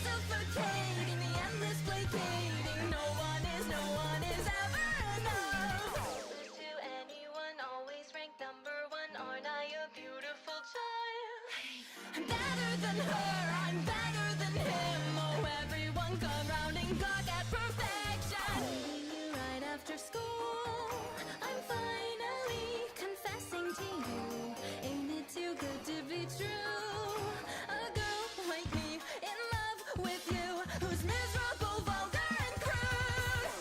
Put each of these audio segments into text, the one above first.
suffocating, the endless placating. No one is ever enough. To anyone, always ranked number one. Aren't I a beautiful child? I'm better than her, I'm better than him. Oh, everyone come round and gawk at perfection. Meeting you right after school, I'm finally confessing to you. Ain't it too good to be true? A girl like me in love with you, who's miserable, vulgar, and crude.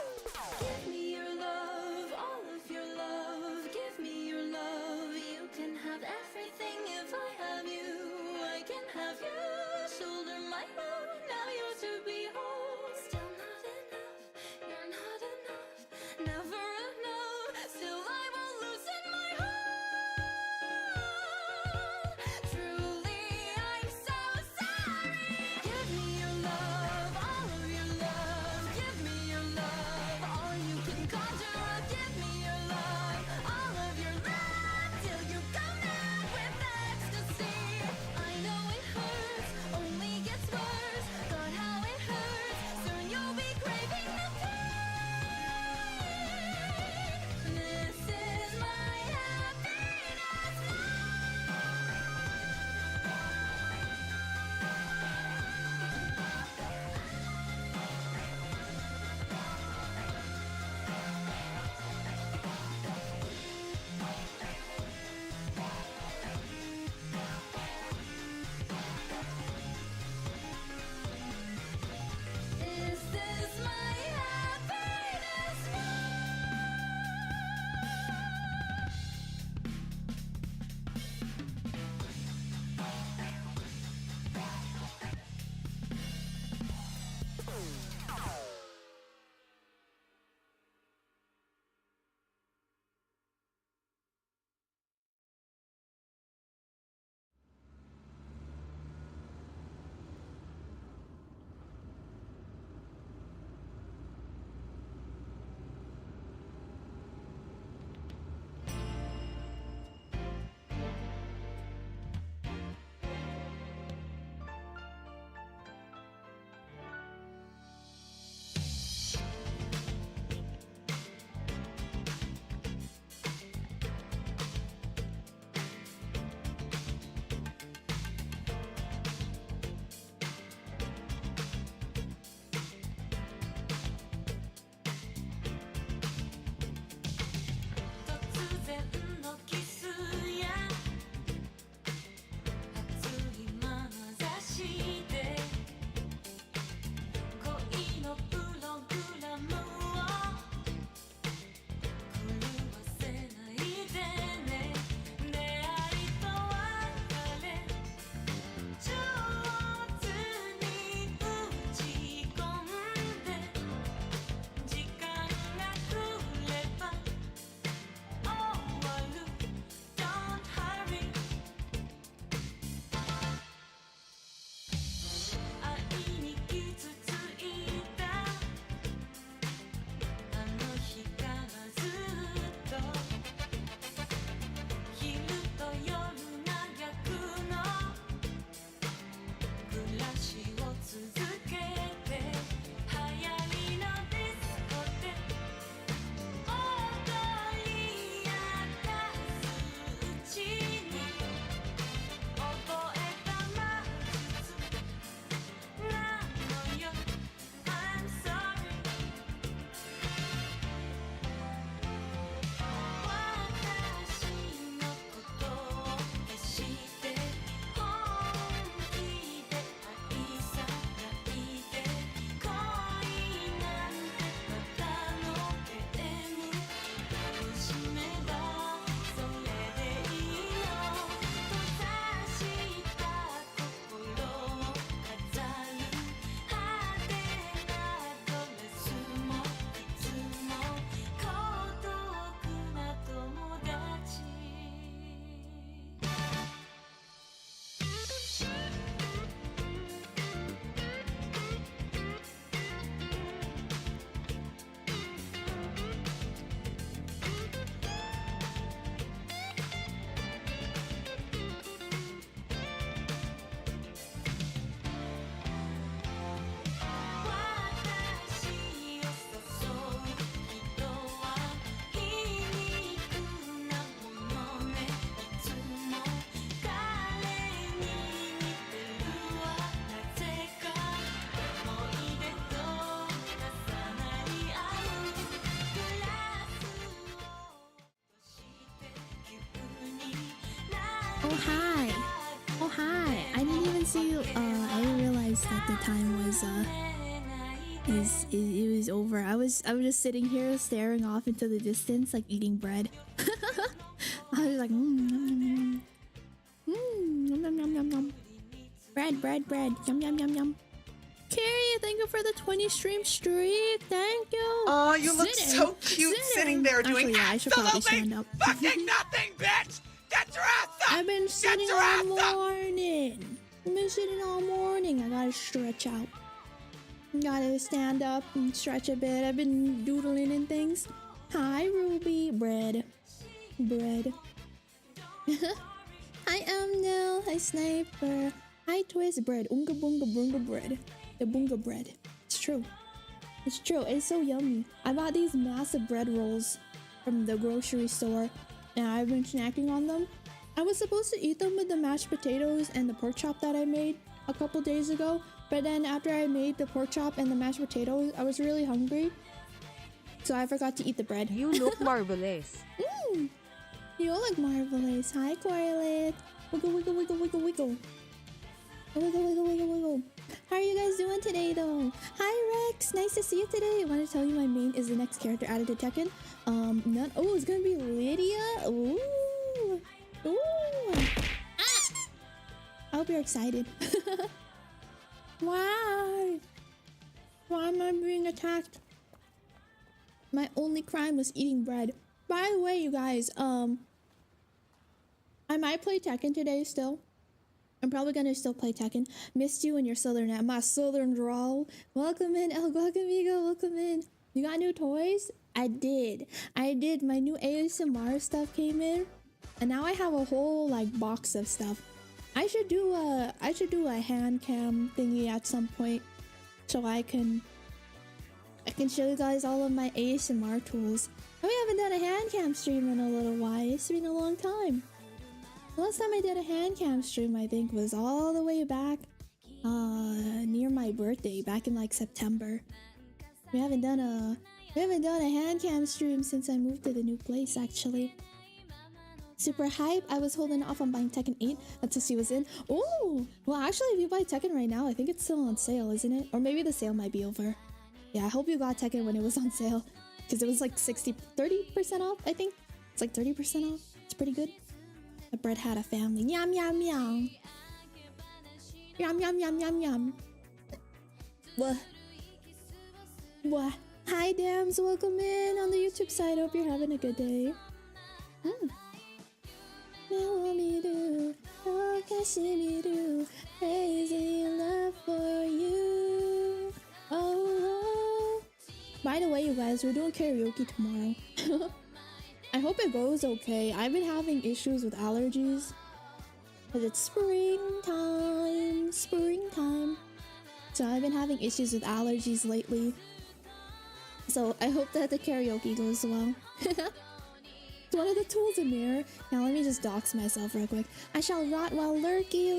Give me your love, all of your love. Give me your love. You can have everything if I have you. I can have you. Shoulder my load, Oh hi. Oh hi. I didn't even see you. I didn't realize that the time was it was over. I was just sitting here staring off into the distance, like eating bread. I was like, yum, yum, yum, yum, yum. Bread. Yum, yum, yum, yum. Carrie, thank you for the 20 stream streak. Thank you. Oh, you look so cute sitting there doing actually, yeah, I should probably stand up. fucking nothing, bitch! Get your ass up! I've been sitting all morning. I've been sitting all morning. I gotta stretch out. Gotta stand up and stretch a bit. I've been doodling and things. Hi, Ruby. Bread. Hi, Nell. Hi, Sniper. Hi, Twist. Bread. Unga bunga bunga bread. The bunga bread. It's true. It's true. It's so yummy. I bought these massive bread rolls from the grocery store, and I've been snacking on them. I was supposed to eat them with the mashed potatoes and the pork chop that I made a couple days ago, but then after I made the pork chop and the mashed potatoes, I was really hungry, so I forgot to eat the bread. You look marvelous. You look marvelous. Hi, Corlett. Wiggle, wiggle, wiggle, wiggle, wiggle. Wiggle, wiggle, wiggle, wiggle. How are you guys doing today, though? Hi, Rex. Nice to see you today. I want to tell you my main is the next character added to Tekken. None. Oh, it's gonna be Lydia. Ooh. Ah! I hope you're excited. Why? Why am I being attacked? My only crime was eating bread. By the way, you guys, I might play Tekken today still. I'm probably gonna still play Tekken. Missed you and your southern, my southern drawl. Welcome in, El Guacamigo, welcome in. You got new toys? I did. My new ASMR stuff came in, and now I have a whole like box of stuff. I should do a hand cam thingy at some point, so I can show you guys all of my ASMR tools. We haven't done a hand cam stream in a little while. It's been a long time. The last time I did a hand cam stream, I think, was all the way back near my birthday, back in like September. We haven't done a hand cam stream since I moved to the new place, actually. Super hype. I was holding off on buying Tekken 8 until she was in. Oh, well, actually, if you buy Tekken right now, I think it's still on sale, isn't it? Or maybe the sale might be over. Yeah, I hope you got Tekken when it was on sale, because it was like 30% off, I think. It's like 30% off. It's pretty good. The bread had a family. Yum, yum, yum. Yum, yum, yum, yum, yum. What? Hi, Dams. Welcome in on the YouTube side. Hope you're having a good day. Crazy love for you. Oh. By the way, you guys, we're doing karaoke tomorrow. I hope it goes okay. I've been having issues with allergies because it's springtime. So I've been having issues with allergies lately. So I hope that the karaoke goes well. It's one of the tools in there. Now let me just dox myself real quick. I shall rot while lurky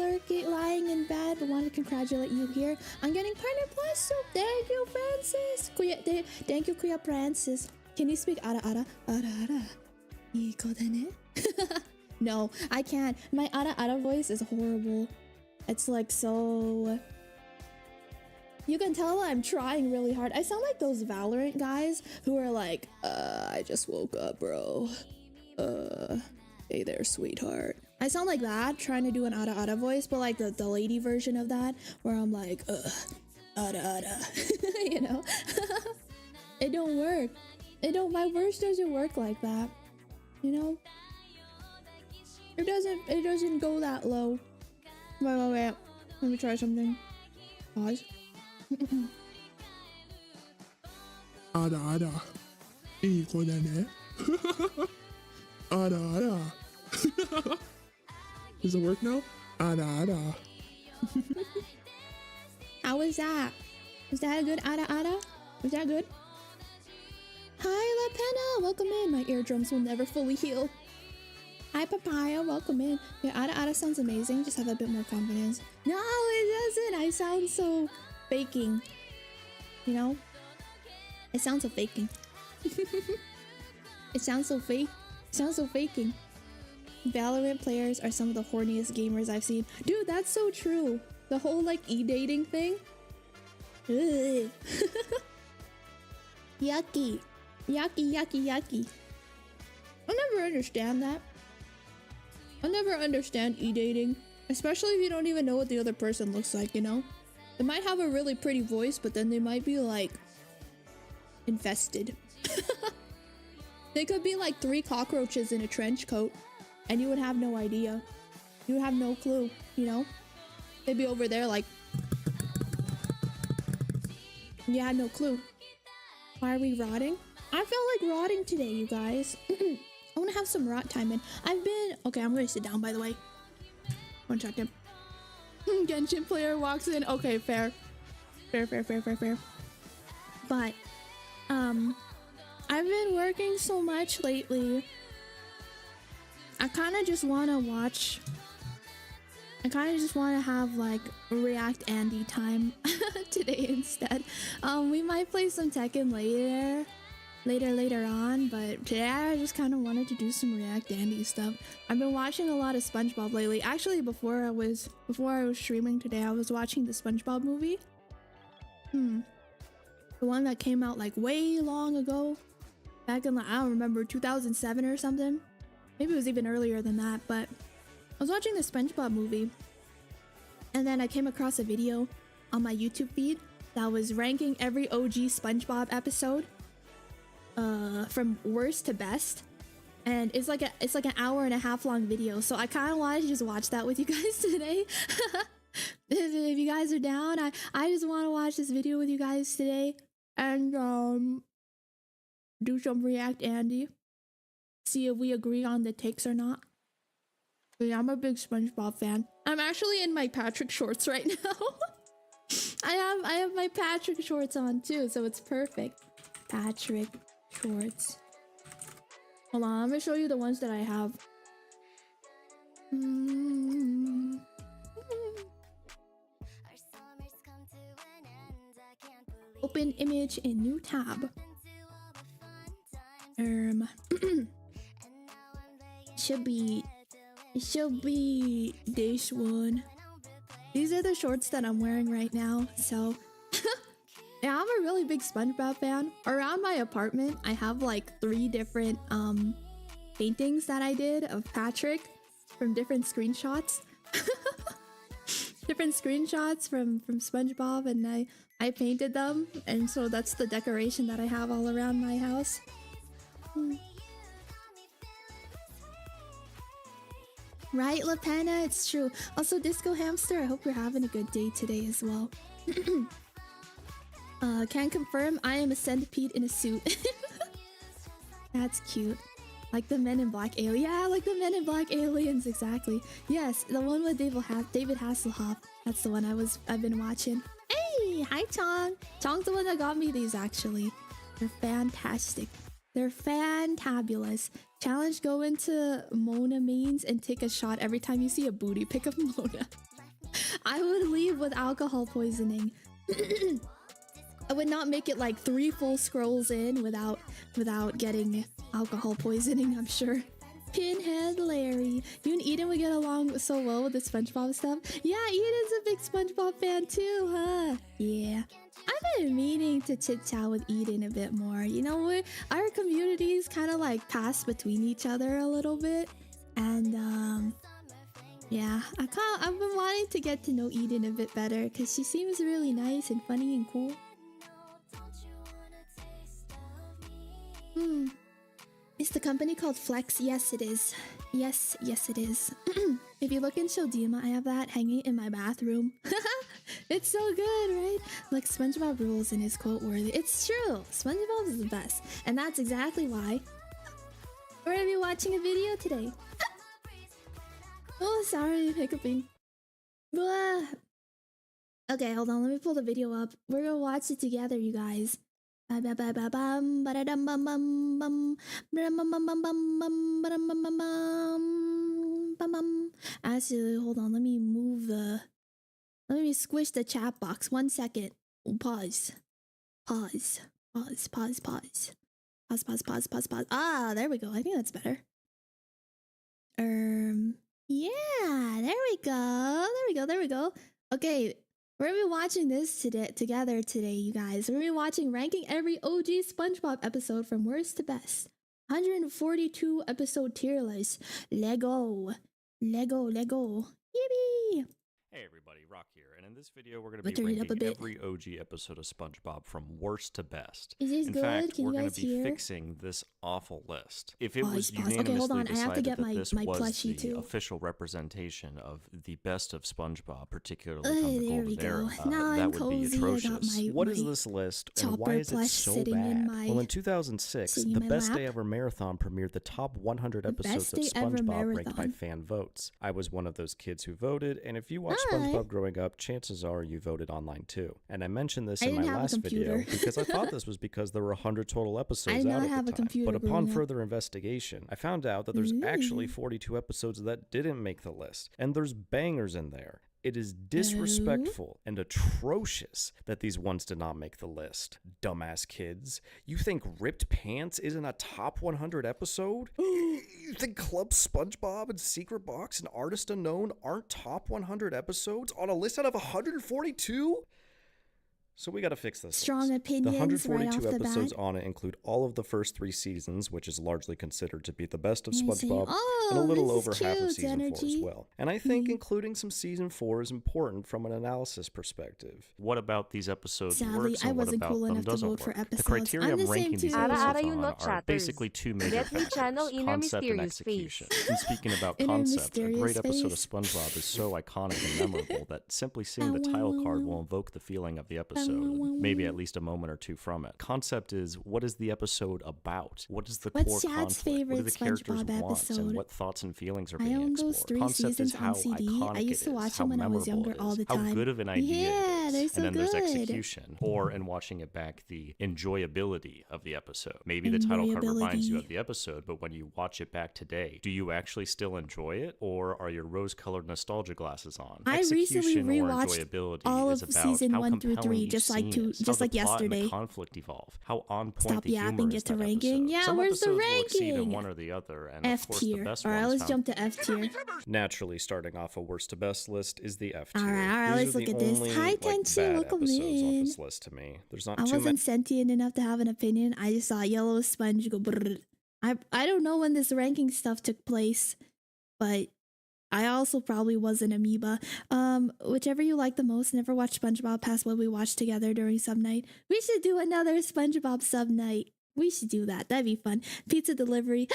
lying in bed, but want to congratulate you here on getting partner plus. So thank you, Francis. Thank you, Kuya Francis. Can you speak ara? No, I can't. My ara voice is horrible. It's like so... You can tell I'm trying really hard. I sound like those Valorant guys who are like, I just woke up, bro. Hey there, sweetheart. I sound like that, trying to do an ara voice, but like the lady version of that, where I'm like, ara. You know? It don't work. My voice doesn't work like that. You know? It doesn't go that low. Wait. Let me try something. Pause. Ara. Ara. Does it work now? Ara. How was that? Was that a good ara? Was that good? Hi, La Penna! Welcome in. My eardrums will never fully heal. Hi, Papaya. Welcome in. Your ara sounds amazing. Just have a bit more confidence. No, it doesn't. I sound so faking. You know? It sounds so faking. It sounds so fake. It sounds so faking. Valorant players are some of the horniest gamers I've seen. Dude, that's so true. The whole like e-dating thing. Ugh. Yucky. Yucky, yucky, yucky. I'll never understand that. I'll never understand e-dating. Especially if you don't even know what the other person looks like, you know? They might have a really pretty voice, but then they might be like infested. They could be like 3 cockroaches in a trench coat and you would have no idea. You would have no clue, you know? They'd be over there like, you had no clue. Why are we rotting? I feel like rotting today, you guys. I want to have some rot time in. Okay, I'm going to sit down, by the way. 1 second. Genshin player walks in. Okay, fair. Fair. But, I've been working so much lately. I kind of just want to have like React Andy time today instead. We might play some Tekken later on, but today I just kind of wanted to do some React Andy stuff. I've been watching a lot of SpongeBob lately. Actually, before I was streaming today, I was watching the SpongeBob movie. The one that came out like way long ago, back in like, I don't remember, 2007 or something. Maybe it was even earlier than that, but I was watching the SpongeBob movie and then I came across a video on my YouTube feed that was ranking every OG SpongeBob episode from worst to best, and it's like an hour and a half long video, so I kind of wanted to just watch that with you guys today. If you guys are down, I just want to watch this video with you guys today and do some React Andy, see if we agree on the takes or not. But yeah, I'm a big SpongeBob fan. I'm actually in my Patrick shorts right now. I have my Patrick shorts on too, so it's perfect. Patrick shorts. Hold on, I'm gonna show you the ones that I have. Open image in new tab. It should be this one. These are the shorts that I'm wearing right now, so yeah, I'm a really big SpongeBob fan. Around my apartment, I have like 3 different paintings that I did of Patrick from different screenshots. Different screenshots from SpongeBob, and I painted them, and so that's the decoration that I have all around my house. Right, LaPena, it's true. Also, Disco Hamster, I hope you're having a good day today as well. Can confirm I am a centipede in a suit. That's cute. Like the Men in Black alien. Yeah, like the Men in Black aliens, exactly. Yes, the one with David Hasselhoff. That's the one I've been watching. Hey, hi Chong. Chong's the one that got me these actually. They're fantastic. They're fantabulous. Challenge, go into Mona mains and take a shot every time you see a booty. Pick up Mona. I would leave with alcohol poisoning. I would not make it like 3 full scrolls in without getting alcohol poisoning, I'm sure. Pinhead Larry. You and Eden would get along so well with the SpongeBob stuff. Yeah, Eden's a big SpongeBob fan too, huh? Yeah. I've been meaning to chit-chat with Eden a bit more. You know, our communities kind of like pass between each other a little bit. And yeah, I've been wanting to get to know Eden a bit better because she seems really nice and funny and cool. Is the company called Flex? Yes, it is. Yes, it is. If you look in Shodima, I have that hanging in my bathroom. It's so good, right? Like SpongeBob rules and is quote worthy. It's true. SpongeBob is the best. And that's exactly why we're gonna be watching a video today. Oh, sorry, hiccuping. Blah. Okay, hold on. Let me pull the video up. We're gonna watch it together, you guys. Actually, hold on. Let me squish the chat box. 1 second. Pause. Pause. Pause. Ah, there we go. I think that's better. Yeah, there we go. There we go. Okay, we're gonna be watching this together today, you guys. We're gonna be watching ranking every OG SpongeBob episode from worst to best. 142 episode tier list. Lego. Yippee! Hey everybody, Rock here, and in this video we're going to We'll be turn it up a ranking bit. every OG episode of SpongeBob from worst to best. Is this In good? fact, Can we're you going guys to be hear? fixing this awful list. If it Oh, was he's paused. unanimously Okay, hold on. I decided have to get that my- this my was plushie the too. official representation of the best of SpongeBob, particularly Hey, from the there we Golden Era, go. Now that I'm would be cozy. I got atrocious. my- What is my this list and chopper why is it plush so sitting in bad? my- Well, in 2006, sitting in the my Best lap. Day Ever Marathon premiered the top 100 The episodes Best of Day Ever SpongeBob ranked by Marathon. fan votes. I was one of those kids who voted, and if you watched Hi. SpongeBob growing up, chances are you voted online too. And I mentioned this I in my didn't have a last video computer. because I thought this was because there were 100 total episodes I did out not at have the a time. computer But upon growing up. further investigation, I found out that there's actually 42 episodes that didn't make the list, and there's bangers in there. It is disrespectful and atrocious that these ones did not make the list. Dumbass kids. You think Ripped Pants isn't a top 100 episode? You think Club SpongeBob and Secret Box and Artist Unknown aren't top 100 episodes on a list out of 142? So we gotta fix this. Strong list. opinions The right 142 off the episodes bat. on it include all of the first 3 seasons, which is largely considered to be the best of Let me see. SpongeBob, Oh, and a little this is over half of cute, season 4 as energy. well. And I think including some season 4 is important from an analysis perspective. What about these episodes Sadly, works I and what wasn't about cool them enough to doesn't vote for work? The episodes. criteria I'm of the same ranking these too. episodes Ara-ara, you on not are chatters. basically two major Let me factors, channel inner concept and mysterious execution. face. And speaking about Inner concept, a mysterious great episode of face. SpongeBob is so iconic and memorable that simply seeing the title card will invoke the feeling of the episode, maybe at least a moment or two from it. Concept is, what is the episode about? What is the What's core Chad's conflict? What do favorite the characters SpongeBob want? episode? And what thoughts and feelings are I being own explored? those 3 Concept seasons is how on CD. iconic I used to it watch is, how them when I was memorable younger it all is, the how time. good of an idea Yeah, it they're is. so And then there's good. execution, or in watching it back, the enjoyability of the episode. Maybe the title card reminds you of Enjoyability. the episode, but when you watch it back today, do you actually still enjoy it, or are your rose-colored nostalgia glasses on? I recently Execution or rewatched enjoyability all is of about season how 1 through compelling 3 each just like scene to- is, just how like the plot and the yesterday. conflict evolve, how on point Stop the humor yapping, is get to that ranking. episode. Yeah, Some where's the episodes will exceed in ranking? one or the other, and F of course the tier. best Alright, ones let's found jump to F tier. Naturally, starting off a worst to best list is the F tier. Alright, These let's are look the at this. only, Hi, like, Tenchi, bad welcome episodes on in. this list to me. There's not I too wasn't many. sentient enough to have an opinion. I just saw yellow sponge go brrr. I don't know when this ranking stuff took place, but I also probably was an amoeba. Whichever you like the most, never watch SpongeBob past what we watched together during sub night. We should do another SpongeBob sub night. We should do that. That'd be fun. Pizza delivery.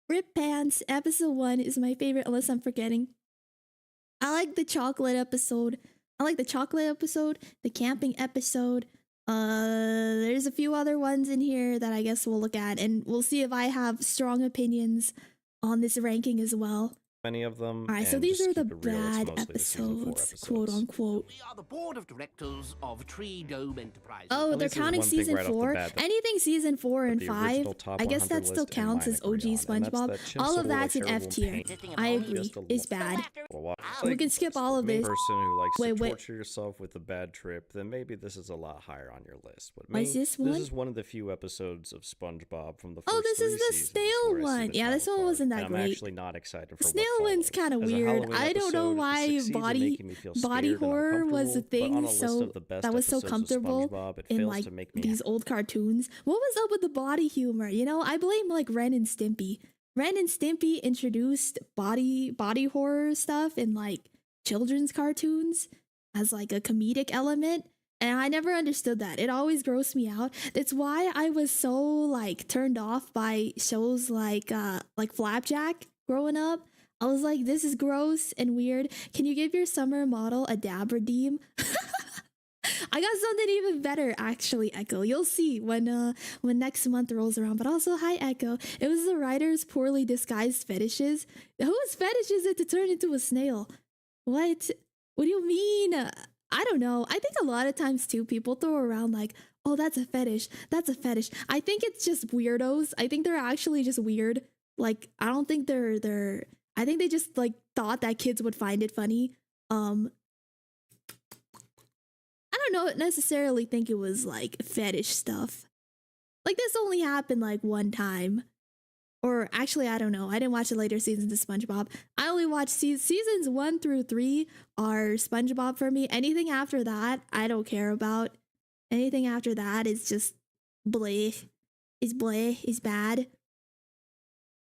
Rip Pants. Episode 1 is my favorite, unless I'm forgetting. I like the chocolate episode. The camping episode. There's a few other ones in here that I guess we'll look at, and we'll see if I have strong opinions on this ranking as well. Many of them. Alright, so and these just are the keep it real, it's bad mostly the season 4 episodes, quote unquote. We are the board of directors of Tree Dome Enterprises. Oh, At they're least there's counting one thing season right off the 4. bat that- Anything season 4 and the 5, original top I guess 100 that still list and counts mine as agree OG on, and that's SpongeBob. that Chimps All of Little that's in F Terrible tier. Pain. I agree. Just a It's little- bad. Well, We can skip all of the this. person who likes Wait, to wait. torture yourself with a bad trip, then maybe this is a lot higher on your list. But What's me, this one? is one of the few episodes of SpongeBob from the first Oh, this is 3 the seasons snail where I see one. the Yeah, this title one card, wasn't that and I'm great. actually not excited for Snail what one's follows. kind of As a weird. Halloween I don't know episode, it why succeeds in body making me feel body scared and horror was a uncomfortable, but thing on a list so of the best that was so episodes of comfortable SpongeBob, it in fails like to make me these old cartoons. What was up with the body humor? You know, I blame like Ren and Stimpy. Ren and Stimpy introduced body horror stuff in like children's cartoons as like a comedic element, and I never understood that. It always grossed me out. That's why I was so like turned off by shows like Flapjack growing up. I was like, this is gross and weird. Can you give your summer model a dab redeem? I got something even better, actually, Echo. You'll see when next month rolls around. But also, hi, Echo. It was the writer's poorly disguised fetishes. Whose fetish is it to turn into a snail? What? What do you mean? I don't know. I think a lot of times, too, people throw around like, oh, that's a fetish. That's a fetish. I think it's just weirdos. I think they're actually just weird. Like, I don't think they're... I think they just, like, thought that kids would find it funny. I don't necessarily think it was like fetish stuff. Like this only happened like one time. Or actually, I don't know. I didn't watch the later seasons of SpongeBob. I only watched seasons 1 through 3 are SpongeBob for me. Anything after that, I don't care about. Anything after that is just bleh. Is bad.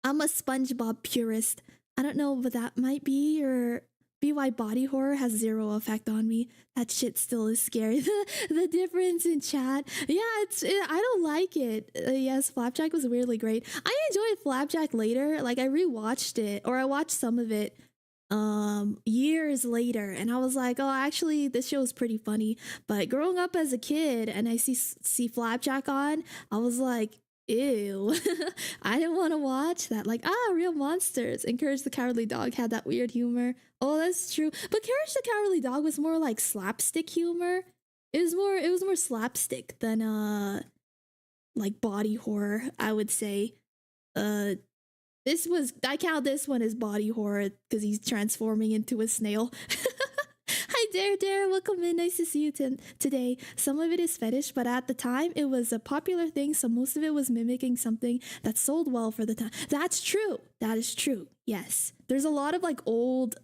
I'm a SpongeBob purist. I don't know what that might be, or why body horror has zero effect on me. That shit still is scary. The difference in chat. Yeah, I don't like it. Yes, Flapjack was weirdly great. I enjoyed Flapjack later. Like I rewatched it, or I watched some of it years later, and I was like, oh, actually this show is pretty funny. But growing up as a kid and I see Flapjack on, I was like, ew. I didn't want to watch that. Like, real monsters. And Courage the Cowardly Dog had that weird humor. Oh, that's true. But Courage the Cowardly Dog was more like slapstick humor. It was more slapstick than like body horror, I would say. I count this one as body horror because he's transforming into a snail. Hi Dare, welcome in. Nice to see you today. Some of it is fetish, but at the time it was a popular thing, so most of it was mimicking something that sold well for the time. That's true. That is true. Yes. There's a lot of like old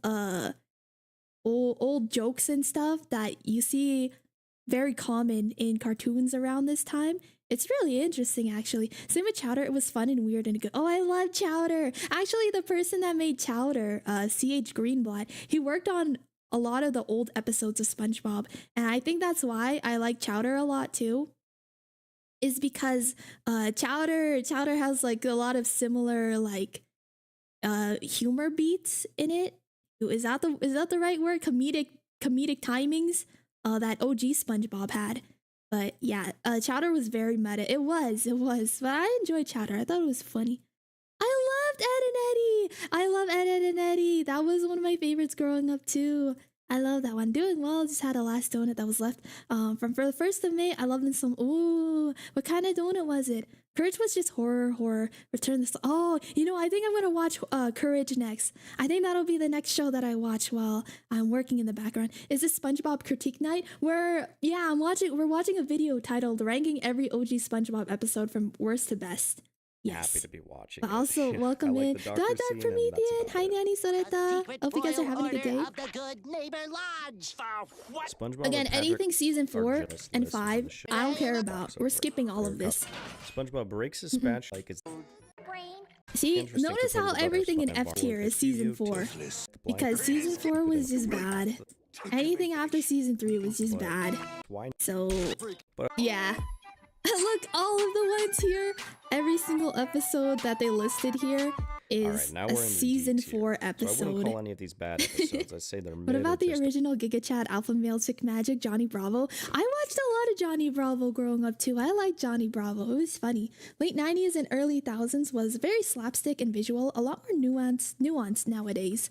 jokes and stuff that you see very common in cartoons around this time. It's really interesting, actually. Same with Chowder. It was fun and weird and good. Oh, I love Chowder. Actually, the person that made Chowder, C.H. Greenblatt, he worked on a lot of the old episodes of SpongeBob, and I think that's why I like Chowder a lot too, is because Chowder has like a lot of similar like humor beats in it. Is that the right word? Comedic timings that OG SpongeBob had. But yeah, Chowder was very meta. It was, but I enjoyed Chowder. I thought it was funny. I loved Ed and Eddie. I love Ed and Eddie. That was one of my favorites growing up too. I love that one. Doing well. Just had a last donut that was left for the 1st of May. I love them some. Ooh, what kind of donut was it? Courage was just horror. Return the. Oh, I think I'm gonna watch Courage next. I think that'll be the next show that I watch while I'm working in the background. Is this SpongeBob critique night? We're watching a video titled "Ranking Every OG SpongeBob Episode from Worst to Best." Yes. Happy to be watching. But also, welcome like in. the God, darker Dark scene, Promethean. and Hi, Nanny Soreta. Hope you guys are having a good day. Of the Good Neighbor Lodge. SpongeBob Again, and anything Patrick season are 4 just and listeners to 5, the show. I don't care about. We're skipping all of this. SpongeBob breaks his spatula like it's See, interesting to notice put how it above everything in SpongeBob F tier with is season video 4. TOS. Because season 4 was just bad. Anything after season 3 was just bad. Why? So, But yeah. Look, all of the ones here, every single episode that they listed here is now a we're in the season D tier. 4 So I episode. wouldn't call any of these bad episodes. I say they're mid. What about or the just original Giga Chat, Alpha Male, Chick Magic, Johnny Bravo? I watched a lot of Johnny Bravo growing up too. I liked Johnny Bravo. It was funny. Late 90s and early 2000s was very slapstick and visual, a lot more nuanced nowadays.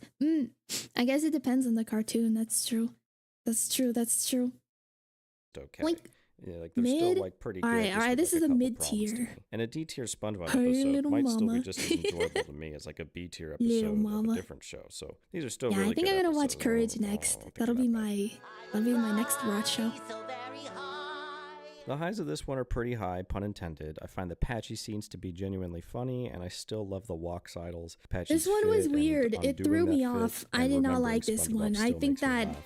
I guess it depends on the cartoon. That's true. okay. Like, Yeah, like they're mid? still like pretty good. All just right, with, this like, is a couple mid problems to tier. me. And a D tier SpongeBob Hey, episode little might still mama. be just as enjoyable to me as like a B tier Little episode of mama. a different show. So these are still Yeah, really I think good I'm gonna watch episodes. Courage I don't next. think That'll they're be that bad. my next watch show. So very high. The highs of this one are pretty high, pun intended. I find the Patchy scenes to be genuinely funny, and I still love the Walks Idols. Patchy's This one was fit weird. and It undoing threw that me fit off. I and did not remembering like this SpongeBob one. still makes me laugh.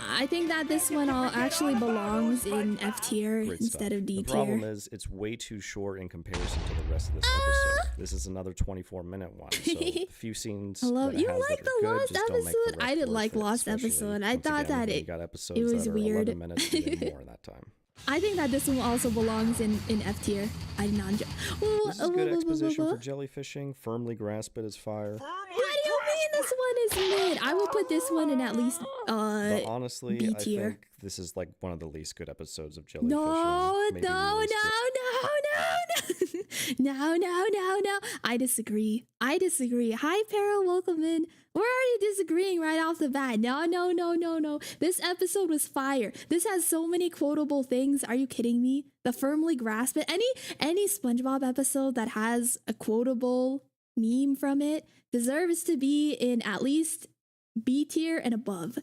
I think that this one all actually belongs in F tier Great instead stuff. of D The problem tier. is it's way too short in comparison to the rest of this episode. This is another 24-minute one, so a few scenes I love that it you has like that the are good Lost just don't make the episode. rest I didn't worth like it, Lost especially, episode. I once thought again, that when you it got episodes was that are weird. 11 minutes and even more in that time. I think that this one also belongs in F tier. I did not. This is good exposition for jellyfishing. Firmly grasp it as fire. What do you mean this one is mid? I will put this one in at least But honestly, B I tier. think this is like one of the least good episodes of jellyfishing. No. Maybe the least No. I disagree. Hi, Para, welcome in. We're already disagreeing right off the bat. No. This episode was fire. This has so many quotable things. Are you kidding me? The firmly grasp it. Any SpongeBob episode that has a quotable meme from it deserves to be in at least B tier and above.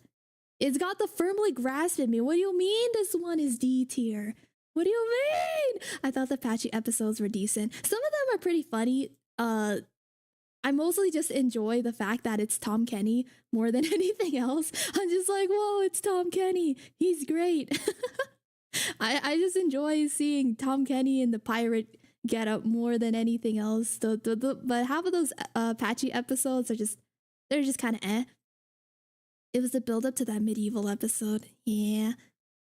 It's got the firmly grasp it me. What do you mean this one is D tier? What do you mean? I thought the Patchy episodes were decent. Some of them are pretty funny. I mostly just enjoy the fact that it's Tom Kenny more than anything else. I'm just like, whoa, it's Tom Kenny. He's great. I just enjoy seeing Tom Kenny in the pirate getup more than anything else. But half of those patchy episodes are they're just kind of eh. It was the build up to that medieval episode. Yeah.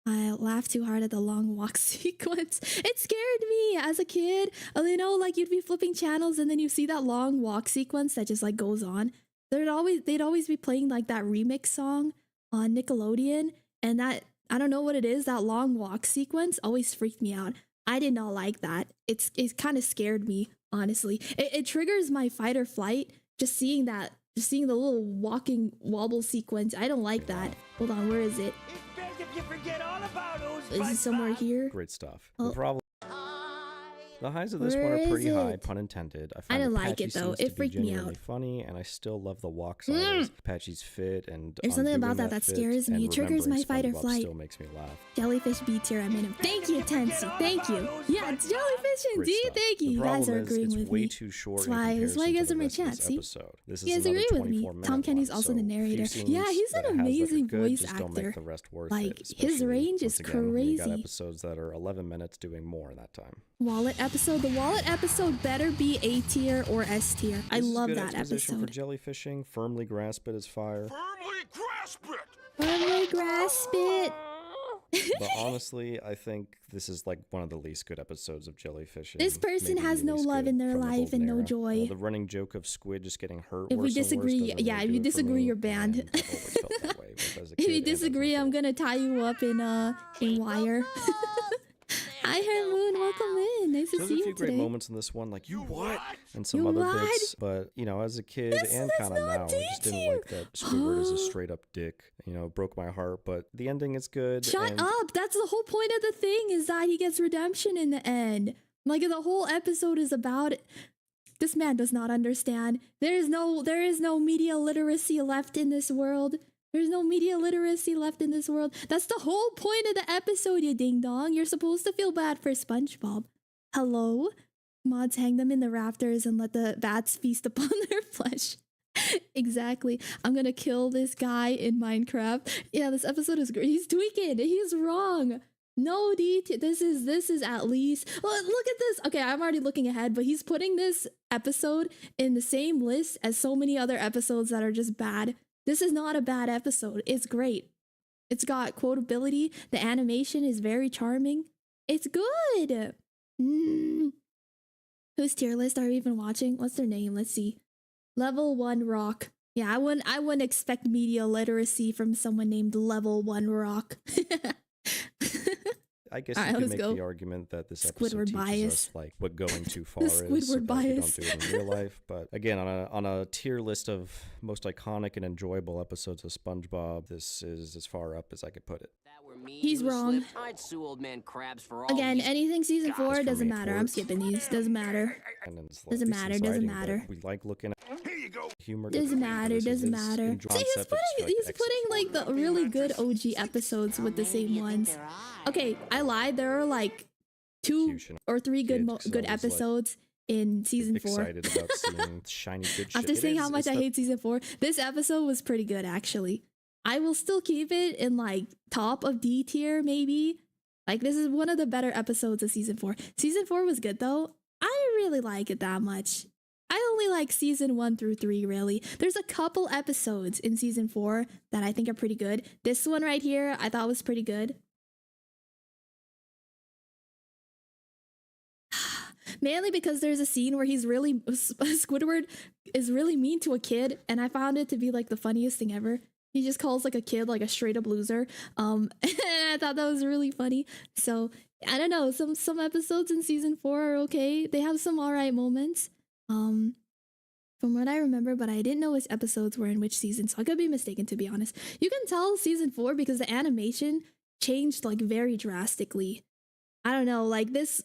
I laughed too hard at the long walk sequence. It scared me as a kid. You know, like you'd be flipping channels and then you see that long walk sequence that just like goes on. They'd always be playing like that remix song on Nickelodeon, and that, I don't know what it is, that long walk sequence always freaked me out. I did not like that. It kind of scared me, honestly. It triggers my fight or flight just seeing that. Just seeing the little walking wobble sequence. I don't like that. Hold on, where is it? Is it somewhere here? Great stuff. Oh. The problem. The highs of this one Where are pretty is high, it? pun intended. I I find didn't that like Patchy it, though. seems It to be freaked me genuinely out. funny, and I still love the walk size. Patchy's fit, and There's something undoing about that fit, scares me. and It triggers my remembering fight or SpongeBob flight. Still makes me laugh. Jellyfish B tier, I'm in him. Thank you, Tensu. Thank you. Yeah, it's Jellyfish Great indeed. stuff. Thank you. The You guys problem are is agreeing it's with way me. too short That's in why you comparison guys to are the my rest of chat. this See? episode. This You is guys another agree with me. 24-minute Tom Kenny's one, also so the few narrator. scenes Yeah, he's that an it has that are amazing good voice just don't actor. make the rest worth Like, it, his especially, range once is again, when you got crazy. episodes that are 11 minutes doing more in that time. Wallet episode. The wallet episode better be A tier or S tier. I This is love good that exposition episode. for jellyfishing. Firmly grasp it as fire. Firmly grasp it! Firmly grasp it. But honestly, I think this is like one of the least good episodes of jellyfishing. This person Maybe has the no least love good in their from the life golden and no era. joy. The running joke of Squid just getting hurt. If we worse and worse disagree, doesn't yeah, really if do you it for disagree, me, you're banned. and I've always felt that way, both as a If kid you and as an disagree, I'm adult. gonna tie you up in wire. Hi, Moon. Welcome in. Nice to There's see a you few great today. moments in this one, like you what, and some You other what? bits. But you know, as a kid and That's kind of not now, I just didn't D-tier. like that Squidward is a straight up dick. You know, broke my heart. But the ending is good. Shut and up. That's the whole point of the thing, is that he gets redemption in the end. Like, the whole episode is about it. This man does not understand. There is no media literacy left in this world. There's no media literacy left in this world. That's the whole point of the episode, you ding dong. You're supposed to feel bad for SpongeBob. Hello? Mods, hang them in the rafters and let the bats feast upon their flesh. Exactly. I'm gonna kill this guy in Minecraft. Yeah, this episode is great. He's tweaking. He's wrong. No, this is at least. Look at this. Okay, I'm already looking ahead, but he's putting this episode in the same list as so many other episodes that are just bad. This is not a bad episode. It's great. It's got quotability. The animation is very charming. It's good. Whose tier list are we even watching? What's their name? Let's see. Level 1 Rock. Yeah, I wouldn't expect media literacy from someone named Level 1 Rock. I guess Alright, you could let's make go. the argument that this Squidward episode teaches bias. us like what going too far is, so Squidward that we bias. don't do it in real life. But again, on a tier list of most iconic and enjoyable episodes of SpongeBob, this is as far up as I could put it. That were me He's who wrong. slipped, I'd sue old man Krabs for all Again, he's anything season got. 4 Just for doesn't me, matter. for I'm it. skipping these. Doesn't matter. And then it's like Doesn't decent matter, doesn't writing, but matter. We like looking at Here you go. humor. Doesn't matter, This is doesn't matter. enjoyable See, he's concept, it's, putting like, like the really good OG episodes with the same ones. Okay, I lied. There are like 2 execution. or 3 good Kid, 'cause I good was, like, episodes in season 4. Excited about seeing shiny good shit. After It saying is- how much it's I the- hate season 4, this episode was pretty good actually. I will still keep it in like top of D tier maybe. Like, this is one of the better episodes of season 4. Season 4 was good though. I didn't really like it that much. I only like season 1 through 3 really. There's a couple episodes in season 4 that I think are pretty good. This one right here I thought was pretty good. Mainly because there's a scene where Squidward is really mean to a kid, and I found it to be like the funniest thing ever. He just calls like a kid like a straight up loser. And I thought that was really funny. So I don't know, some episodes in season 4 are okay. They have some alright moments. From what I remember, but I didn't know which episodes were in which season, so I could be mistaken, to be honest. You can tell season 4 because the animation changed like very drastically. I don't know, like this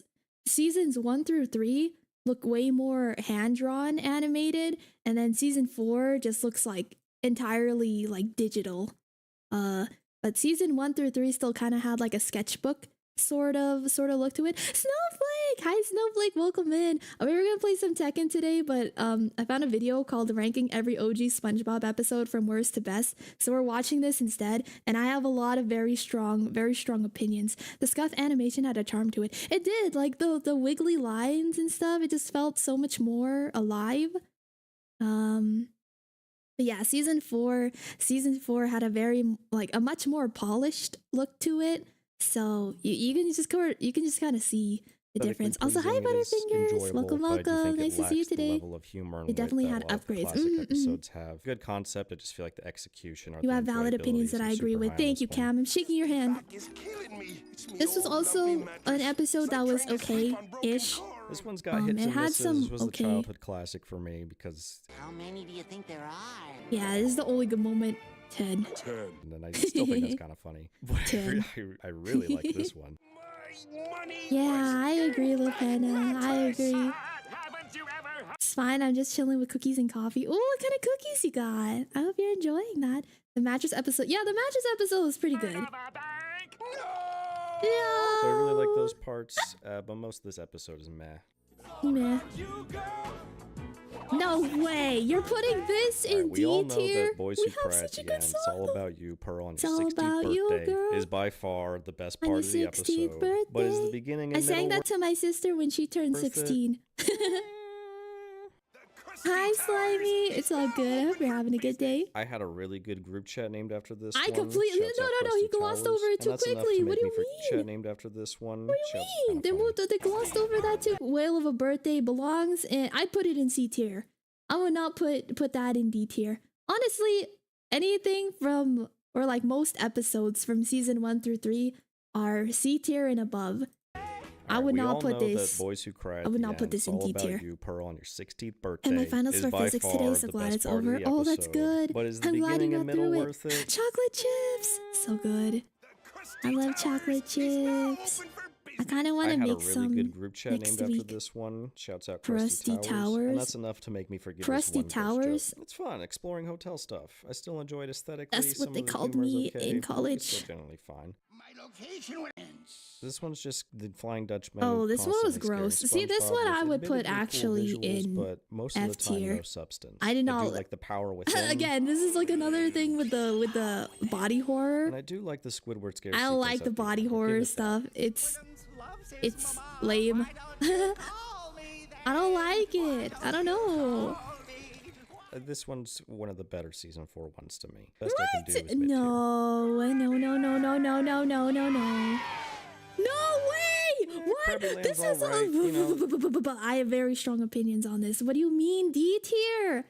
seasons 1 through 3 look way more hand-drawn animated, and then season 4 just looks like entirely like digital. But season 1 through 3 still kind of had like a sketchbook sort of look to it. Snowflake! Hi, Snowflake. Welcome in. We were gonna play some Tekken today, but I found a video called ranking every OG SpongeBob episode from worst to best. So we're watching this instead, and I have a lot of very strong opinions. The scuff animation had a charm to it. It did, like the wiggly lines and stuff. It just felt so much more alive. But yeah, season four had a much more polished look to it. So you can just kind of see the difference. Also, hi Butterfingers, welcome. Nice to see you today. It definitely had upgrades. Episodes have good concept. I just feel like the execution. You have valid opinions that I agree with. Thank you, Cam. I'm shaking your hand. This was also an episode that was okay-ish. This one's got hits and misses. Some this was a childhood classic for me because. How many do you think there are? Yeah, this is the only good moment. 10. And then I still think that's kind of funny. But I really like this one. Yeah, I agree, Lupena. I agree. It's fine. I'm just chilling with cookies and coffee. Oh, what kind of cookies you got? I hope you're enjoying that. The mattress episode. Yeah, the mattress episode was pretty good. Yeah. So I really like those parts, but most of this episode is meh. Meh. No way! You're putting this in D tier? We all know that Boys Who Cry at the End, It's All About You, Pearl, on your 16th birthday is by far the best part of the episode. Birthday. But is the beginning and I sang that to my sister when she turned 16. Hi, Slimy. It's all good. I hope you're having a good day. I had a really good group chat named after this one. No. He glossed over it too quickly. What do you mean? Chat named after this one. What do you mean? They glossed over that too. Whale of a Birthday belongs, and I'd put it in C tier. I would not put that in D tier. Honestly, anything from, or like most episodes from season 1 through 3 are C tier and above. I would not put this. Boys Who Cry I would not put this in D tier. You, Pearl, on your 16th birthday. And my finals for physics today, so glad it's over. Oh, that's good. But is the I'm glad you got through it. Worth it? Chocolate chips, so good. I love chocolate chips. I kind of want to make some. I had a really good group chat named after this one. Shouts out Krusty Towers. And that's enough to make me forget Krusty Towers. It's fun exploring hotel stuff. I still enjoy it aesthetically. That's what they called me in college. It's still generally fine. My location wins. This one's just the Flying Dutchman. Oh, this one was gross. See, this one I would put actually in but most of F the time, tier. no substance. I did not like the power within. Again, this is like another thing with the body horror. And I do like the Squidward scare. I don't like the body horror stuff. It's lame. I don't like it. I don't know. This one's one of the better season 4 ones to me. Best I can do is mid-tier. No. No way! What? This is I have very strong opinions on this. What do you mean D tier?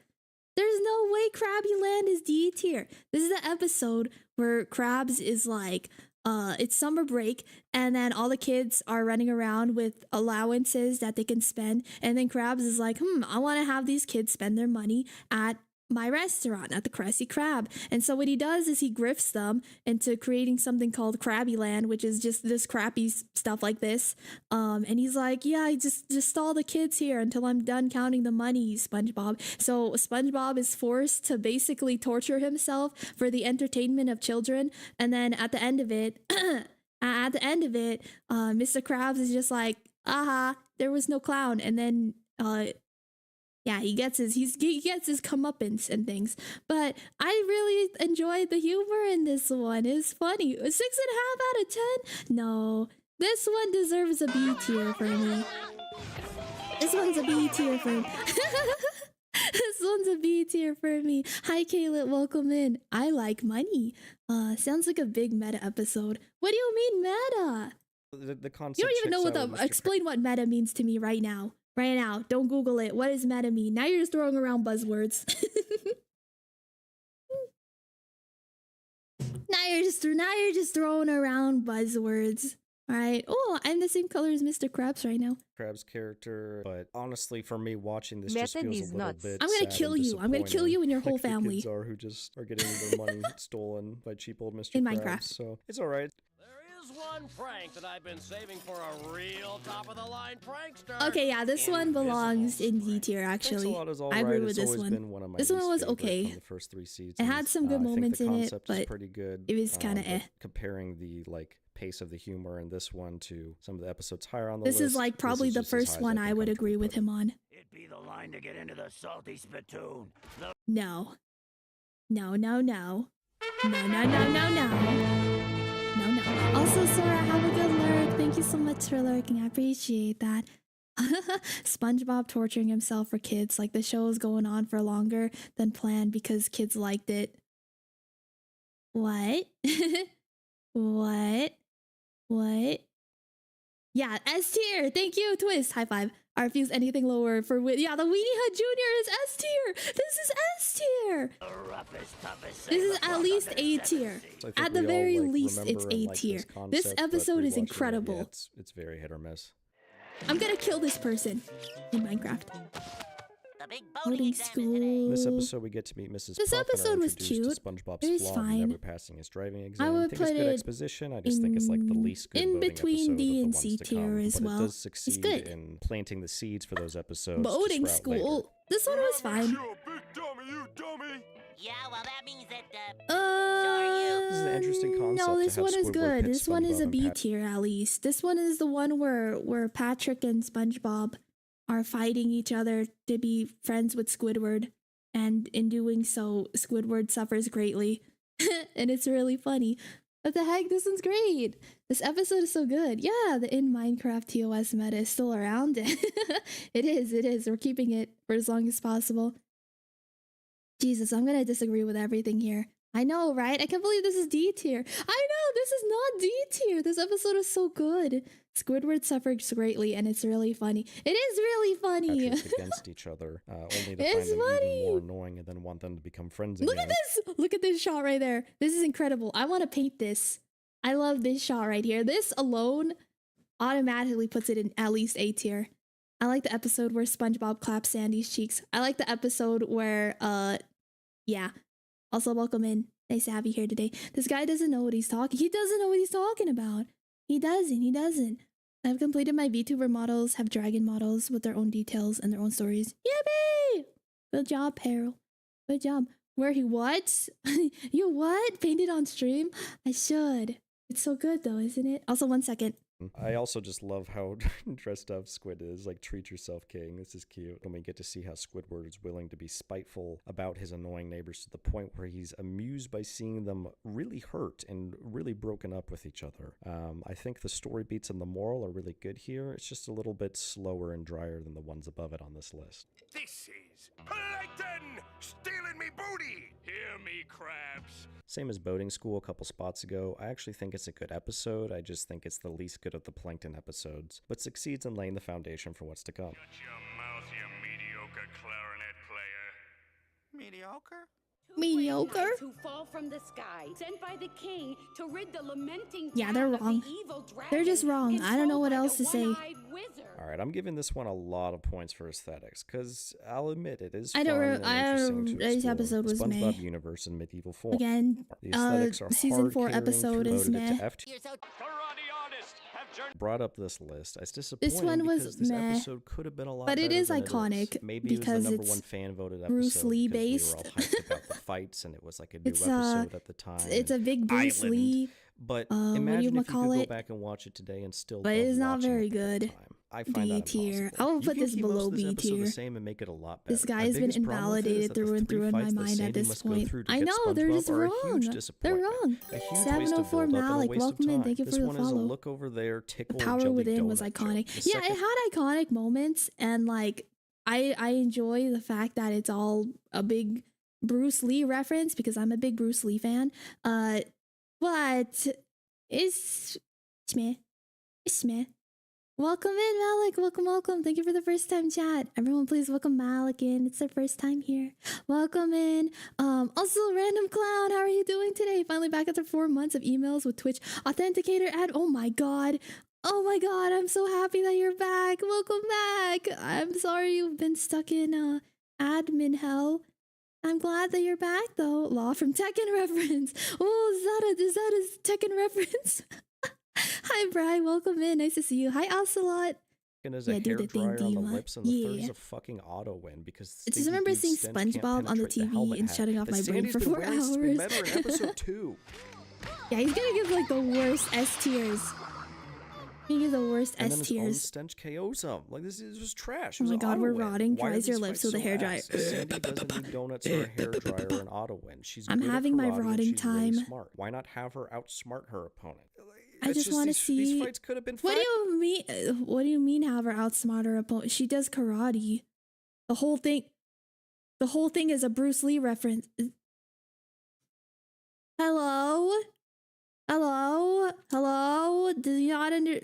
There's no way Krabby Land is D tier. This is the episode where Krabs is like, it's summer break, and then all the kids are running around with allowances that they can spend, and then Krabs is like, I want to have these kids spend their money at my restaurant, at the Krusty Krab. And so what he does is he grifts them into creating something called Krabby Land, which is just this crappy stuff like this. And he's like, yeah, just all the kids here until I'm done counting the money, SpongeBob. So SpongeBob is forced to basically torture himself for the entertainment of children. And then at the end of it, Mr. Krabs is just like, aha, there was no clown. And then, yeah, he gets his comeuppance and things. But I really enjoyed the humor in this one. It's funny. 6.5 out of 10? No. This one deserves a B tier for me. This one's a B tier for me. This one's a B tier for me. Hi, Kayla. Welcome in. I like money. Sounds like a big meta episode. What do you mean meta? The concept. You don't even know what the... Explain what meta means to me right now. Right now, don't Google it. What does meta mean? Now you're just throwing around buzzwords. now you're just throwing around buzzwords. All right. Oh, I'm the same color as Mr. Krabs right now. Krabs character, but honestly, for me, watching this just feels a little bit. I'm gonna kill you. I'm gonna kill you and your whole family. Kids are who just are getting their money stolen by cheap old Mr. In Krabs, Minecraft. So it's all right. one prank that I've been saving for a real top-of-the-line prankster. Okay, yeah, this one belongs in D tier, Thanks a actually. lot is I alright. agree with It's this always one. been one of my This one least was favorite okay. from the first 3 seasons. It had some good I think moments the in it, concept is but pretty good. it was kinda but eh. Comparing the like pace of the humor in this one to some of the episodes higher on the This list. is like probably is the just as high first as one can I would comfortably agree with put it. him on. It'd be the line to get into the salty spittoon. No. No, no, no. No, no, no, no, no. No, no. Also, Sora, have a good lurk. Thank you so much for lurking. I appreciate that. SpongeBob torturing himself for kids. Like, the show is going on for longer than planned because kids liked it. What? What? What? Yeah, S tier. Thank you, Twist. High five. I refuse anything lower for yeah, the Weenie Hut Jr. is S tier. This is S tier. The roughest, toughest This is sailor at from least under A the tier. seven seas. So I think At the we all, very like, least, remember it's and A like tier. this This concept, but episode is rewatching it, incredible. yeah, it's very hit or miss. I'm gonna kill this person in Minecraft. The big Boating boating exam is today. school. This episode, we get to meet Mrs. This Puff and are episode was introduced to cute. SpongeBob's It was flaw in fine. never passing his driving exam. would I think it's put good it exposition. I just think it's like the least good in voting between episode D of the and ones C to tier come, as but well. it does It's succeed good. in planting the seeds for those episodes. Boating to sprout later. school. This one was fine. You big dummy, you dummy. Yeah, well, that means that, This is an interesting concept No, to this have one is Squidward good. pit This one is SpongeBob a and B Pat- tier at least. This one is the one where Patrick and SpongeBob are fighting each other to be friends with Squidward, and in doing so, Squidward suffers greatly, and it's really funny. What the heck? This one's great. This episode is so good. Yeah, the in Minecraft TOS meta is still around. It is. It is. We're keeping it for as long as possible. Jesus, I'm gonna disagree with everything here. I know, right? I can't believe this is D tier. I know, this is not D tier. This episode is so good. Squidward suffers greatly, and it's really funny. It is really funny. Patrick against each other, only to find It's them funny. even more annoying and then want them to become friends Look again. at this! Look at this shot right there. This is incredible. I want to paint this. I love this shot right here. This alone automatically puts it in at least A tier. I like the episode where SpongeBob claps Sandy's cheeks. I like the episode where, yeah. Also, welcome in. Nice to have you here today. This guy doesn't know what he's talking. He doesn't know what he's talking about. He doesn't. I've completed my VTuber models, have dragon models with their own details and their own stories. Yippee! Good job, Peril. Good job. Where he what? You what? Painted on stream? I should. It's so good though, isn't it? Also, 1 second. I also just love how dressed up Squid is. Like, treat yourself, king. This is cute. And we get to see how Squidward is willing to be spiteful about his annoying neighbors to the point where he's amused by seeing them really hurt and really broken up with each other. I think the story beats and the moral are really good here. It's just a little bit slower and drier than the ones above it on this list. This is Plankton stealing me booty. Hear me, crabs. Same as Boating School a couple spots ago, I actually think it's a good episode. I just think it's the least good of the Plankton episodes, but succeeds in laying the foundation for what's to come. Shut your mouth, you mediocre clarinet player. Mediocre? Mediocre? Who fall from the sky, sent by the king to rid the lamenting Yeah, they're town of the wrong. evil dragon They're just wrong. I don't know what controlled else by to the say. one-eyed wizard. Alright, I'm giving this one a lot of points for aesthetics, because I'll admit it is I fun don't. and interesting to This explore episode the was SpongeBob meh. universe in medieval form. Again, The aesthetics are season 4 hard-carrying, episode is loaded it meh. to F You're so Karate artists have journeyed. brought up this list. It's disappointing one was because this meh, episode could have been a lot but it better is than iconic Maybe because it was the number it's one fan voted episode Bruce Lee because based. we were all hyped about the fights and it was like a new It's episode at the time. it's a big Bruce Island. Lee, But what do imagine you if you call could go it? back and watch it today and still But it love is not watching very it at the good. time. I find D that tier. impossible. I will You put can this keep below most of this B episode tier. the same and make it a lot better. This guy My has been biggest problem with it is invalidated that the through and three through in my fights that mind at Sandy this must go point. through to I get know, they're SpongeBob just are a huge wrong. They're disappointment. wrong. A huge 704 waste of build-up and a Malik, waste of welcome in. time. Thank you This for the one is a follow. look over there, tickle Power jelly Within was donut iconic. joke. The Yeah, it second- had iconic moments, and like I enjoy the fact that it's all a big Bruce Lee reference because I'm a big Bruce Lee fan. But it's meh. It's meh. Welcome in, Malik. Welcome. Thank you for the first time chat. Everyone, please welcome Malik in. It's their first time here. Welcome in. Also, Random Clown, how are you doing today? Finally back after 4 months of emails with Twitch Authenticator ad. Oh my god, I'm so happy that you're back. Welcome back. I'm sorry you've been stuck in admin hell. I'm glad that you're back though. Law from Tekken reference. Oh, is that a Tekken reference? Hi, Brian. Welcome in. Nice to see you. Hi, Ocelot. And there's a do hair the thing, dryer on the Dima. lips, and the third Yeah. is a fucking auto win because I just remember seeing SpongeBob on the TV and shutting off my brain for 4 hours. Better in episode 2. Yeah, he's gonna give like the worst S tiers. He give the worst And S then his own tiers. stench KOs him. Like this was trash. It Oh was my an god, we're auto win. rotting. Why are Dries your these lips fights with a so hairdryer. ass? Sandy doesn't need donuts or a hairdryer or an auto win. She's I'm good at having my karate and rotting she's really time. smart. Why not have her outsmart her opponent? I It's just want to see. these fights could have been What fun. do you mean? What do you mean? Have her outsmart her opponent? She does karate. The whole thing. The whole thing is a Bruce Lee reference. Hello. Hello. Hello. Does he not under?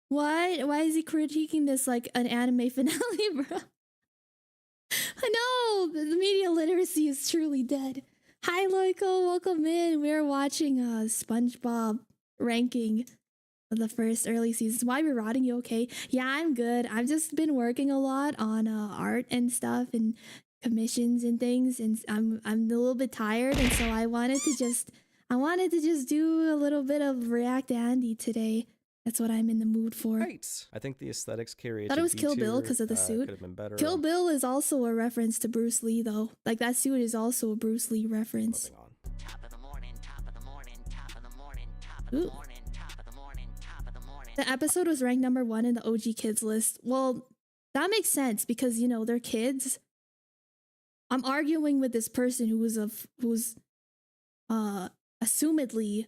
What? Why is he critiquing this like an anime finale, bro? I know the media literacy is truly dead. Hi, Loiko. Welcome in. We're watching SpongeBob ranking of the first early seasons. Why we're rotting? You okay? Yeah, I'm good. I've just been working a lot on art and stuff and commissions and things, and I'm a little bit tired, and so I wanted to just do a little bit of React Andy today. That's what I'm in the mood for. Right. I think the aesthetics carry it. Thought to it was B Kill Bill tier. because of the suit. Could have been better. Kill Bill is also a reference to Bruce Lee, though. Like that suit is also a Bruce Lee reference. Moving on. Top of the morning, top of the morning, top of the morning, top of Ooh. the morning, top of the morning, top of the morning. The episode was ranked #1 in the OG kids list. Well, that makes sense because you know they're kids. I'm arguing with this person who's assumedly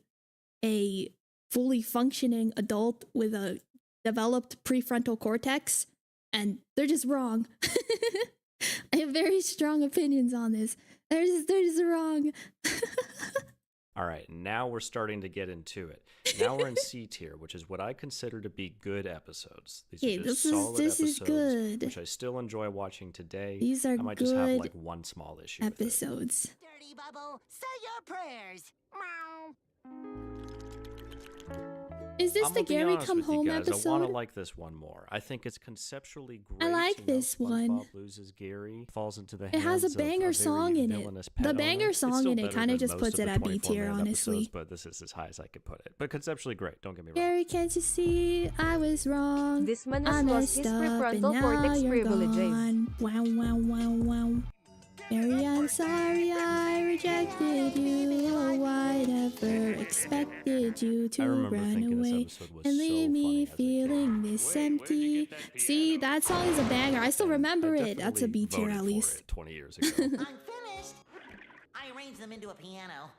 a fully functioning adult with a developed prefrontal cortex, and they're just wrong. I have very strong opinions on this. They're just wrong. All right, now we're starting to get into it. Now we're in C tier, which is what I consider to be good episodes. These Okay, are just this solid is episodes, good. which I still enjoy watching today. These are I might just have good like one small issue with it. episodes. Dirty Bubble, say your prayers. Meow. Is this I'm the gonna be Gary honest Come with you Home guys, I want episode? to like this one more. I think it's conceptually great. I like you know, this one. SpongeBob loses Gary, falls into the It hands has a of banger very song in it. villainous The pet banger owner. It's song still in it better kinda than just most puts of it the at B 24 tier, minute honestly. episodes, but this is as high as I could put it. But conceptually great. Don't get me wrong. Gary, can't you see I was wrong? This man I has lost messed his up and prefrontal now cortex you're privileges. gone. Wow, wow, wow, wow. Gary, I'm sorry I rejected you. Oh, I never expected you I to remember run thinking away this episode was and so leave me funny as a kid. feeling this empty. See, that song is a banger. I still remember I it. That's a definitely B tier voted at for least. it 20 years ago. I'm finished. I arranged them into a piano.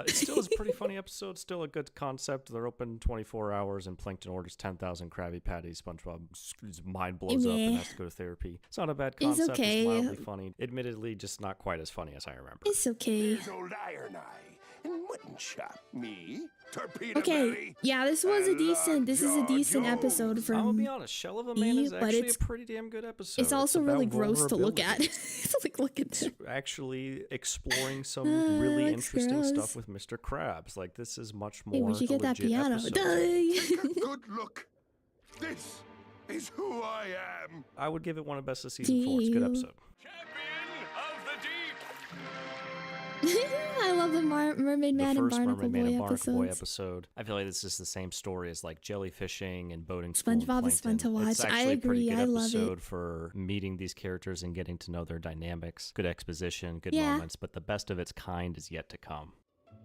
It still is a pretty funny episode. Still a good concept. They're open 24 hours, and Plankton orders 10,000 Krabby Patties. SpongeBob's mind blows up and has to go to therapy. It's not a bad It's concept. okay. It's mildly funny. Admittedly, just not quite as funny as I remember. It's okay. There's old Iron Eye and Mutton Chop. Me, Torpedo Okay, Belly. yeah, this is a decent episode I'm gonna from be honest. Shell of a Man is but actually it's- a pretty damn good episode. It's also about really gross to look at. vulnerability. It's like, look at this. Actually exploring some really looks interesting gross. stuff with Mr. Krabs. Like, this is much more Hey, we should a get that legit piano. episode. Good look. This is who I am. I would give it one of best of season 4. It's a good Deal. episode. Champion of the deep. I love the Mermaid Man The and first Barnacle Mermaid Man Boy and Barnacle Boy episodes. episode. I feel like this is the same story as like jellyfishing and boating school. and SpongeBob is fun to Plankton. It's watch. I actually a pretty agree. good I love it. episode for meeting these characters and getting to know their dynamics. Good exposition, good Yeah. moments, but the best of its kind is yet to come.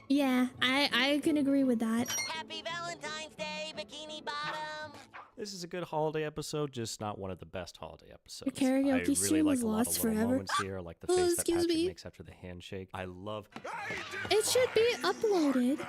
Yeah, I can agree with that. Happy Valentine's Day, Bikini Bottom. This is a good holiday episode, just not one of the best holiday episodes. karaoke I really stream like was a lot lost of little forever. moments here, like the Oh, face that excuse Patrick me. makes after the handshake. I love. It should be uploaded.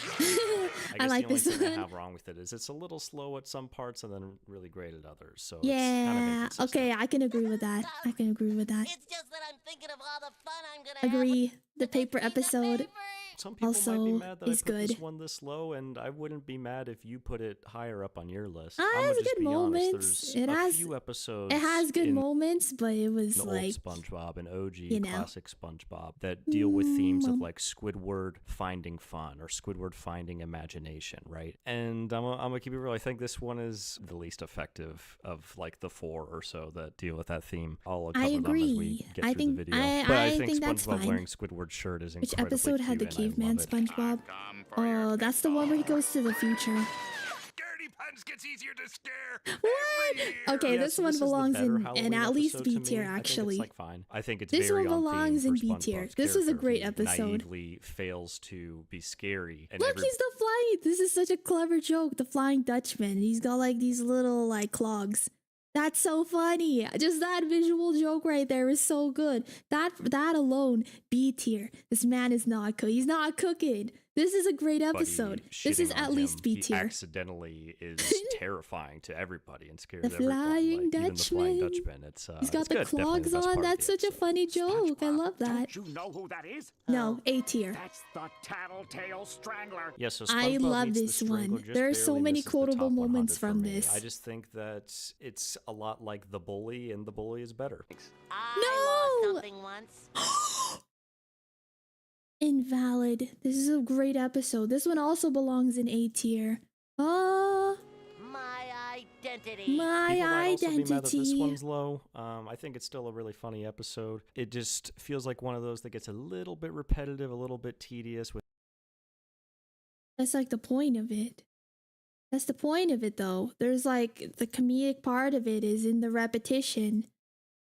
I guess like the only this thing I one. have wrong with it is it's a little slow at some parts and then really great at others. So it's kind of Yeah, inconsistent. okay, I can agree with that. I can agree with that. It's just that I'm thinking of all the fun I'm gonna have. Agree. The paper episode. Some people might be Also mad that is I put this good. one this low, and I wouldn't be mad if you put it higher up on your list. It I'm has just good be honest, moments. there's It a has- few episodes. It has good in moments, but it was the like, old SpongeBob and OG you know. classic SpongeBob that deal with themes of like Squidward finding fun or Squidward finding imagination, right? And I'm gonna keep it real. I think this one is the least effective of like the 4 or so that deal with that theme. I'll cover I them as we agree. get I through think- the video. I but I think think that's SpongeBob fine. wearing Squidward's shirt is Which incredibly episode had the cute, and caveman love it. SpongeBob. Oh, that's the one where he goes to the future. Scaredy Pants gets easier to scare. What? Okay, Yeah, this so one this is the belongs better in Halloween at least episode to B me. tier, I think actually. it's like fine. I think it's This very one on belongs theme in for B tier. SpongeBob's This was a character, great who episode. Naively fails to be scary. And Look, he's the flying. This is such a clever joke. The Flying Dutchman. He's got like these little like clogs. That's so funny. Just that visual joke right there is so good. That alone, B tier. This man is not cooking. He's not cooking. This is a great episode. This is at least B He tier. accidentally is terrifying to everybody and scares The everyone. Flying Even the Flying Dutchman. Dutchman. It's He's got it's the good. Definitely clogs the best on. part of That's the such a episode. funny joke. I love that. Don't you know who that is? No, A tier. That's the Tattletale Strangler. Yeah, so I SpongeBob love meets the this Strangler one. just There are so barely many misses the quotable top 100 moments for from me. this. I just think that it's a lot like The Bully, and The Bully is better. I No! lost something once. Invalid. This is a great episode. This one also belongs in A tier. Oh, My identity. my People might also be mad that this identity. one's low. I think it's still a really funny episode. It just feels like one of those that gets a little bit repetitive, a little bit tedious. With That's like the point of it. That's the point of it, though. There's like the comedic part of it is in the repetition.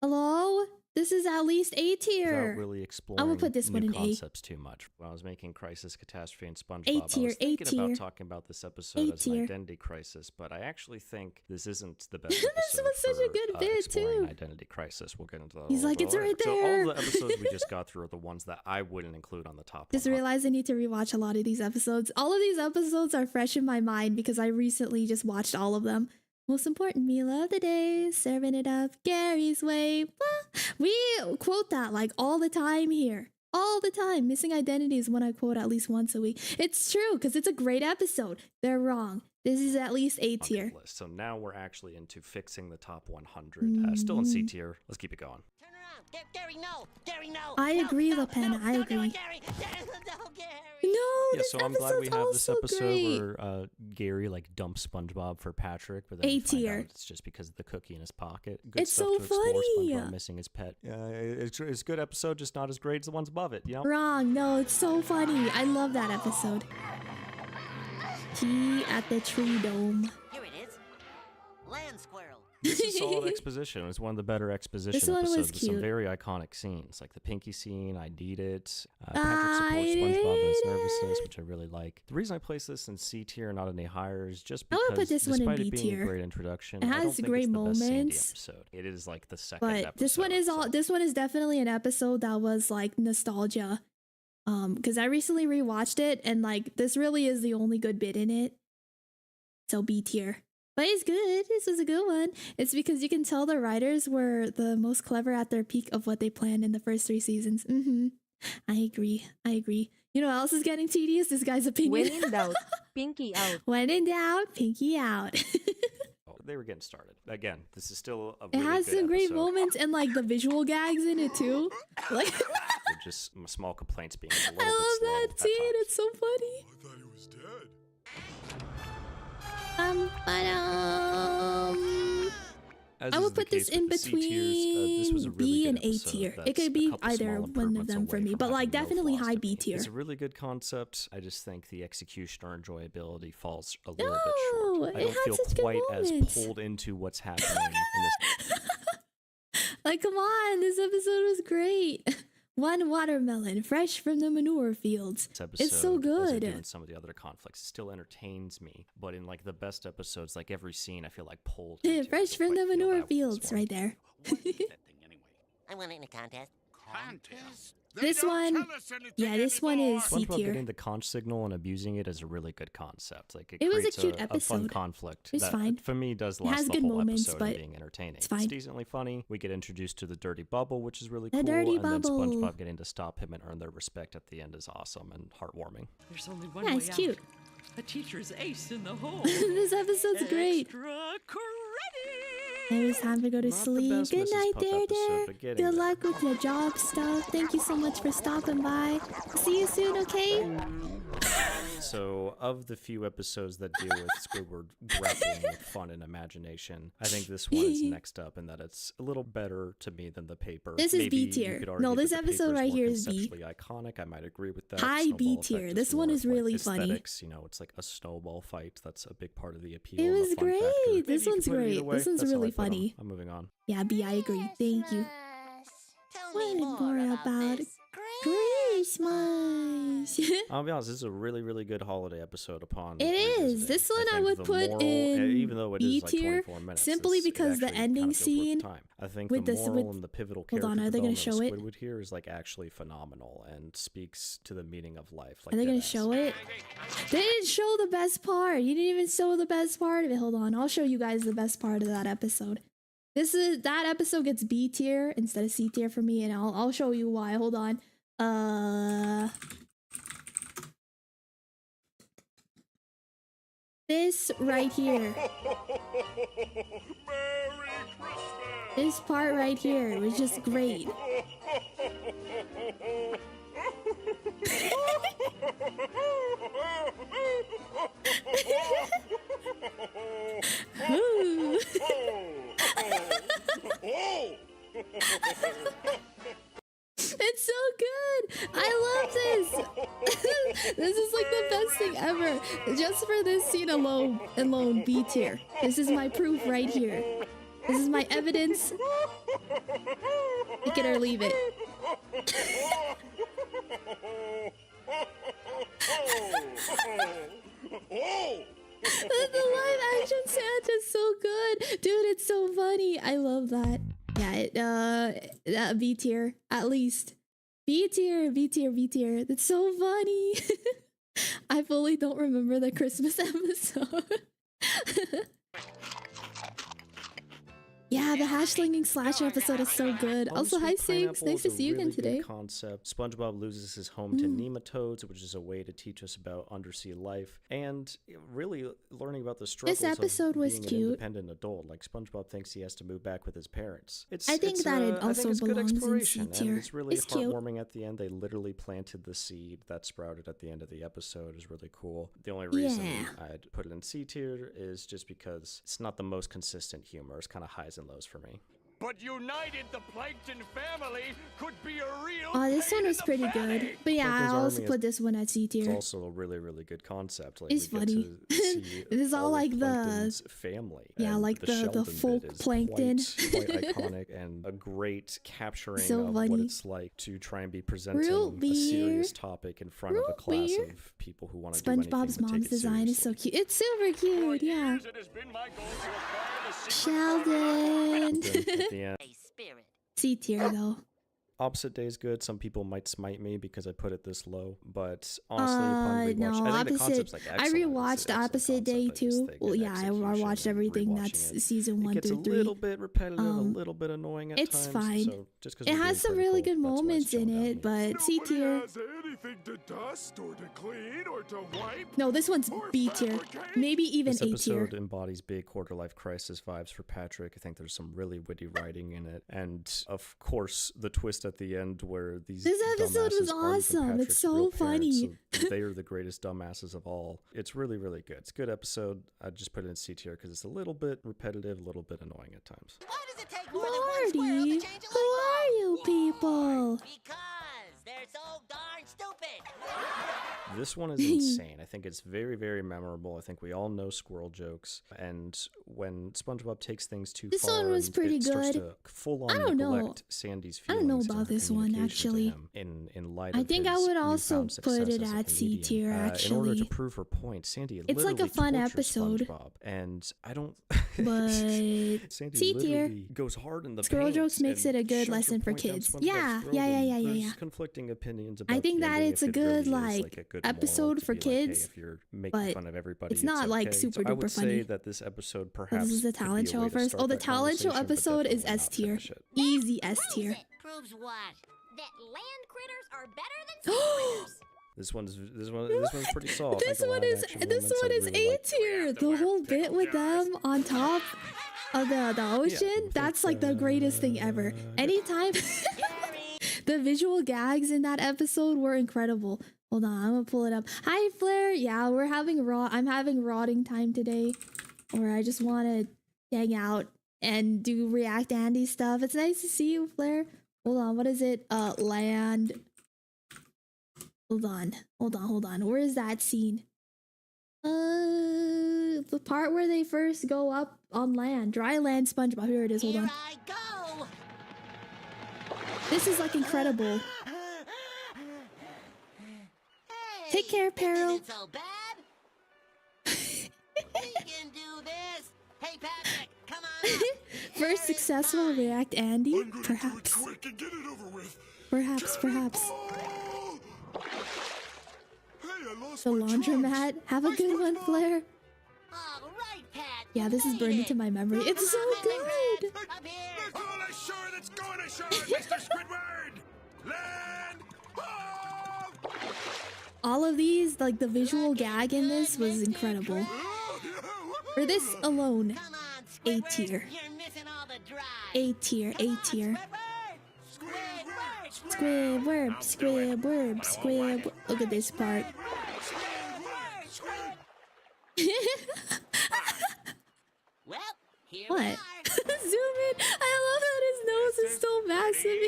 Hello? This is at least A tier. without really exploring I'm gonna put this one new in A. concepts too much. When I was making Crisis, Catastrophe, and SpongeBob, A I tier, was A thinking tier. about talking about this episode A as an tier. identity crisis, but I actually think this isn't the best This episode was such a for, good bit, exploring too. identity crisis. We'll get into that. He's a like, little "It's bit right later. So all there." the episodes we just got through are the ones that I wouldn't include on the top. Just 100. realized I need to rewatch a lot of these episodes. All of these episodes are fresh in my mind because I recently just watched all of them. Most important meal of the day, serving it up Gary's way. We quote that like all the time here. All the time. Missing Identity is one I quote at least once a week. It's true because it's a great episode. They're wrong. This is at least A tier. List. So now we're actually into fixing the top 100. Still in C tier. Let's keep it going. Turn around. Gary, no. Gary, no. I No, agree, no, Lapena, no, I don't do agree. it, Gary. No, Gary. No, Yeah, this so I'm glad we episode's have this also episode great. where Gary like dumps SpongeBob for Patrick, but then A we find tier. out it's just because of the cookie in his pocket. Good It's stuff so to explore. funny. SpongeBob missing his pet. It's a good episode, just not as great as the ones above it. You know. Wrong. No, it's so funny. I love that episode. Tea at the Tree Dome. Here it is. Land squirrel. This is solid exposition. It's one of the better exposition This one was episodes with some cute. very iconic scenes, like the Pinky scene. I need it. I Patrick supports SpongeBob in his need nervousness, it. which I really like. The reason I place this in C tier, not any higher, is just I because wanna put this one in despite B it being tier. a great introduction, It I don't has think great it's the best Sandy moments. episode. It is like the second But episode. this one is so- all. This one is definitely an episode that was like nostalgia. Because I recently rewatched it and like this really is the only good bit in it. So B tier. But it's good. This was a good one. It's because you can tell the writers were the most clever at their peak of what they planned in the first 3 seasons. I agree. I agree. You know what else is getting tedious? This guy's opinion. When in doubt, pinky out. When in doubt, pinky out. They were getting started. Again, this is still a It really has good some great episode. moments and like the visual gags in it too. Like With just small complaints being a little I bit love slow that at scene. times. It's so funny. I thought he was dead. As I is would the put this case in with the C tiers, this was a between really B good and A episode tier. It that's could a be couple either small one of improvements them for away me, from but like having no definitely flaws high to B me. tier. It's a really good concept. I just think the execution or enjoyability falls a little No, bit short. I it don't had feel such good quite as moments. pulled into what's happening in this Like, come on, this episode was great. One watermelon, fresh from the manure fields. episode. It's so As I do good. in some of the other conflicts, it still entertains me. But in like the best episodes, like every scene, I feel like pulled. into. I Fresh don't from quite the feel manure that with this fields, one. right there. What is that thing anyway? I won it in a contest. Contest? This one, yeah, this one is C SpongeBob tier. getting the conch signal and abusing it is a really good concept. Like It was a creates cute a fun episode. conflict. It was that, fine. For me, does It last has the good whole moments, episode but and being entertaining. it's fine. Decently funny. We get introduced to the dirty bubble, which is really The cool. dirty and bubble. then SpongeBob getting to stop him and earn their respect at the end is awesome and heartwarming. There's only one Yeah, way it's out. cute. A teacher's ace in the hole. This episode's great. Extra credit. It was time to go to Not the sleep. best Good Mrs. night, Puff Dare episode, Dare. but getting Good there. luck with your job stuff. Thank you so much for stopping by. See you soon, okay? So, of the few episodes that deal with Squidward grappling with fun and imagination, I think this one is next up in that it's a little better to me than the paper. This is Maybe B you tier. could No, argue this that the episode paper right more here is B. conceptually iconic. I might agree with that. High B Snowball tier. effect This one more is of, like, really funny. aesthetics, you know, it's like a snowball fight. That's a big part of the appeal. It and the was fun factor. great. Maybe This you one's could put it either great. way. This one's That's how I really put 'em. funny. I'm moving on. Yeah, B, I agree. Thank you. Tell What me more about this. Christmas? I'll be honest, this is a really, really good holiday episode upon It is. revisiting. This one I think would the put moral, in even though it B is like tier, 24 minutes, simply it because the actually ending kind of feels worth the scene time. I think with the this- moral with- and the pivotal hold character on, are they gonna development of show it? Squidward here is like actually phenomenal and speaks to the meaning of life. Like Are they gonna deadass. show it? They didn't show the best part. You didn't even show the best part of it. Hold on, I'll show you guys the best part of that episode. That episode gets B tier instead of C tier for me, and I'll show you why. Hold on. This right here. This part right here was just great. Ooh. It's so good. I love this. This is like the best thing ever. Just for this scene alone, B tier. This is my proof right here. This is my evidence. Take it or leave it. The live action Santa's so good. Dude, it's so funny. I love that. Yeah, B tier, at least. B tier, B tier, B tier. That's so funny. I fully don't remember the Christmas episode. Yeah, the hash slinging slasher episode is so good. Also, hi Sinks, nice to see you again today. Concept. SpongeBob loses his home to nematodes, which is a way to teach us about undersea life, and really learning about the struggles episode of was being cute. an independent adult. Like SpongeBob thinks he has to move back with his parents. I think that it I also think it's good belongs in exploration, C tier. and it's really It's cute. heartwarming at the end. They literally planted the seed that sprouted at the end of the episode. Is really cool. The only reason Yeah. I'd put it in C tier is just because it's not the most consistent humor. It's kind of highs and lows for me. But united, the plankton family could be a real. Oh, this pain one in was the pretty fanny. good. But yeah, Plankton's I'll also Army put is- this one at C It's tier. also a really, really good concept. Like, It's we funny. Get to see It is all of like the- Plankton's family. yeah, and like the Sheldon bit folk is plankton. Quite iconic and a great capturing So of funny. what it's like to try and be presenting Root a serious beer. topic in front of a Root class beer. of people who want to do anything SpongeBob's but take mom's it design is so seriously. cute. It's super cute, yeah. Years it has been my goal to acquire the secret Sheldon. Then at the end, C tier though. Opposite Day is good. Some people might smite me because I put it this low, but honestly, upon rewatch, No, I think the opposite. concept's like I excellent. rewatched It's an excellent Opposite Day concept. I just too. think Well, in yeah, I execution watched and everything rewatching that's it, season 1 it gets through a 3. little bit repetitive, a little bit annoying at it's times. fine. So just 'cause It we're has being some really critical, good that's why it's moments in jumped out it, at me. but C Nobody tier. has anything to dust or to clean or to wipe. No, this one's B tier. Maybe even This A tier. episode embodies big quarter-life crisis vibes for Patrick. I think there's some really witty writing in it, and of course, the twist at the end where these This episode was dumbasses aren't even awesome. It's Patrick's so real parents, funny. so they are the greatest dumbasses of all. It's really, really good. It's a good episode. I just put it in C tier because it's a little bit repetitive, a little bit annoying at times. Why does it take more than one squirrel to Marty, change a who light are you people? Because they're so darn stupid. This one is insane. I think it's very, very memorable. I think we all know squirrel jokes. And when SpongeBob takes things too This far, one was and pretty it starts good. to full-on I don't know. neglect Sandy's I feelings. don't know and about her this one, communication to actually. him in light I of think I his would also newfound put success it as a at C comedian. tier, In order actually. to prove her point, Sandy It's like a literally fun tortures episode. SpongeBob, and I don't. But Sandy C tier. literally goes hard in the Squirrel paint jokes makes and it a good shoves her lesson for point down kids. SpongeBob's Yeah, throat, yeah. and there's conflicting opinions about I think the that ending, it's if a it really good is, like a good moral episode to for be like, hey, kids. if you're making but fun of everybody, it's not like okay. super So I would duper say funny. that this episode So perhaps this is the could be talent a show way to first. start Oh, the that talent show conversation, but episode is definitely S not tier. finish it. Easy S tier. Proves what? That land critters are better than sea critters. This one's pretty solid. This one is A tier. The whole bit with them on top of the ocean. That's like the greatest thing ever. Anytime the visual gags in that episode were incredible. Hold on, I'm gonna pull it up. Hi, Flair. Yeah, we're having I'm having rotting time today, or I just want to hang out and do React Andy stuff. It's nice to see you, Flair. Hold on, what is it? Land. Hold on. Where is that scene? The part where they first go up on land. Dry land SpongeBob. Here it is. Hold on. I go. This is like incredible. Take care, Peril. Isn't it so bad? We can do this. Hey, Patrick, come on up. First successful React Andy? Perhaps. Quick and get it over with. Perhaps. Oh! Hey, I lost The my laundromat. trunks. Have a good one, Flair. All right, Pat. Yeah, this is you burned made into it. my memory. It's so good. Up here. That's all ashore that's going ashore, Mr. Squidward! Land! Ho! All of these, like the visual gag in this was incredible. For this alone, Come on, A Squidward. tier. You're missing all the drive. A tier, Come A on, tier. Squidward. Squidward. Look at this part. Well, here What? we are. Zoom in. I love that his nose is so massive.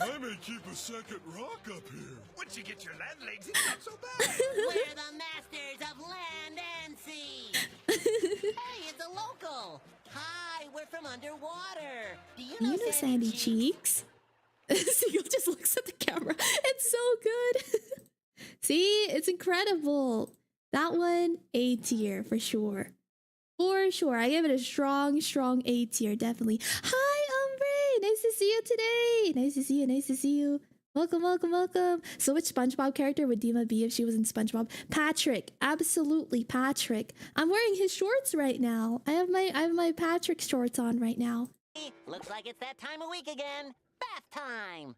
I may keep a second rock up here. Once you get your land legs, it's not so bad. We're the masters of land and sea. Hey, it's a local. Hi, we're from underwater. Do you know, You know Sandy Cheeks? Seagull just looks at the camera. It's so good. See, it's incredible. That one, A tier for sure. For sure. I give it a strong A tier, definitely. Hi, Umbre. Nice to see you today. Nice to see you. Welcome. So which SpongeBob character would Dima be if she was in SpongeBob? Patrick. Absolutely, Patrick. I'm wearing his shorts right now. I have my Patrick shorts on right now. Looks like it's that time of week again. Bath time.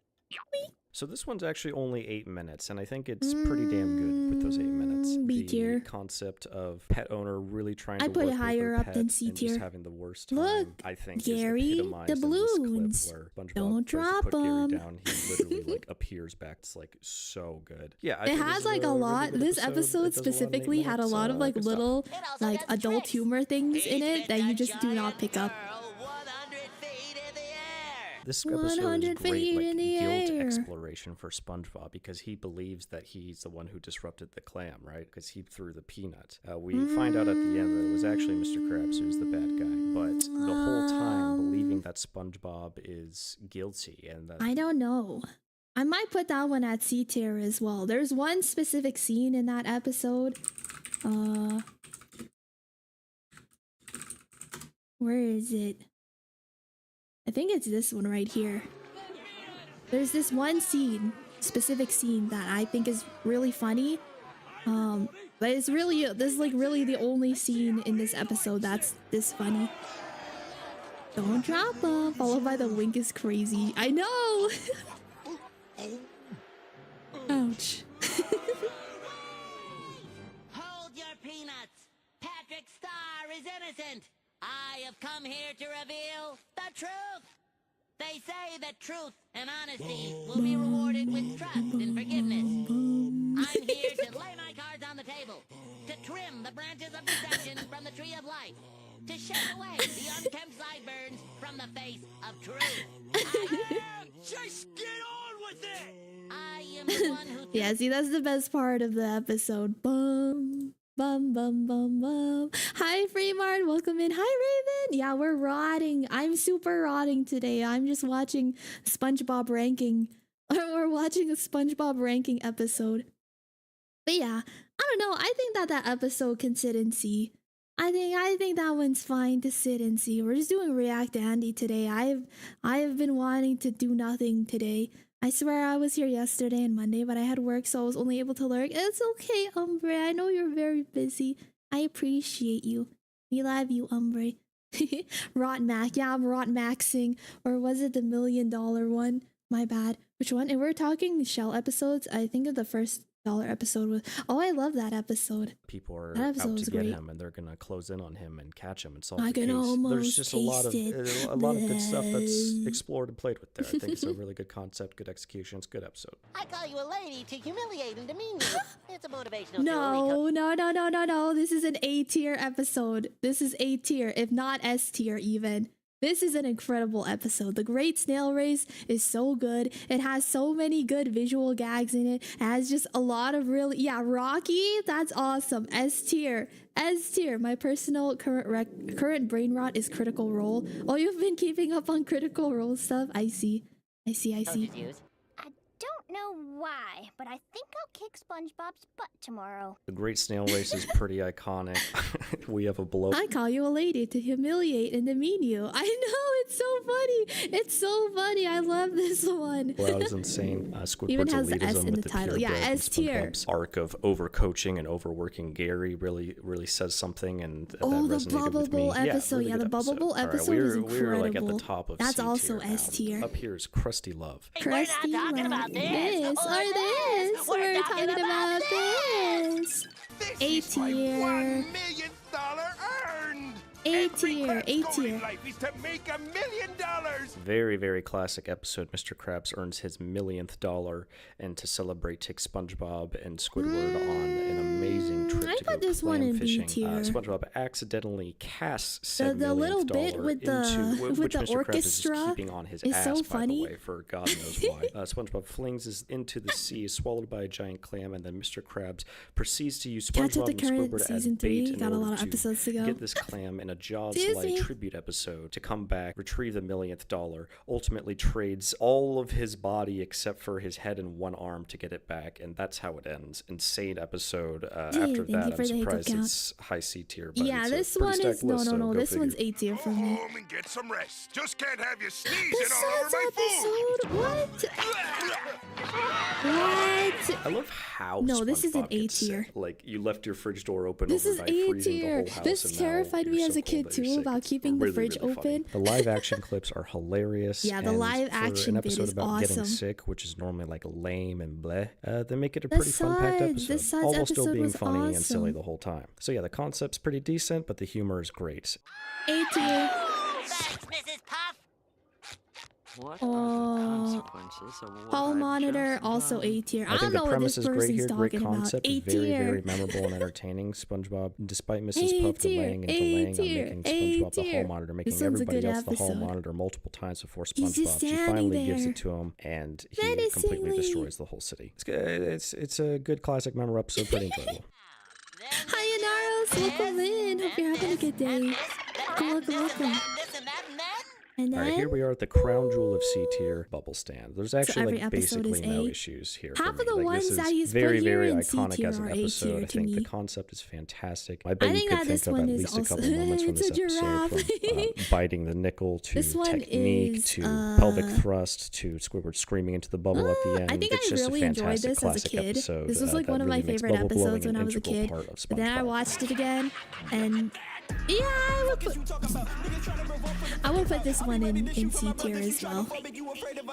So this one's actually only 8 minutes, and I think it's pretty damn good with those 8 minutes. B tier. The concept of pet owner really trying I to put work it higher with up their than pet C and tier. just having the worst time. Look, I think Gary, is epitomized the in this balloons. clip where SpongeBob Don't tries to drop put Gary 'em. down. He literally like appears back. It's like so good. Yeah, I It think this has is like a really lot. good This It episode does a lot in 8 specifically had a minutes, lot of like good stuff. little It also like does adult tricks. humor things in He's it that you just do not pick up. 100 feet in the air. This episode is 100 great, feet like in the guilt air. exploration for SpongeBob because he believes that he's the one who disrupted the clam, right? Because he threw the peanut. We find out at the end that it was actually Mr. Krabs who's the bad guy, but the whole time believing that SpongeBob is guilty and that I don't know. I might put that one at C tier as well. There's one specific scene in that episode. Where is it? I think it's this one right here. There's this one specific scene that I think is really funny. But it's really, this is like really the only scene in this episode that's this funny. Don't drop 'em. Followed by the wink is crazy. I know. Ouch. Hold your peanuts. Patrick Star is innocent. I have come here to reveal the truth. They say that truth and honesty will be rewarded with trust and forgiveness. I'm here to lay my cards on the table, to trim the branches of deception from the tree of life, to shake away the unkempt sideburns from the face of truth. Just get on with it! I am the one who... Yeah, see, that's the best part of the episode. Bum, bum, bum, bum, bum. Hi, Fremart. Welcome in. Hi, Raven. Yeah, we're rotting. I'm super rotting today. I'm just watching SpongeBob ranking. We're watching a SpongeBob ranking episode. But yeah, I don't know. I think that episode can sit and see. I think that one's fine to sit and see. We're just doing React Andy today. I have been wanting to do nothing today. I swear I was here yesterday and Monday, but I had work, so I was only able to lurk. It's okay, Umbre. I know you're very busy. I appreciate you. We love you, Umbre. Rot Mac. Yeah, I'm Rot Maxing. Or was it the $1 million one? My bad. Which one? And we're talking Shell episodes. I think of the first episode was. Oh, I love that episode. People are That episode out was to get great. him, and they're gonna close in on him and catch him and solve I the can case. There's almost just a lot of taste it. a lot of good stuff that's explored and played with there. I think it's a really good concept, good execution, it's a good episode. I call you a lady to humiliate and demean you. It's a motivational tool. No. This is an A tier episode. This is A tier, if not S tier even. This is an incredible episode. The Great Snail Race is so good. It has so many good visual gags in it. It has just a lot of really, yeah, Rocky, that's awesome. S tier. S tier. My personal current brain rot is Critical Role. Oh, you've been keeping up on Critical Role stuff? I see. I don't know why, but I think I'll kick SpongeBob's butt tomorrow. The Great Snail Race is pretty iconic. We have a blow. I call you a lady to humiliate and demean you. I know, it's so funny. It's so funny. I love this one. Blowout is insane. Even Squidward's has the S elitism in with the title. Yeah, purebred and S tier. SpongeBob's arc of overcoaching and overworking Gary really says something, and that Oh, the resonated Bubble with me. Bowl episode. Really Yeah, the good Bubble Bowl All right, episode is incredible. we're like at the top of That's C also tier S tier. now. Up here is Krusty Love. Hey, we're not Krusty talking Love. about this. This or or this. We're talking about this. A This is my $1 tier. million earned. A Every tier. crab's A goal tier. in life is to make $1 million. Very classic episode. Mr. Krabs earns his millionth dollar, and to celebrate, takes SpongeBob and Squidward on an amazing trip I to go put this one clam in B fishing. tier. SpongeBob accidentally casts said The little millionth bit dollar with the into with the which Mr. Krabs is orchestra keeping on his is ass, so by funny. the way, for God knows why. SpongeBob flings into the sea, is swallowed by a giant clam, and then Mr. Krabs proceeds to use Catch up SpongeBob the and current Squidward as season bait 3. in Got a order lot of to episodes to go. get this clam in a Jaws-like Disney. tribute episode to come back, retrieve the millionth dollar, ultimately trades all of his body except for his head and one arm to get it back, and that's how it ends. Insane episode. After thank you that, for I'm the hiccup surprised count. it's high C tier. But Yeah, it's this a pretty one is stacked list, so no. go This one's figure. A tier Go for me. home and get some rest. Just can't have you sneezing This all over my food. episode. What? I love how No, this is an SpongeBob A gets sick. tier. Like, you left your fridge door open This is overnight, A freezing the tier. whole house, This and now terrified me you're as so a kid cold that you're too sick. about It's keeping the really, fridge really funny. open. The live action clips are hilarious. Yeah, the and live for action an bit episode is about getting awesome. sick, which is normally like lame and bleh, they make it a The pretty fun-packed Suds. The episode, Suds all while still episode being was funny and silly awesome. the whole time. So yeah, the concept's pretty decent, but the humor is great. A tier. Thanks, Mrs. Puff. What Oh. are the consequences of what Hall I've monitor, just also done? A tier. I I don't think know the what premise this is great person's here. Great talking about. concept, A very tier. memorable and entertaining. SpongeBob, despite A Mrs. Puff tier, delaying and A delaying on tier, making A SpongeBob the tier. hall monitor, This making one's a everybody good else the hall episode. monitor multiple times before He's just SpongeBob. She standing finally gives there. it to him, and he Menacingly. completely destroys the whole city. It's a good classic memorable episode, pretty enjoyable. Hi, Anaros. Welcome in. Hope you're having a good day. Welcome. And All right, then here we are at the crown jewel of C tier, Bubble Stand. There's actually every like episode basically is no A. issues here. Half for of me. the Like, ones this is that he's put very, here very in C iconic tier as an are A episode. tier I to think the me. concept is fantastic. I I bet you think could that think this of at one is least a also- couple moments from it's this a giraffe. episode, from biting the nickel to This one technique is, to pelvic thrust to Squidward screaming into the bubble at the end. I think it's I just really a enjoyed fantastic this as a classic kid. episode. This was like that one of my really makes favorite bubble blowing episodes when an I was a integral kid. part of But then I SpongeBob. watched it again, and yeah, I would put this one in C tier as well.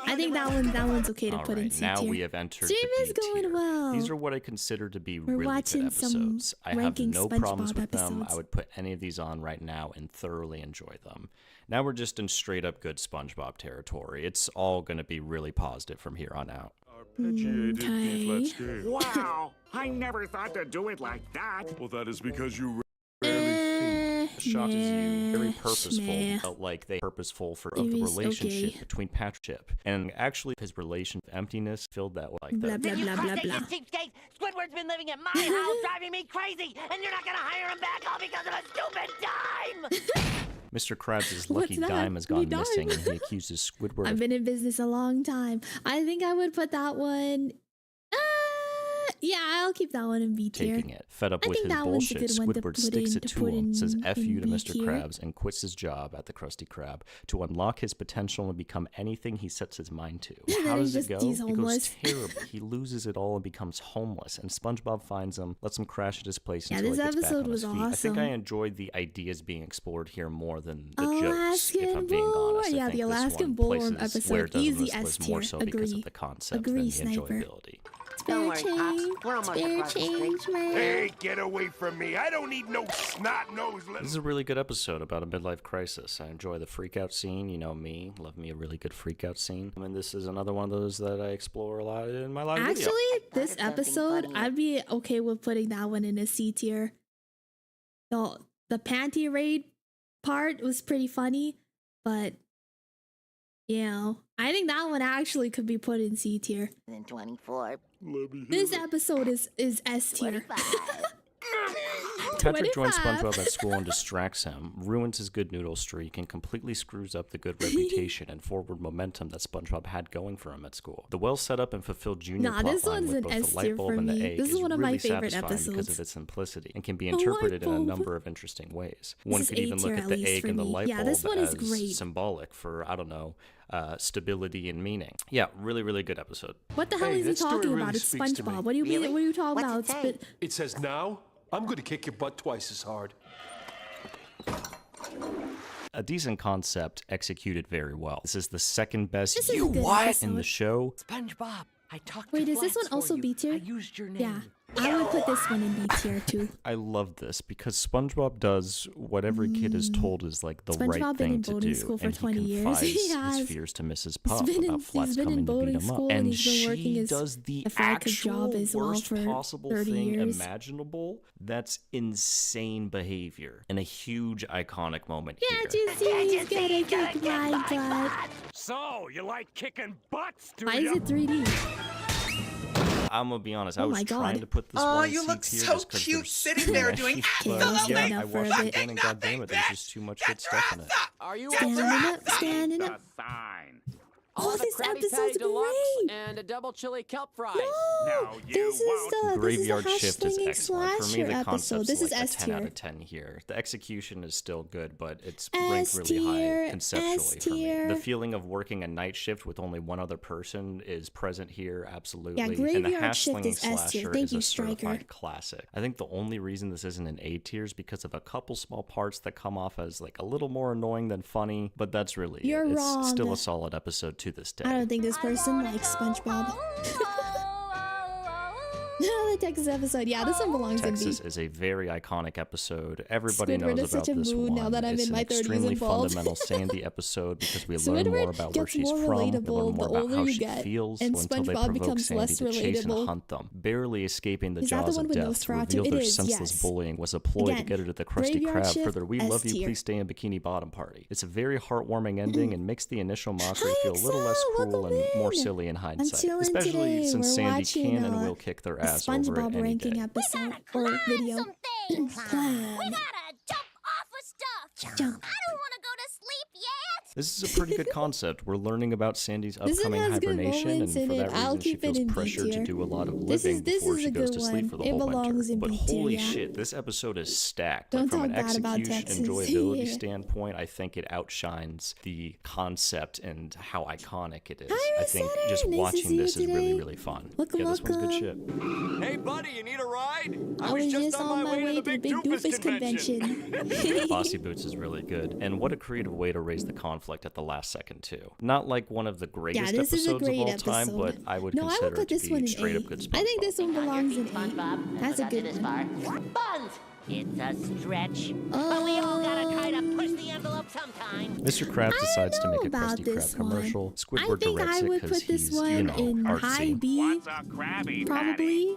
I think that one's okay to All put in right, C now tier. we have entered Stream the is B going tier. well. These are what I consider to be We're really watching good some episodes. I have ranking no problems SpongeBob with them. episodes. I would put any of these on right now and thoroughly enjoy them. Now we're just in straight up good SpongeBob territory. It's all going to be really positive from here on out. Okay. Wow! I never thought to do it like that. Well, that is because you The shot is you very Nah. purposeful, felt like they purposeful for of the It was relationship okay. between Patrick and Chip, and actually his relation of emptiness filled that like Blah that. blah Did you blah blah crush blah. that, you cheapskate? Squidward's been living at my house, driving me crazy, and you're not gonna hire him back all because of a stupid dime! Mr. Krabs' What's lucky that? dime has Lucky gone missing, dime? and he accuses Squidward I've of been in business a long time. I think I would put that one. Yeah, I'll keep that one in B tier. taking it. Fed up I with think his that one's a bullshit, good one to Squidward put sticks in- it to to put him, says in- F in you to B Mr. tier. Krabs, and quits his job at the Krusty Krab to unlock his potential and become anything he sets his mind to. Yeah, then How he does it just- go? he's It homeless. goes terrible. He loses it all and becomes homeless, and SpongeBob finds him, lets him crash at his place Yeah, until this he gets back episode on was his feet. I think I awesome. enjoyed the ideas being explored here more than the Alaskan jokes, if I'm being Bullworm. honest. I Yeah, think the this Alaskan one Bullworm places episode, where it does easy this was S more tier. so because Agree. of the concept Agree, than the Sniper. enjoyability. Don't Spare worry, Pops. change. We're almost Spare across the street. change, man. Hey, get away from me. I don't need no snot-nosed little... This is a really good episode about a midlife crisis. I enjoy the freakout scene. You know me, love me a really good freakout scene. I mean, this is another one of those that I explore a lot in my live video. Actually, this episode, I'd be okay with putting that one in a C tier. The panty raid part was pretty funny, but you know, I think that one actually could be put in C tier. Then 24. This episode is S tier. Patrick joins 25. SpongeBob at school and distracts him, ruins his good noodle streak, and completely screws up the good reputation and forward momentum that SpongeBob had going for him at school. The well set up and fulfilled junior Nah, this plotline one's with an both S the light tier bulb for and the me. egg This is one of my really favorite satisfying because episodes. of its simplicity and can be The light interpreted in a bulb. number of interesting ways. This One is could A even tier look at at the least egg for and the me. light Yeah, bulb this one is as great. symbolic for, I don't know, stability and meaning. Yeah, really, really good episode. What the hell is he that story talking really about? It's speaks to me. SpongeBob. What do you mean? What are you talking about? It says now, I'm going to kick your butt twice as hard. A decent concept executed very well. This is the second best This is a good episode. in the show. SpongeBob, I talked Wait, to is this one Flats for also you. B tier? I used your name. Yeah, I would put this one in B tier too. I love this because SpongeBob does what every kid is told is like the right SpongeBob been thing in to boarding do, school for and 20 he years. confides He has. his fears to Mrs. Puff been in- about he's Flats been in coming to beat boarding him up, school and and he's been working she his does the FICA job actual as well worst for possible 30 thing years. imaginable. That's insane behavior and a huge iconic moment Can't here. you see he's gonna kick my butt? So, you like kicking butts, do Why is ya? it 3D? I'm gonna be honest. I Oh was my trying God. to put this Oh, one in you C look tier so just 'cause cute there's sitting too there much doing shit, Okay, but let's yeah, stand I up for a watched it bit. again and goddamn it, there's just too much good stuff in it. Are you Standing up, standing up. Sign. I'll Oh, have a this Krabby episode's Patty Deluxe great. and a double chili kelp fries. No, you This is won't. the Graveyard hash Shift is slinging excellent. For me, slasher the episode. concept's This is like a S 10 out tier. of 10 here. The execution is still good, but it's ranked really S-tier, high conceptually for me. S-tier. The feeling of working a night shift with only one other person is present here, absolutely. Yeah, and the Graveyard hash Shift slinging is S tier. slasher Thank is you, a Striker. certified classic. I think the only reason this isn't an A tier is because of a couple small parts that come off as like a little more annoying than funny, but that's really You're it. It's wrong. still a solid episode to this day. I don't think this person likes SpongeBob. The Texas episode. Yeah, this one belongs Texas in B. is a very iconic episode. Everybody Squidward knows is about such a this mood one. now that I'm It's in my an 30s extremely involved. fundamental Sandy episode because we learn more Squidward about where gets she's more from. We learn relatable more the about older how you she get, feels and until they SpongeBob provoke becomes Sandy less to chase and relatable. hunt them. Barely escaping the Is that the jaws one of with death to Nosferatu? reveal It their is, senseless yes. bullying was a ploy to Again, get her to the Krusty Graveyard Krab Shift, for their "We love you, S-tier. please stay in Bikini Bottom" party. It's a very heartwarming ending and makes the initial mockery feel a little less Excel, cruel and welcome more in. silly in hindsight, chilling especially today. since We're Sandy watching, can and will kick their a ass over it SpongeBob any ranking day. episode or video. Some things. Climb. We gotta jump off of stuff. Jump. I don't want to go to sleep yet. This is a pretty good concept. We're learning about Sandy's This one upcoming has good hibernation, and moments for in that it. I'll reason she keep it feels in B pressured to tier. do a lot of This living is- this before is she a goes good to sleep one. for the It whole belongs winter. in But B tier, holy yeah. shit, this episode is stacked. Don't Like, from talk an bad about execution Texas. enjoyability Yeah. standpoint, I think it outshines the concept and how iconic it is. Hi, I think Rosanna. just Nice to watching see you this is really, today. really fun. Welcome, yeah, this one's good welcome. shit. Hey, buddy, you need a ride? I was just on my way to the Big Doofus convention. Bossy Boots is really good, and what a creative way to raise the conflict at the last second too. Not like one of the greatest Yeah, this is a episodes great of all time, episode. but I would No, I consider would put it to this one be in straight A. up good SpongeBob. I think this one belongs in A. SpongeBob. That's a Got to good this one. far. Buns! It's a stretch. But we all gotta try to push the envelope sometime. Mr. Krabs decides to make a about Krusty this Krab commercial. one. Squidward I think directs I it would because put this he's, one you know, in high artsy. B, What's a Krabby Patty? probably.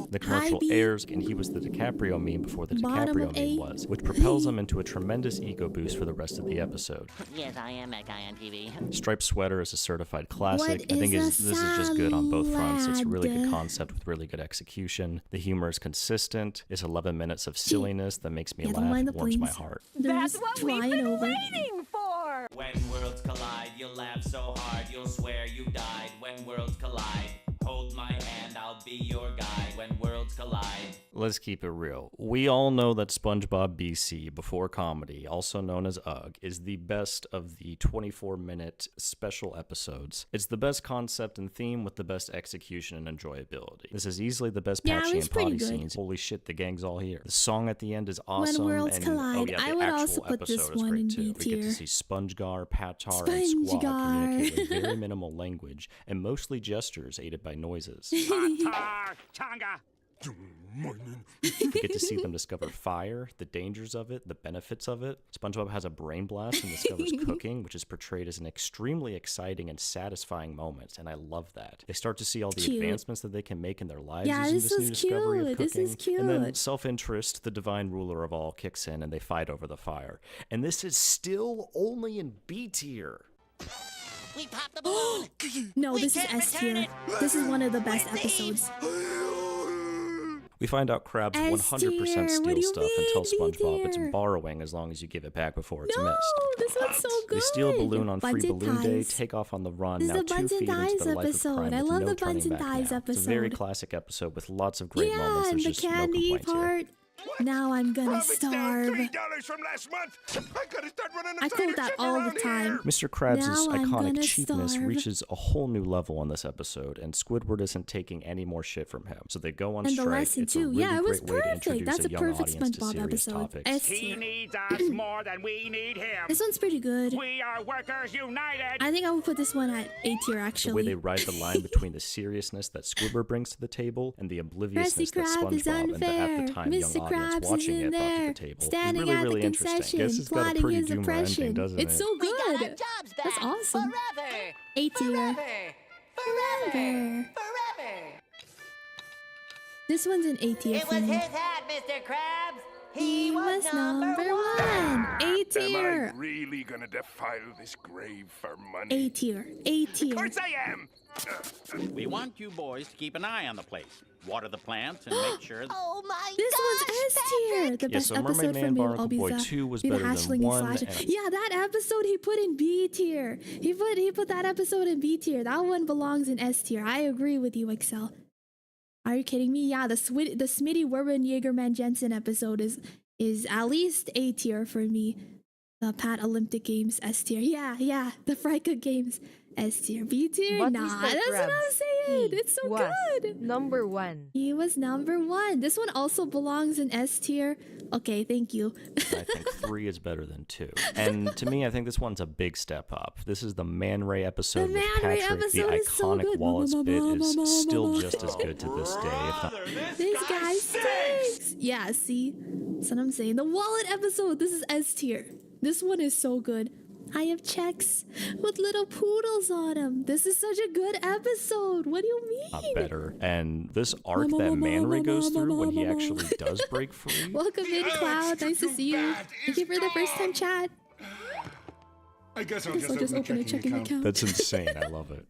The commercial B. airs, and he was the DiCaprio meme before the Bottom DiCaprio of meme A. was, which propels him into a tremendous ego boost for the rest of the episode. Yes, I am that guy on TV. Striped sweater is a certified classic. What I think is this a is just good on both fronts. It's a really good salad? concept with really good execution. The humor is consistent. It's 11 minutes of silliness that makes me Yeah, don't laugh mind and the warms my planes. heart. They're That's just what we've flying been over. waiting for. When worlds collide, you'll laugh so hard, you'll swear you died. When worlds collide, hold my hand, I'll be your guide. When worlds collide. Let's keep it real. We all know that SpongeBob BC, before comedy, also known as UGG, is the best of the 24-minute special episodes. It's the best concept and theme with the best execution and enjoyability. This is easily the best patchy and potty scenes. Holy shit, the gang's all here. The song at the end is awesome. When worlds and, collide, the I would also actual put this episode is one great in too. B We get tier. to see SpongeGar, Patar, and Squall communicate with very minimal language and mostly gestures aided by noises. Changa. We get to see them discover fire, the dangers of it, the benefits of it. SpongeBob has a brain blast and discovers cooking, which is portrayed as an extremely exciting and satisfying moment, and I love that. They start to see all the advancements that they can make in their lives using this new discovery of cooking. This is cute. And then self-interest, the divine ruler of all, kicks in, and they fight over the fire. And this is still only in B tier. We popped the balloon. No, this is S tier. This is one of the best episodes. We find out Krabs 100% steal stuff and tell SpongeBob it's borrowing as long as you give it back before it's missed. This one's so good. They steal a balloon on Free Buns and Balloon Day, Thighs. take off on the run, This is now the 2 Buns and feet into Thighs their life of episode. crime I with love no the turning Buns and back Thighs now. It's a very episode. classic episode with lots of great Yeah, moments. and There's the just no candy complaints here. part. Now I'm gonna Profit's down starve. $3 from last month. I gotta start running a I quote tighter that ship all the around time. Mr. Krabs' Now I'm iconic gonna cheapness starve. reaches a whole new level on this episode, and Squidward isn't taking any more shit from him. So they go on And the strike. lesson It's a too. really Yeah, it was great way to perfect. introduce That's a young perfect audience to SpongeBob serious episode. topics. S He tier. needs us more than we need him. This one's pretty good. We are workers united. I think I would put this one at A tier The way actually. they ride the line between the seriousness that Squidward brings to the table and the obliviousness that Krabs is SpongeBob and the at unfair. the time young Mr. audience Krabs is watching in it brought to there, the table is standing really, at really the interesting. concession, Guess it's got a plotting pretty his doomer ending, oppression. doesn't It's it? so We got our good. jobs back. That's awesome. Forever. A tier. Forever. Forever. Forever. This one's an A tier It for was me. his hat, Mr. Krabs. He was number one. A Am I tier. really gonna defile this grave for money? A tier. A Of tier. course I am. We want you boys to keep an eye on the place. Water the plants and make sure that Oh my This gosh, one's S tier. The Yeah, best so Mermaid episode Man for me will Barnacle be Boy the 2 was be the better than hatchling and 1, slash. and- Yeah, that episode he put in B tier. He put that episode in B tier. That one belongs in S tier. I agree with you, Excel. Are you kidding me? Yeah, the Smitty Werben Jaegerman Jensen episode is at least A tier for me. The Pat Olympic Games S tier. Yeah. The Frika Games S tier. B tier? But Nah, Mr. that's what I'm Krabs, saying. he It's so was good. number one. He was number one. This one also belongs in S tier. Okay, thank you. I think 3 is better than 2. And to me, I think this one's a big step up. This is the Man Ray episode The with Man Ray Patrick. The episode is so iconic good. Wallace bit is still Mama. just as good to this day. If not, This guy stinks. Yeah, see? That's what I'm saying. The wallet episode. This is S tier. This one is so good. I have checks with little poodles on them. This is such a good episode. What do you mean? better. And this arc that Man Ray goes through when he actually does break free. Welcome in, Cloud. Nice to see you. Thank you for the first time chat. I guess I'll Guess I'll just open a checking account. That's insane. I love it.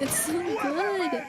It's so good.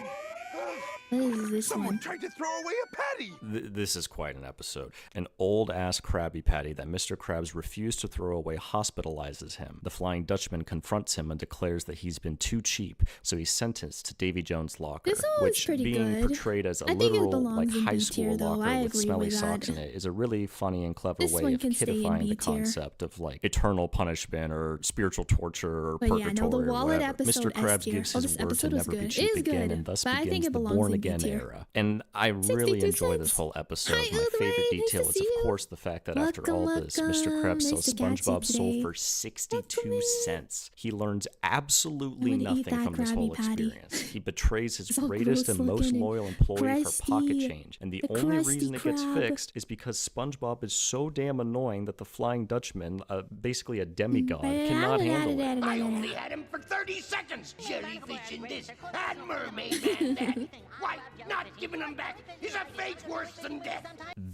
What is this Someone one? tried to throw away a patty. This is quite an episode. An old-ass Krabby Patty that Mr. Krabs refused to throw away hospitalizes him. The Flying Dutchman confronts him and declares that he's been too cheap, so he's sentenced to Davy Jones' locker, This one was which, pretty being good. portrayed as a I think it literal, belongs in high B school tier, though. locker I with agree smelly with socks that. in it, is a really funny and clever This way one of can stay in kidifying B the tier. concept of like eternal punishment or spiritual torture or But yeah, purgatory no, the or wallet whatever. episode Mr. Krabs S tier. gives Oh, his this word to episode was never be good. cheap It is again, good, and thus but I think begins it the belongs Born in B Again tier. era. And I 62 really enjoy cents. this whole episode. Hi, My Udway. favorite Nice detail to is, see of you. course, the fact that after all this, Mr. Welcome. Krabs Nice sells to catch you SpongeBob's soul today. for 62 cents. He learns I'm absolutely gonna eat nothing that from this Krabby whole Patty. experience. He betrays his It's all greatest gross and most looking and loyal employee for pocket crusty. change. And the The only crusty reason it gets crab. fixed is because SpongeBob is so damn annoying that the Flying Dutchman, basically a demigod, cannot handle it. I only had him for 30 seconds. Jellyfish in this, and mermaid man that. Why, not giving him back is a fate worse than death.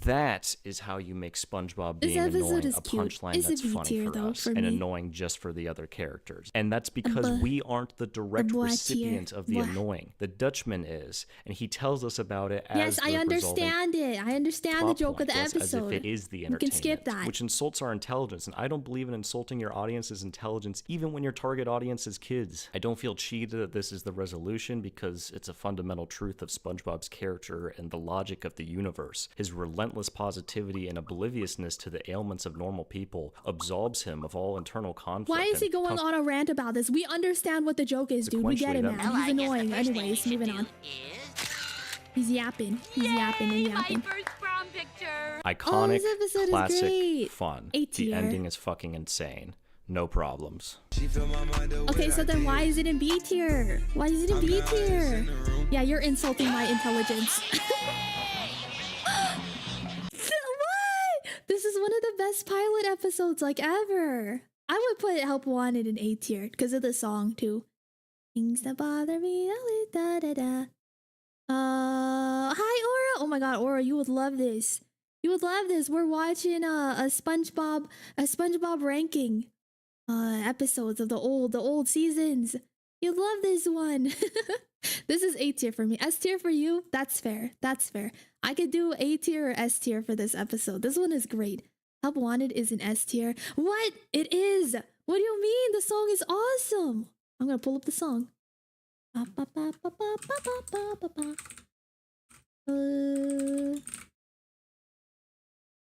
That is how you make SpongeBob This being episode annoying is a cute. punchline It's a that's B funny tier, for though, us for and me. annoying just for the other characters. And that's because we aren't the direct boy tier. recipient of the Boy. annoying. The Dutchman is, and he tells us about it as Yes, I the understand it. I understand the plot joke of the point, as if episode. it is the You entertainment, can skip that. which insults our intelligence. And I don't believe in insulting your audience's intelligence, even when your target audience is kids. I don't feel cheated that this is the resolution because it's a fundamental truth of SpongeBob's character and the logic of the universe. His relentless positivity and obliviousness to the ailments of normal people absolves him of all internal conflict. Why is he going on a rant about this? We understand what the joke is, dude. We get it, man. He's annoying. Anyways, moving on. He's yapping. He's yapping and yapping. Iconic, this episode is classic, great. fun. A The tier. ending is fucking insane. No problems. Okay, so then why is it in B tier? Why is it in B tier? Yeah, you're insulting my intelligence. What? This is one of the best pilot episodes like ever. I would put Help Wanted in A tier because of the song too. Things that bother me, da da da. Hi Aura. Oh my god, Aura, you would love this. You would love this. We're watching a SpongeBob ranking episodes of the old seasons. You'd love this one. This is A tier for me. S tier for you? That's fair. That's fair. I could do A tier or S tier for this episode. This one is great. Help Wanted is an S tier. What? It is. What do you mean? The song is awesome. I'm gonna pull up the song.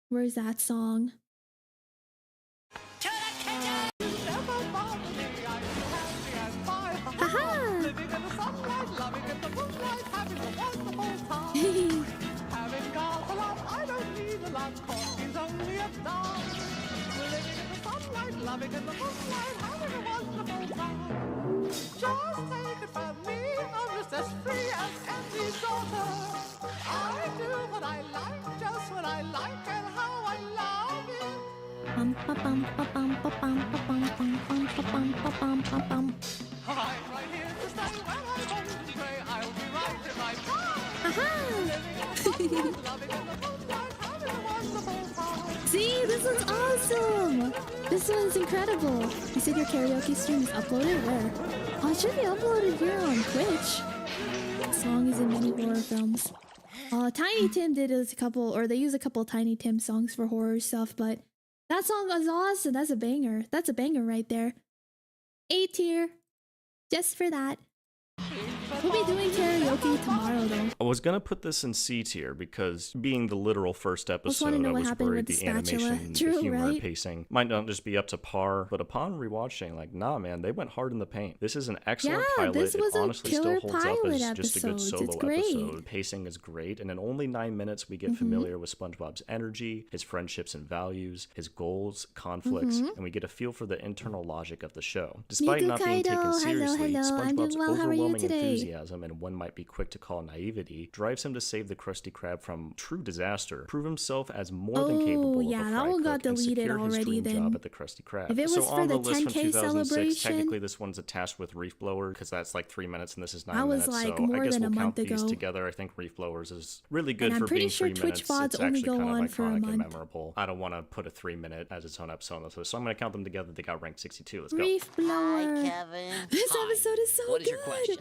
Where's that song? Just take it from me, I'm just as free as any daughter. I do what I like, just what I like, and how I love it. Bum, ba, bum, ba, bum, ba, bum, ba, bum, bum, bum, ba, bum, ba, bum, ba, bum. I'm right here to stay when I'm home to pray. I'll be right in my time. See, this one's awesome. This one's incredible. You said your karaoke stream is uploaded? Where? Oh, it should be uploaded here on Twitch. The song is in many horror films. Tiny Tim did a couple, or they use a couple Tiny Tim songs for horror stuff, but that song is awesome. That's a banger. That's a banger right there. A tier. Just for that. We'll be doing karaoke tomorrow, though. I was gonna put this in C tier because being the literal first episode, I was worried the animation, the humor, and pacing might not just be up to par. But upon rewatching, like, nah, man, they went hard in the paint. This is an excellent pilot. This was it honestly still holds up as just a good episodes. solo It's great. episode. Pacing is great, and in only 9 minutes, we get familiar with SpongeBob's energy, his friendships and values, his goals, conflicts, and we get a feel for the internal logic of the show. Despite not being taken seriously, SpongeBob's overwhelming enthusiasm and one might be quick to call naivety drives him to save the Krusty Krab from true disaster, prove himself as more than capable of a fry that one got cook, and deleted secure his already dream then. job at the Krusty Krab. If it was so for on the the list from 10K 2006, celebration, technically this one's attached with Reef Blower because that's like 3 minutes and this is 9 that was minutes. like So more I guess than we'll a count month these ago. together. I think Reef Blowers is really good And for I'm pretty being sure 3 Twitch minutes. VODs It's only actually go kind on of for a iconic and month. memorable. I don't want to put a 3 minute as its own episode on this list, so I'm going to count them together. They got ranked 62. Let's go. Reef Blower. Hi, Kevin. This episode is so What is good. your question?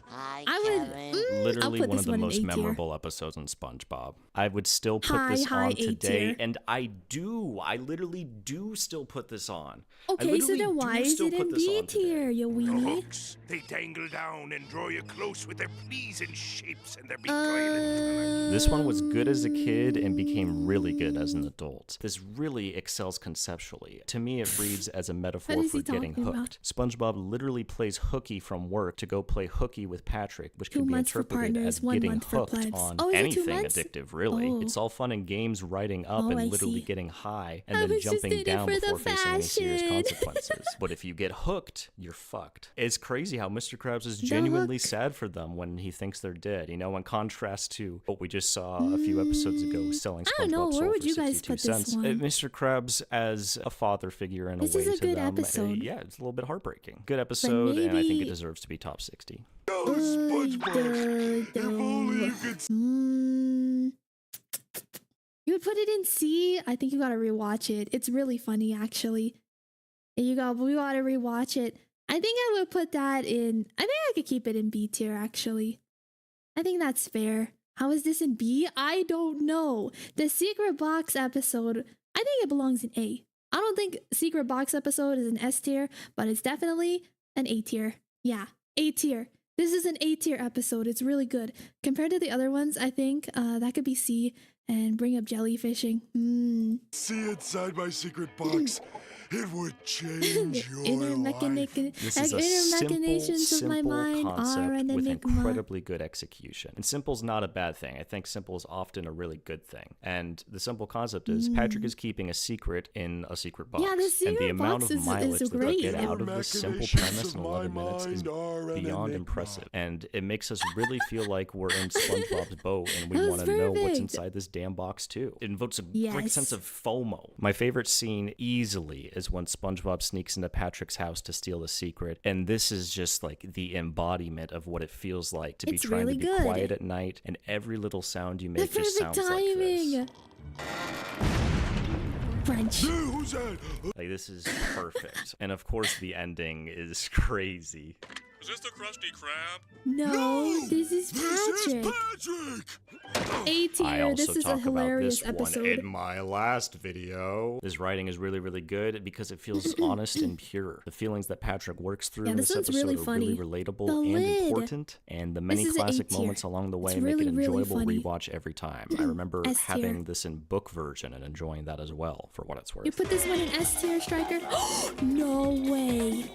Hi, I would Literally I'll put one this of the in most A tier. memorable episodes in SpongeBob. I would still put High, this high on A today, tier. and I do. I literally do still put this on. Okay, so then why is it in B tier, you The weenie? hooks, they dangle down and draw you close with their pleasing shapes and their beguiling. This one was good as a kid and became really good as an adult. This really excels conceptually. To me, it reads as a metaphor is for he getting talking about? hooked. SpongeBob literally plays hooky from work to go play hooky with Patrick, which 2 can be months for interpreted partners, as 1 getting month for hooked plebs. on Oh, is it 2 anything months? addictive, really. Oh. It's all fun and games riding up Oh, and I literally see. getting high and I then was just jumping in it down for the before facing any serious fashion. consequences. But if you get hooked, you're fucked. It's crazy how Mr. Krabs is The genuinely hook. sad for them when he thinks they're dead, you know, in contrast to what we just saw a few episodes ago selling I don't know, SpongeBob where soul would for you guys 62 put this cents. one? Mr. Krabs as a father figure in This a way is a to good them. episode. Yeah, it's a little bit heartbreaking. Good episode, and I think it deserves to be top 60. put it in C. I think you gotta rewatch it. It's really funny, actually. We gotta rewatch it. I think I would put that in. I think I could keep it in B tier, actually. I think that's fair. How is this in B? I don't know. The secret box episode, I think it belongs in A. I don't think secret box episode is an S tier, but it's definitely an A tier. Yeah, A tier. This is an A tier episode. It's really good. Compared to the other ones, I think that could be C and bring up jellyfishing. See inside my secret box. It would change your Inner life. This is a simple concept with incredibly good execution. And simple's not a bad thing. I think simple is often a really good thing. And the simple concept is Patrick is keeping a secret in a secret box. Yeah, the secret and the amount box of mileage is that they great. get out of this simple premise in 11 minutes is beyond impressive. And it makes us really feel like we're in SpongeBob's boat and we want to know what's inside this damn box too. It invokes a great sense of FOMO. My favorite scene easily is when SpongeBob sneaks into Patrick's house to steal the secret, and this is just like the embodiment of what it feels like to be trying to be quiet at night, and every little sound you make just sounds like this. French. Like, this is perfect. And of course the ending is crazy. Is this the Krusty Krab? No, this is Patrick. A tier. This is a hilarious episode. In my last video, this writing is really, really good because it feels honest and pure. The feelings that Patrick works through in this episode are really relatable and important, and the many classic moments along the way make it an enjoyable rewatch every time. I remember having this in book version and enjoying that as well, for what it's worth. You put this one in S tier, Striker? No way.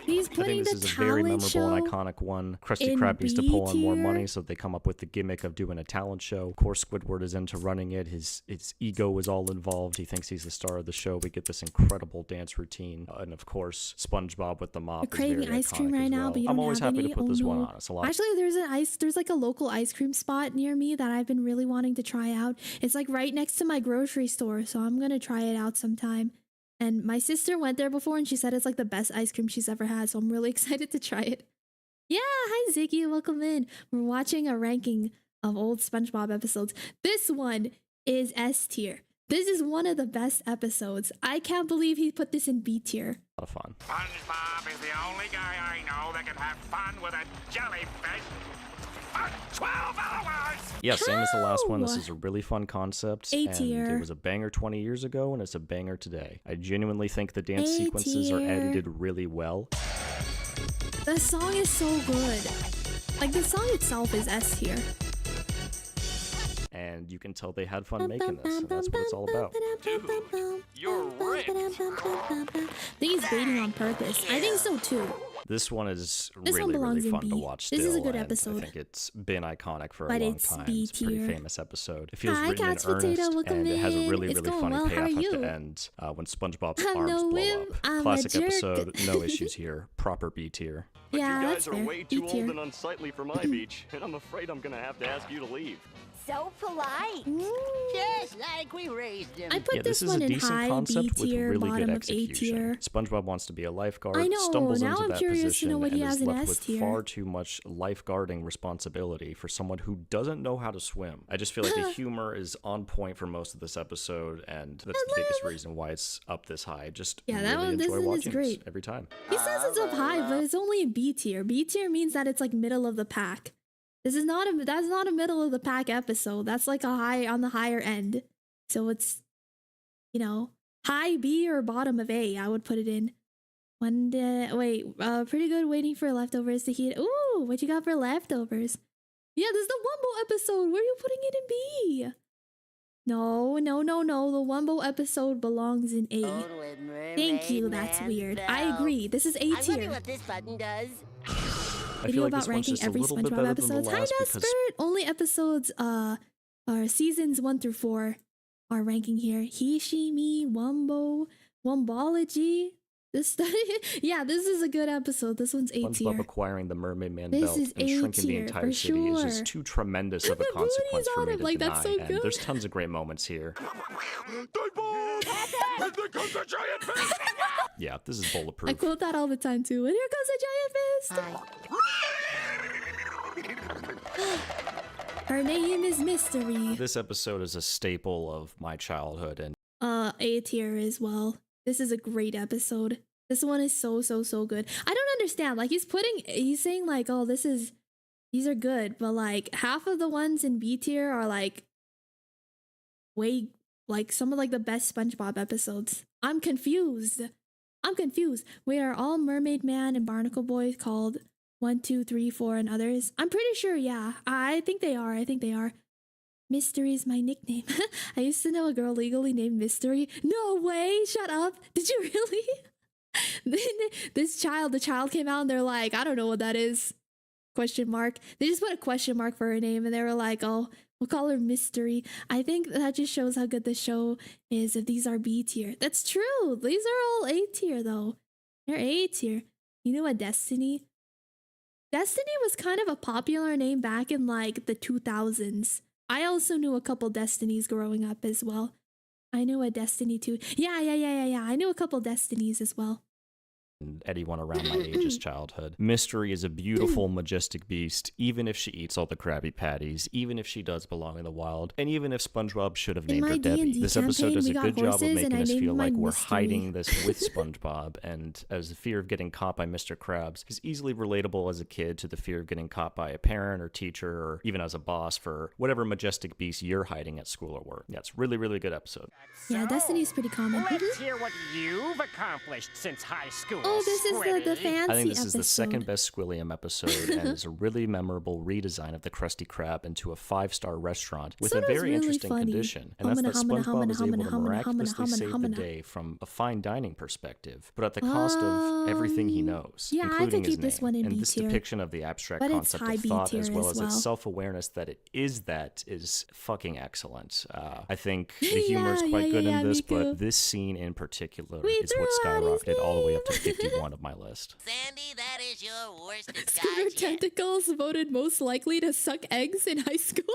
He's putting this is a very memorable and iconic one. Krusty Krab needs to pull in more money, so they come up with the gimmick of doing a talent show. Of course, Squidward is into running it. His ego is all involved. He thinks he's the star of the show. We get this incredible dance routine, and of course, SpongeBob with the mop. You're craving ice cream right now, but you don't have any. I'm always happy to put this one on. It's a lot. Actually, there's like a local ice cream spot near me that I've been really wanting to try out. It's like right next to my grocery store, so I'm gonna try it out sometime. And my sister went there before and she said it's like the best ice cream she's ever had. So I'm really excited to try it. Yeah, hi Ziggy, welcome in. We're watching a ranking of old SpongeBob episodes. This one is S tier. This is one of the best episodes. I can't believe he put this in B tier. A lot of fun. SpongeBob is the only guy I know that can have fun with a jellyfish. 12 hours! Yeah, same as the last one. This is a really fun concept. A tier. And it was a banger 20 years ago, and it's a banger today. I genuinely think the dance sequences are edited really well. The song is so good. Like, the song itself is S tier. And you can tell they had fun making this, and that's what it's all about. Dude, you're ripped. I think he's baiting on purpose. I think so too. This one is really fun to watch still. This is a good episode. I think it's been iconic for a long time. It's a pretty famous episode. It feels Hi, written in Couch Potato, earnest, and it has a really funny payoff at the end when SpongeBob's arms blow up. Classic episode, no issues here. Proper B tier. But yeah, you that's guys are fair. way too old and unsightly for my beach, and I'm afraid I'm gonna have to ask you to leave. So polite. Just like we raised him. I put this one in high B tier, bottom of A tier. SpongeBob wants to be a lifeguard, I know, stumbles now into I'm that curious to position, know what he and has is in left S with tier. far too much lifeguarding responsibility for someone who doesn't know how to swim. I just feel like the humor is on point for most of this episode, and that's the biggest reason why it's up this high. Just really enjoy watching this every time. He says it's up high, but it's only in B tier. B tier means that it's like middle of the pack. That's not a middle of the pack episode. That's like a high on the higher end. So it's, you know, high B or bottom of A. I would put it in. Pretty good. Waiting for leftovers to heat. Ooh, what you got for leftovers? Yeah, this is the Wumbo episode. Where are you putting it in B? No. The Wumbo episode belongs in A. Thank you. That's weird. I agree. This is A tier. I wonder what this button does. I feel like this one's just a little bit better than the last because only episodes are seasons 1 through 4 are ranking here. He, she, me, Wumbo, Wumbology. This is a good episode. This one's A tier. SpongeBob acquiring the Mermaid Man This belt is and A shrinking the tier, entire for city is sure. just too tremendous of a The consequence booties for on me him, to like, deny. that's so And good. there's tons of great moments here. And there comes a giant fish! Yeah, this is bulletproof. I quote that all the time too. And here comes a giant fist. Her name is Mystery. This episode is a staple of my childhood, and A tier as well. This is a great episode. This one is so good. I don't understand. Like he's saying like, oh, these are good, but like half of the ones in B tier are like way like some of like the best SpongeBob episodes. I'm confused. We are all Mermaid Man and Barnacle Boy called 1, 2, 3, 4 and others. I'm pretty sure, yeah. I think they are. Mystery is my nickname. I used to know a girl legally named Mystery. No way! Shut up! Did you really? Then the child came out and they're like, I don't know what that is. Question mark. They just put a question mark for her name and they were like, oh, we'll call her Mystery. I think that just shows how good the show is if these are B tier. That's true. These are all A tier though. They're A tier. You know what, Destiny? Destiny was kind of a popular name back in like the 2000s. I also knew a couple Destinies growing up as well. I knew a Destiny too. Yeah. I knew a couple Destinies as well. anyone around my age's childhood. Mystery is a beautiful, majestic beast, even if she eats all the Krabby Patties, even if she does belong in the wild, and even if SpongeBob should have named her Debbie. This episode does a good job of making us feel like we're hiding this with SpongeBob, and as the fear of getting caught by Mr. Krabs is easily relatable as a kid to the fear of getting caught by a parent or teacher, or even as a boss for whatever majestic beast you're hiding at school or work. Yeah, it's really, really good episode. Yeah, Destiny's pretty common. Let's hear what you've accomplished since high school. Oh, this is the fancy I think this episode. is the second best Squilliam episode, and it's a really memorable redesign of the Krusty Krab into a 5-star restaurant with a very interesting condition. And that's that SpongeBob is able to miraculously save the day from a fine dining perspective, but at the cost of everything he knows, yeah, including I could his keep this name. one in And B this tier. depiction of the abstract But it's concept high of B thought, tier as well as as its well. self-awareness that it is fucking excellent. I think the humor is quite good in this, but this scene in particular is what skyrocketed all the way up to 51 of my list. Sandy, that is your worst Scooter Tentacles voted most likely to suck eggs in high school.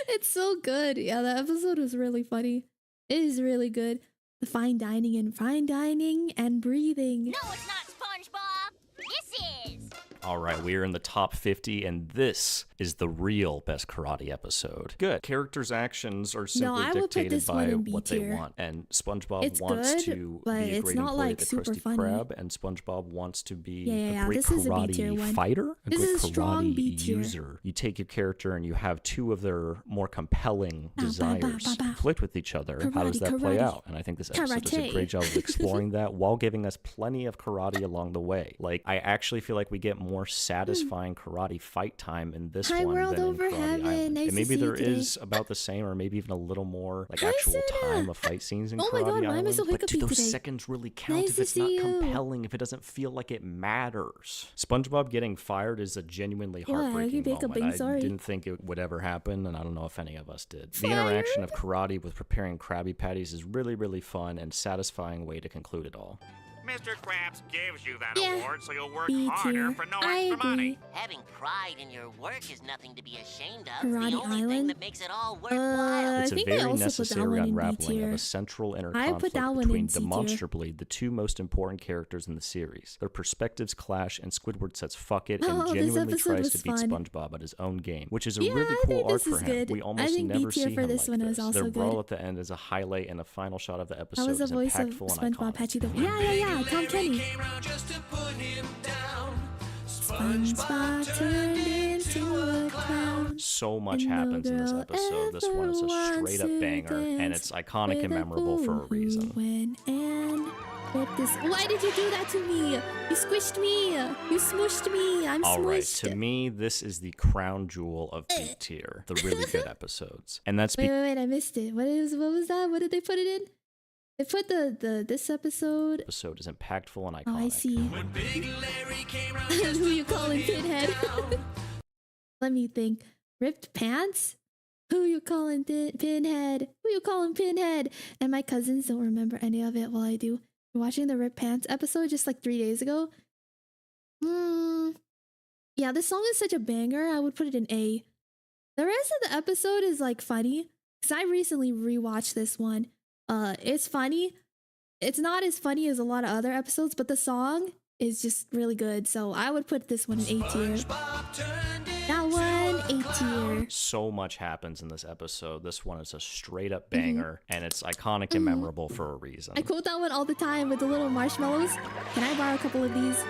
It's so good. Yeah, the episode was really funny. It is really good. The fine dining and breathing. No, it's not SpongeBob. This is. All right, we are in the top 50, and this is the real best karate episode. Good. Characters' actions are simply I would put dictated this one by in B what they tier. want. And SpongeBob It's wants good, to but be a it's great not, employee like, at the super Krusty funny. Krab, and SpongeBob wants to be Yeah, a great this is a B tier karate one. fighter, a This great is a strong B karate tier. user. You take your character and you have two of their more compelling desires conflict with each other. How does that play karate. out? And I think this episode does a Karate. great job of exploring that while giving us plenty of karate along the way. Like, I actually feel like we get more satisfying karate fight time in this Hi, one World than in Over Karate Heaven. Island. Nice And maybe to see you there today. is about the same, or maybe even a little more like Hi, actual Suna. time of fight scenes in Oh my Karate God, why am I Island. so But do hiccupy those today? seconds really count Nice if to it's not see you. compelling, if it doesn't feel like it matters? SpongeBob getting fired is a genuinely Yeah, I heartbreaking keep hiccuping, moment. I sorry. didn't think it would ever happen, and I don't know if any of us did. The Fired? interaction of karate with preparing Krabby Patties is really, really fun and satisfying way to conclude it all. Mr. Krabs gives you that Yeah. award so you'll work B harder tier. for no I extra agree. money. Having pride in your work is nothing to be ashamed of. Karate the only thing Island? that makes it all worthwhile. It's I a think I very also put that necessary one in B unraveling of tier. a central inner I put conflict that one between in C tier. demonstrably the two most important characters in the series. Their perspectives clash, and Squidward says fuck it and Oh, this genuinely episode tries was to beat fun. SpongeBob at his own game, which is a Yeah, really I cool think arc this for is him. good. We I almost think B never tier see for him this like one was this. also Their brawl good. at the end is a highlight, and the final shot of the That episode was the is voice of impactful and SpongeBob iconic. Patchy the Yeah, Tom Kenny. SpongeBob turned into a clown. So much And no happens in this girl episode. This one is ever a straight up wants to banger, and dance it's iconic and with a memorable for a fool who reason. went and ripped this. Why did you do that to me? You squished me. You smooshed me. I'm All right, smooshed. to me, this is the crown jewel of B tier, the really good episodes, and that's Wait, I missed it. What was that? What did they put it in? They put this episode. episode is impactful and iconic. Oh, I see. Who you calling Pinhead? Let me think. Ripped pants? Who you calling Pinhead? Who you calling Pinhead? And my cousins don't remember any of it while I do. We're watching the Ripped Pants episode just like 3 days ago. Yeah, this song is such a banger. I would put it in A. The rest of the episode is like funny. Because I recently rewatched this one. It's funny. It's not as funny as a lot of other episodes, but the song is just really good. So I would put this one in A tier. That one tier. So much happens in this episode. This one is a straight up banger, and it's iconic and memorable for a reason. I quote that one all the time with the little marshmallows. Can I borrow a couple of these?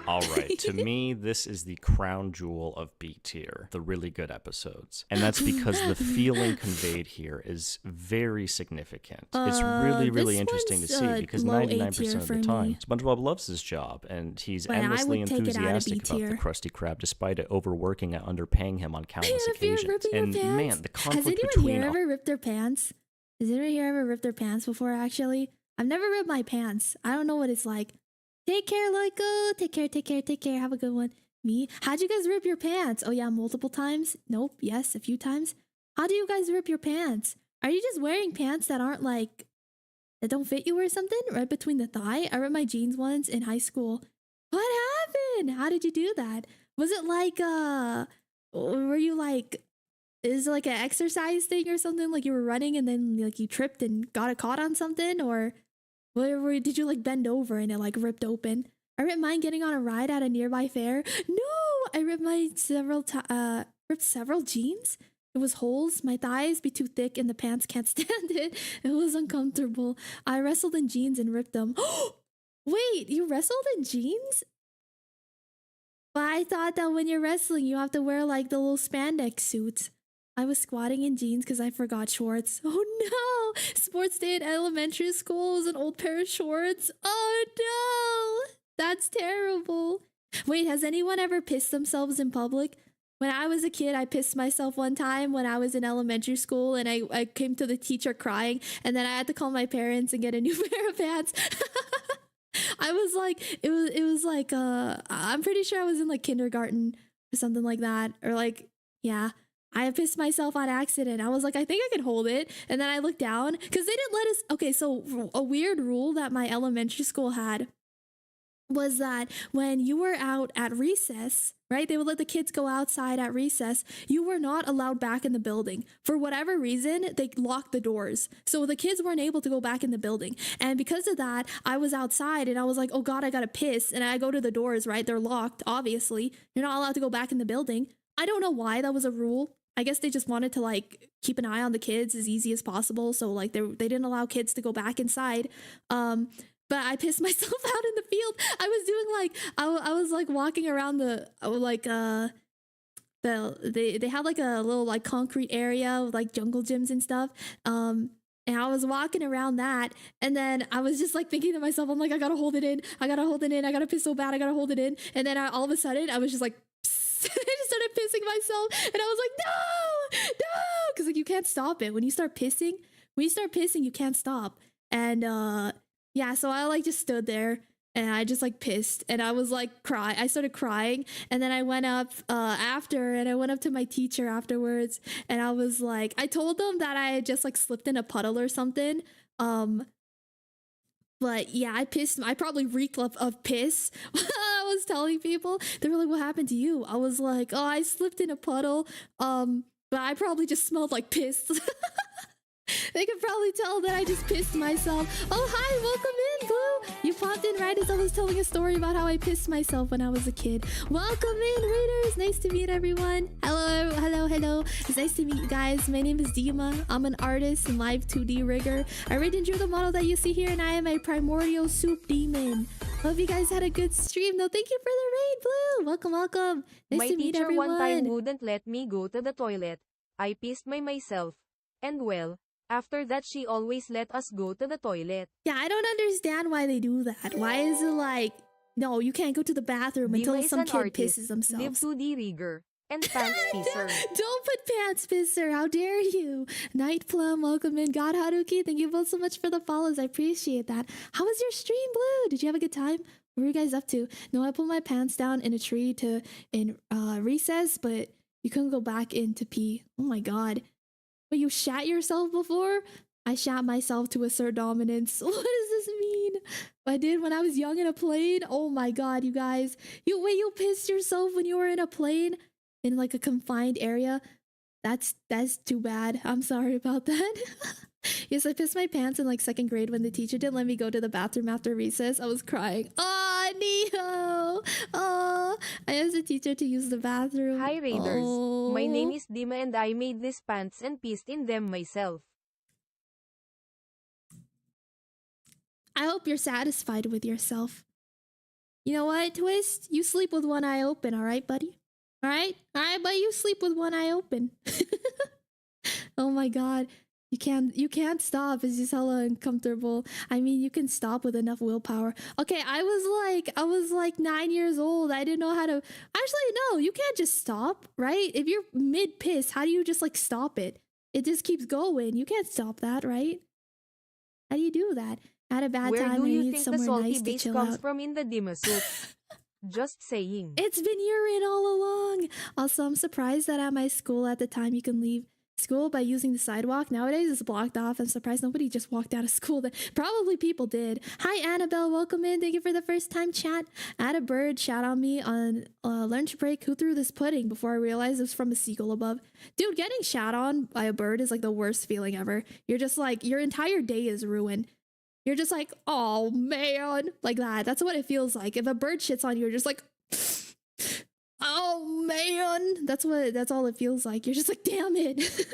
All right, to me, this is the crown jewel of B tier, the really good episodes. And that's because the feeling conveyed here is very significant. It's really interesting to see because 99% of the time, SpongeBob loves his job and he's endlessly enthusiastic about the Krusty Krab despite it overworking and underpaying him on countless occasions. And man, the conflict between... Has anyone here ever ripped their pants? Has anyone here ever ripped their pants before, actually? I've never ripped my pants. I don't know what it's like. Take care, Loiko. Take care. Have a good one. Me? How'd you guys rip your pants? Oh yeah, multiple times? Nope. Yes, a few times. How do you guys rip your pants? Are you just wearing pants that aren't like, that don't fit you or something? Right between the thigh? I ripped my jeans once in high school. What happened? How did you do that? Was it like, were you like, is it like an exercise thing or something? Like you were running and then like you tripped and got caught on something? Or did you like bend over and it like ripped open? I ripped mine getting on a ride at a nearby fair. No, I ripped my several jeans. It was holes. My thighs be too thick and the pants can't stand it. It was uncomfortable. I wrestled in jeans and ripped them. Wait, you wrestled in jeans? But I thought that when you're wrestling, you have to wear like the little spandex suits. I was squatting in jeans because I forgot shorts. Oh no! Sports day at elementary school was an old pair of shorts. Oh no! That's terrible. Wait, has anyone ever pissed themselves in public? When I was a kid, I pissed myself one time when I was in elementary school and I came to the teacher crying and then I had to call my parents and get a new pair of pants. I was like, it was like, I'm pretty sure I was in like kindergarten or something like that. Or like, yeah. I pissed myself on accident. I was like, I think I can hold it. And then I looked down because they didn't let us. Okay, so a weird rule that my elementary school had was that when you were out at recess, right? They would let the kids go outside at recess. You were not allowed back in the building. For whatever reason, they locked the doors. So the kids weren't able to go back in the building. And because of that, I was outside and I was like, oh God, I gotta piss. And I go to the doors, right? They're locked, obviously. You're not allowed to go back in the building. I don't know why that was a rule. I guess they just wanted to like keep an eye on the kids as easy as possible. So like they didn't allow kids to go back inside. But I pissed myself out in the field. I was doing like, I was like walking around they had like a little like concrete area with like jungle gyms and stuff. And I was walking around that. And then I was just like thinking to myself, I'm like, I gotta hold it in. I gotta piss so bad. I gotta hold it in. And then all of a sudden I was just like, I just started pissing myself and I was like, no, because like you can't stop it. When you start pissing, you can't stop. And yeah, so I like just stood there and I just like pissed and I was like I started crying and then I went up after and I went up to my teacher afterwards and I was like, I told them that I had just like slipped in a puddle or something. But yeah, I probably reeked of piss. I was telling people, they were like, what happened to you? I was like, oh, I slipped in a puddle. But I probably just smelled like piss. They could probably tell that I just pissed myself. Oh, hi, welcome in, Blue. You popped in right as I was telling a story about how I pissed myself when I was a kid. Welcome in, readers. Nice to meet everyone. Hello. It's nice to meet you guys. My name is Dima. I'm an artist and live 2D rigger. I rigged and drew the model that you see here, and I am a primordial soup demon. Hope you guys had a good stream. No, thank you for the raid, Blue. Welcome. Nice to meet everyone. My teacher one time wouldn't let me go to the toilet. I pissed myself. And well, after that, she always let us go to the toilet. Yeah, I don't understand why they do that. Why is it like, no, you can't go to the bathroom until some kid pisses themselves? Live 2D rigger and pants pisser. Don't put pants pisser. How dare you? Night Plum, welcome in. God Haruki, thank you both so much for the follows. I appreciate that. How was your stream, Blue? Did you have a good time? What were you guys up to? No, I pulled my pants down in a tree in recess, but you couldn't go back in to pee. Oh my God. But you shat yourself before? I shat myself to assert dominance. What does this mean? I did when I was young in a plane. Oh my God, you guys. You pissed yourself when you were in a plane? In like a confined area? That's too bad. I'm sorry about that. Yes, I pissed my pants in like 2nd grade when the teacher didn't let me go to the bathroom after recess. I was crying. Oh, Neo! Oh, I asked the teacher to use the bathroom. Hi Raiders. My Oh. name is Dima and I made these pants and pissed in them myself. I hope you're satisfied with yourself. You know what, Twist? You sleep with one eye open, alright, buddy? Alright? Alright, but you sleep with one eye open. Oh my god. You can't stop. It's just hella uncomfortable. I mean, you can stop with enough willpower. Okay, I was like 9 years old. I didn't know how to. Actually, no, you can't just stop, right? If you're mid piss, how do you just like stop it? It just keeps going. You can't stop that, right? How do you do that? I had a bad Where time. do I you need think the somewhere salty nice to base chill comes out. from in the Dima soup? Just saying. It's been urine all along. Also, I'm surprised that at my school at the time you can leave school by using the sidewalk. Nowadays it's blocked off. I'm surprised nobody just walked out of school. Probably people did. Hi Annabelle, welcome in. Thank you for the first time chat. I had a bird shout on me on lunch break. Who threw this pudding? Before I realized it was from a seagull above. Dude, getting shout on by a bird is like the worst feeling ever. You're just like, your entire day is ruined. You're just like, oh man, like that. That's what it feels like. If a bird shits on you, you're just like, oh man. That's all it feels like. You're just like, damn it.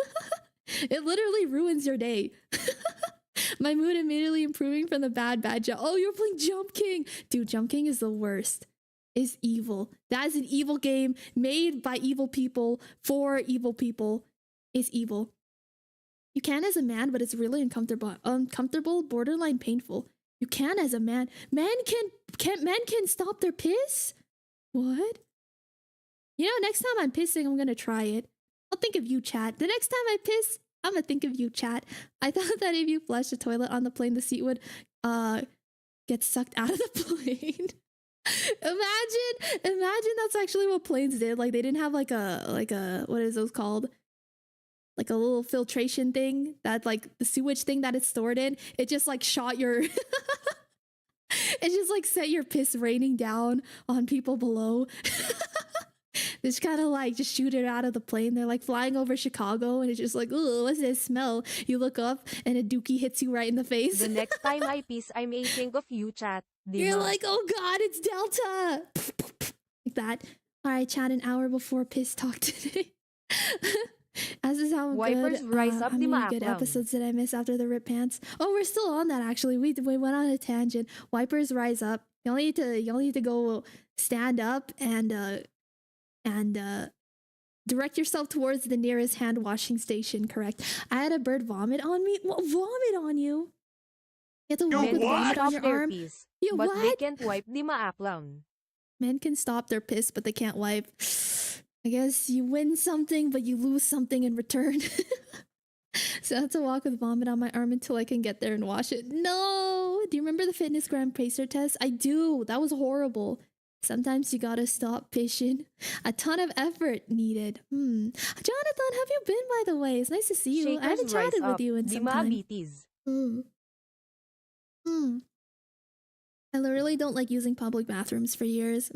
It literally ruins your day. My mood immediately improving from the bad jump. Oh, you're playing Jump King. Dude, Jump King is the worst. It's evil. That is an evil game made by evil people for evil people. It's evil. You can as a man, but it's really uncomfortable, borderline painful. You can as a man. Men can stop their piss? What? You know, next time I'm pissing, I'm gonna try it. I'll think of you, chat. The next time I piss, I'm gonna think of you, chat. I thought that if you flush the toilet on the plane, the seat would get sucked out of the plane. Imagine that's actually what planes did. Like they didn't have like a what is those called? Like a little filtration thing that like the sewage thing that it's stored in. It just like shot your it just like set your piss raining down on people below. Just kind of like just shoot it out of the plane. They're like flying over Chicago and it's just like, ooh, what's this smell? You look up and a dookie hits you right in the face. The next time I piss, I may think of you, chat. Dima. You're like, oh god, it's Delta. Like that. All right, chat, an hour before piss talk today. As is how Wipers good, rise up how the many good map. episodes did I miss after the rip pants? Oh, we're still on that actually. We went on a tangent. Wipers rise up. You only need to go stand up and direct yourself towards the nearest hand washing station. Correct. I had a bird vomit on me. What, vomit on you? You have to walk with vomit on your arm. Piss, You but what? they can't wipe Dima lang. Men can stop their piss, but they can't wipe. I guess you win something, but you lose something in return. So I have to walk with vomit on my arm until I can get there and wash it. No! Do you remember the fitness gram pacer test? I do. That was horrible. Sometimes you gotta stop pissing. A ton of effort needed. Jonathan, have you been, by the way? It's nice to see you. I haven't Shakers chatted rise with up. you in some time. Diabetes. I literally don't like using public bathrooms for years.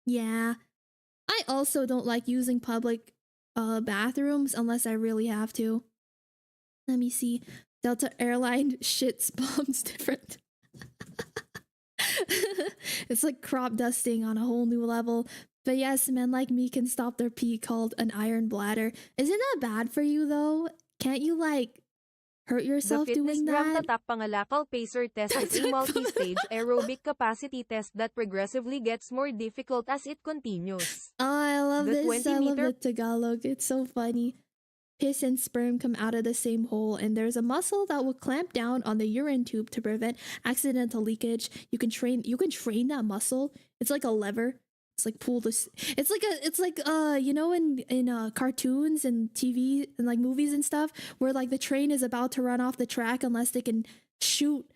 Yeah. I also don't like using public bathrooms unless I really have to. Let me see. Delta Airline shits bombs different. It's like crop dusting on a whole new level. But yes, men like me can stop their pee called an iron bladder. Isn't that bad for you though? Can't you like hurt yourself The fitness doing gram that? tatak pangalakal pacer test is a multi-stage aerobic capacity test that progressively gets more difficult as it continues. Oh, I love The this. 20 I love meter the Tagalog. It's so funny. Piss and sperm come out of the same hole, and there's a muscle that will clamp down on the urine tube to prevent accidental leakage. You can train that muscle. It's like a lever. It's like pull this. It's like you know in cartoons and TV and like movies and stuff where like the train is about to run off the track unless they can shoot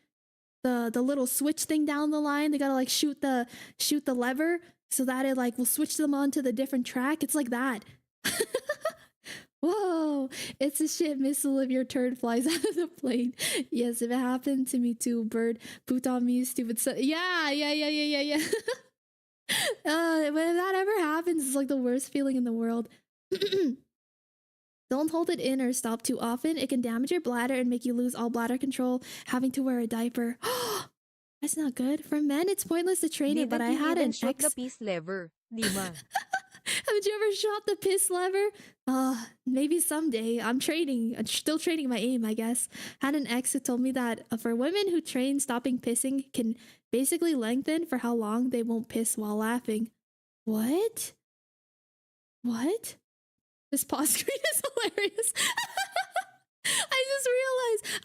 the little switch thing down the line. They gotta like shoot the lever so that it like will switch them onto the different track. It's like that. Whoa, it's a shit missile if your turd flies out of the plane. Yes, if it happened to me too, bird pooped on me, stupid son. Yeah. When that ever happens, it's like the worst feeling in the world. Don't hold it in or stop too often. It can damage your bladder and make you lose all bladder control, having to wear a diaper. That's not good. For men, it's pointless to train it, but I had an shot ex. the peace lever, Dima. Haven't you ever shot the piss lever? Maybe someday. I'm still training my aim, I guess. Had an ex who told me that for women who train, stopping pissing can basically lengthen for how long they won't piss while laughing. What? What? This pause screen is hilarious.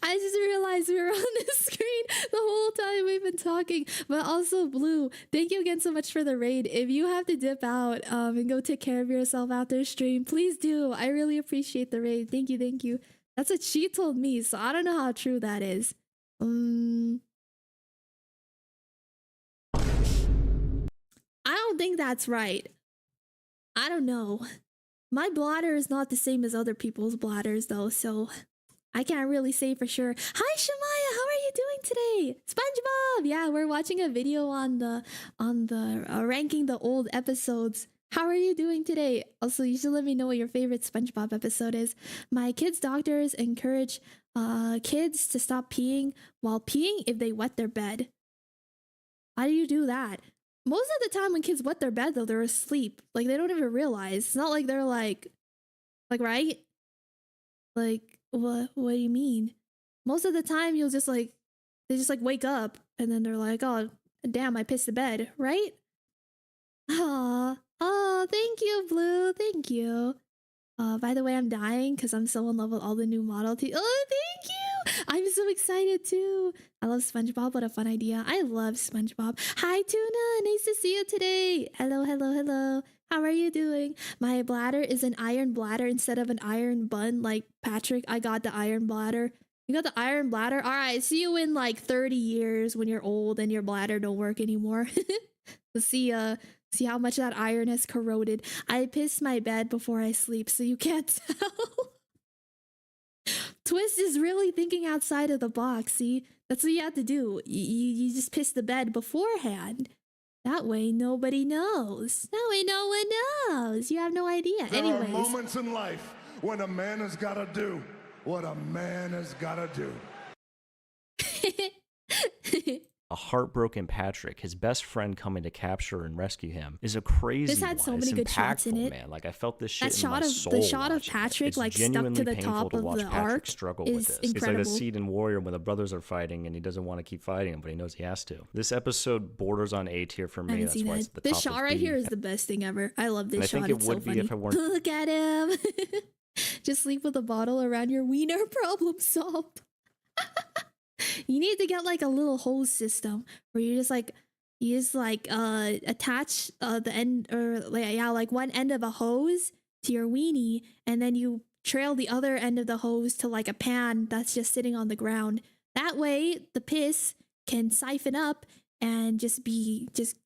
I just realized we were on this screen the whole time we've been talking. But also, Blue, thank you again so much for the raid. If you have to dip out and go take care of yourself after stream, please do. I really appreciate the raid. Thank you, thank you. That's what she told me, so I don't know how true that is. I don't think that's right. I don't know. My bladder is not the same as other people's bladders, though, so I can't really say for sure. Hi, Shamaya, how are you doing today? SpongeBob, yeah, we're watching a video on the ranking the old episodes. How are you doing today? Also, you should let me know what your favorite SpongeBob episode is. My kids' doctors encourage kids to stop peeing while peeing if they wet their bed. How do you do that? Most of the time when kids wet their bed, though, they're asleep. Like, they don't even realize. It's not like they're like, right? Like, what do you mean? Most of the time, they just wake up and then they're like, oh, damn, I pissed the bed, right? Oh, thank you, Blue. Thank you. By the way, I'm dying because I'm so in love with all the new Model T. Oh, thank you. I'm so excited too. I love SpongeBob. What a fun idea. I love SpongeBob. Hi, Tuna. Nice to see you today. Hello, hello, hello. How are you doing? My bladder is an iron bladder instead of an iron bun. Like Patrick, I got the iron bladder. You got the iron bladder? All right, see you in like 30 years when you're old and your bladder don't work anymore. We'll see how much that iron has corroded. I piss my bed before I sleep, so you can't tell. Twist is really thinking outside of the box, see? That's what you have to do. You just piss the bed beforehand. That way nobody knows. That way no one knows. You have no idea. There are moments in life when a man has got to do what a man has got to do. A heartbroken Patrick, his best friend coming to capture and rescue him, is a crazy This had so many good shots in it. Man. Like, I felt this shit That in my soul. The shot of Patrick like stuck to the top of the arc struggle is with this. incredible. It's like the scene in Warrior when the brothers are fighting and he doesn't want to keep fighting, but he knows he has to. This episode borders on A tier for me. That's why it's the top. This shot right here is the best thing ever. I love this shot. I think it would be if it weren't. Look at him. Just sleep with a bottle around your wiener. Problem solved. You need to get like a little hose system where you just attach the end like one end of a hose to your weenie, and then you trail the other end of the hose to like a pan that's just sitting on the ground. That way the piss can siphon up and just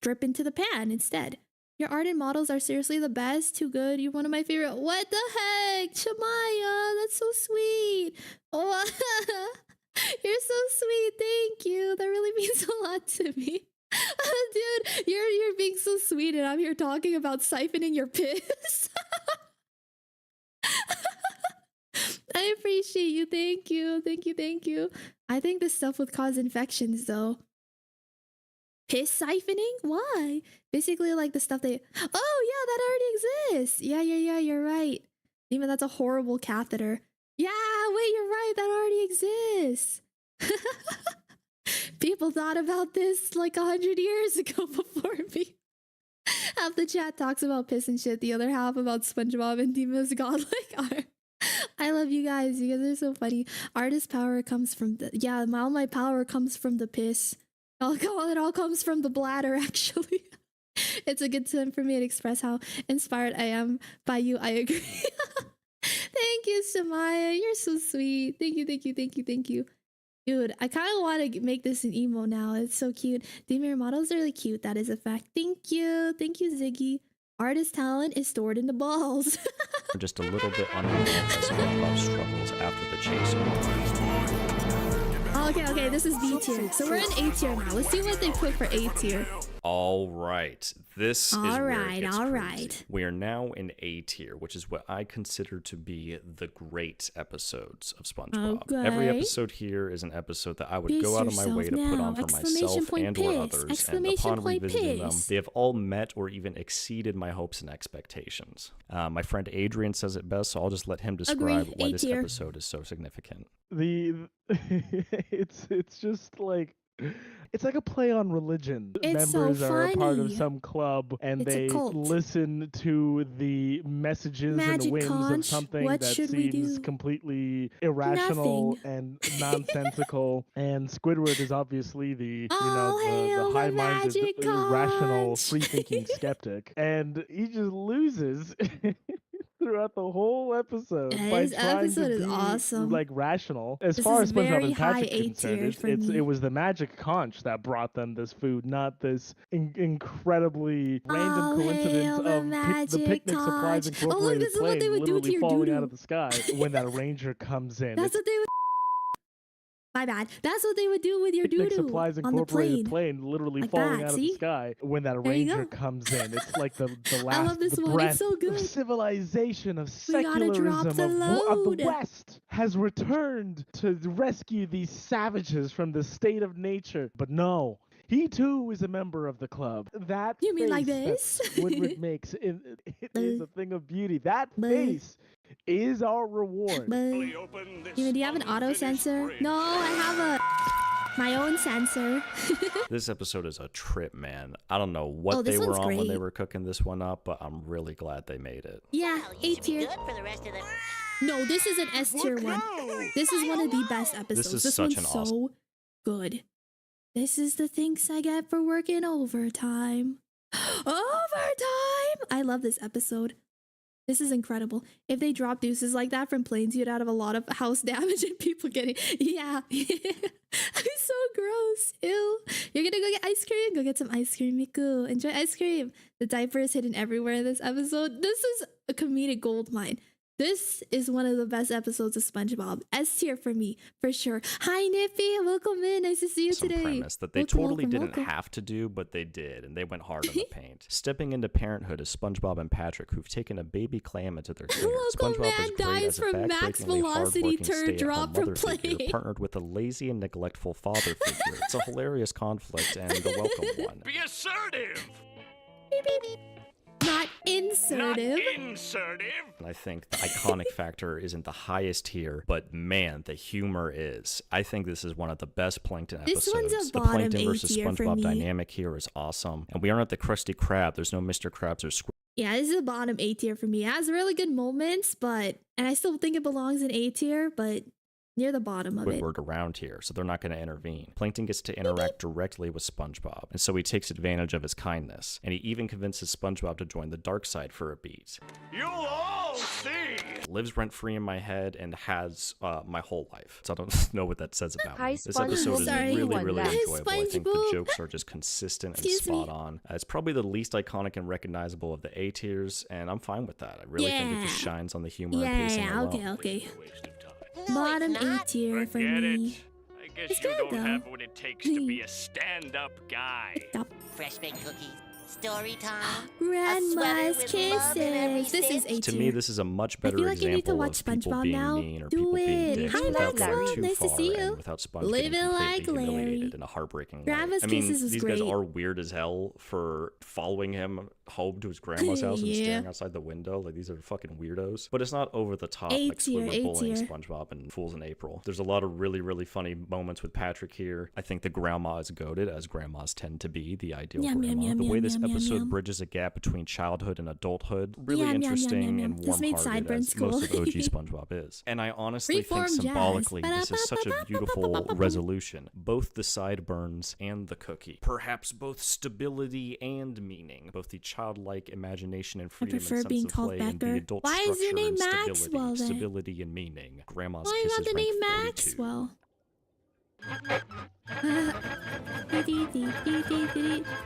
drip into the pan instead. Your art and models are seriously the best. Too good. You're one of my favorite. What the heck? Shamaya, that's so sweet. Oh, you're so sweet. Thank you. That really means a lot to me. Dude, you're being so sweet and I'm here talking about siphoning your piss. I appreciate you. Thank you. Thank you. Thank you. I think this stuff would cause infections though. Piss siphoning? Why? Basically like the stuff oh yeah, that already exists. Yeah, you're right. Even that's a horrible catheter. Yeah, wait, you're right. That already exists. People thought about this like 100 years ago before me. Half the chat talks about piss and shit. The other half about SpongeBob and Dima's godlike art. I love you guys. You guys are so funny. Artist power comes from all my power comes from the piss. It all comes from the bladder, actually. It's a good time for me to express how inspired I am by you. I agree. Thank you, Shamaya. You're so sweet. Thank you, thank you, thank you, thank you. Dude, I kind of want to make this an emo now. It's so cute. Dima, your model's really cute. That is a fact. Thank you. Thank you, Ziggy. Artist talent is stored in the balls. Just a little bit uneven as SpongeBob struggles after the chase. Okay, this is B tier. So we're in A tier now. Let's see what they put for A tier. All right. This is where it gets all crazy. right. We are now in A tier, which is what I consider to be the great episodes of SpongeBob. Okay. Every episode here is an episode that I would Piss go out of my way to yourself put now. on for Exclamation myself point and or piss. others. And Exclamation upon point revisiting them, piss. they have all met or even exceeded my hopes and expectations. My friend Adrian says it best, so I'll just let him describe Agree. why A this tier. episode is so significant. It's just like it's like a play on religion. It's so Members are a part of funny. some club and It's a they cult. listen to the messages and the Magic whims conch, of something what that should we seems do? completely irrational Nothing. and nonsensical. And Squidward is obviously the All hail the the high-minded, magic irrational, conch. free-thinking skeptic, and he just loses. Throughout the whole episode, Yeah, by this trying episode to is be awesome. like rational. As This far is as SpongeBob very and high Patrick A are concerned, tier for me. it was the magic conch that brought them this food, not this incredibly random All coincidence hail the of the magic picnic supplies conch. Oh, look, incorporated this is what plane they would do to literally your falling doo-doo. out of the sky when that ranger comes in. That's what they would. My bad. That's what they would do with your Picnic doo-doo supplies on the incorporated plane. plane literally Like falling that, out of see? the sky when that There you ranger go. comes in. It's like the I last love this the one. It's breath so good. of civilization, of We gotta drop secularism, the of load. the West has returned to rescue these savages from the state of nature. But no. He too is a member of the club. That You mean like face that this? Squidward makes it is a thing of beauty. That face is our reward. Even do you have an auto sensor? No, I have my own sensor. This episode is a trip, man. I don't know what Oh, they this were one's on when they great. were cooking this one up, but I'm really glad they made it. Yeah, A tier. Good for the rest of the. No, this is an S tier one. This is one of the best episodes. is This such one's an so awesome- good. This is the things I get for working overtime. Overtime! I love this episode. This is incredible. If they drop deuces like that from planes, you'd have a lot of house damage and people getting. Yeah. I'm so gross. Ew. You're gonna go get ice cream? Go get some ice cream, Miku. Enjoy ice cream. The diaper is hidden everywhere in this episode. This is a comedic goldmine. This is one of the best episodes of SpongeBob. S tier for me, for sure. Hi, Nippy. Welcome in. Nice to see you Some today. premise that they Welcome, totally welcome, didn't welcome. have to do, but they did, and they went hard in the paint. Stepping into parenthood is SpongeBob and Patrick, who've taken a baby clam into their care. Local SpongeBob man is great dies as a from max backbreakingly velocity hardworking turd stay-at-home drop from mother figure, plane. partnered with a lazy and neglectful father figure. It's a hilarious conflict and a welcome one. Be assertive! Not insertive. Insertive! I think the iconic factor isn't the highest here, but man, the humor is. I think this is one of the best Plankton This episodes. one's a The bottom Plankton A versus tier for SpongeBob me. dynamic here is awesome. And we aren't at the Krusty Krab. There's no Mr. Krabs or Squid. Yeah, this is a bottom A tier for me. It has really good moments, and I still think it belongs in A tier, but near the bottom of it. Squidward around here, so they're not going to intervene. Plankton gets to interact directly with SpongeBob, and so he takes advantage of his kindness, and he even convinces SpongeBob to join the dark side for a beat. You'll all see! Lives rent-free in my head and has my whole life. So I don't know what that says about Hi, me. This episode is Sorry. really, really Hi, enjoyable. I think the SpongeBob. jokes are just consistent and Excuse me. spot on. It's probably the least iconic and recognizable of the A tiers, and I'm fine with that. I really think it just Yeah. shines on the humor and pacing Yeah, alone. okay. Bottom A tier for Forget me. it. I guess It's you good, don't though. have what it takes to be a stand-up guy. Fresh baked cookies. Story time. Grandma's with love in every kisses. This is A tier. To me, this is a much better feel like you need to example watch of people SpongeBob being now. mean or Do people being it. dicks Hi, without going Maxwell. too Nice to far see and you. without Sponge Living getting like completely Larry. humiliated in a heartbreaking way. Grandma's I mean, Kisses was these guys great. are weird as hell for following him home to his grandma's house and Yeah. staring outside the window. Like, these are fucking weirdos. But it's not over the top A like tier, Squidward A bullying tier. SpongeBob and Fools in April. There's a lot of really, really funny moments with Patrick here. I think the grandma is goated, as grandmas tend to be, the ideal Yum, yum, grandma. yum, The way yum, this yum, yum, episode yum. bridges a gap between childhood and adulthood, really Yum, yum, yum, interesting yum, yum. and This made warm-hearted, sideburns as most of cool. OG SpongeBob is. And I honestly Reform think jazz. symbolically this is such a beautiful resolution. Both the sideburns and the cookie. Perhaps both stability and meaning. Both the childlike imagination and freedom and prefer sense being of called play and the Becker. adult Why is your structure name and stability. Maxwell, then? Stability and meaning. Grandma's Why you got Kisses the name ranked 42. Maxwell?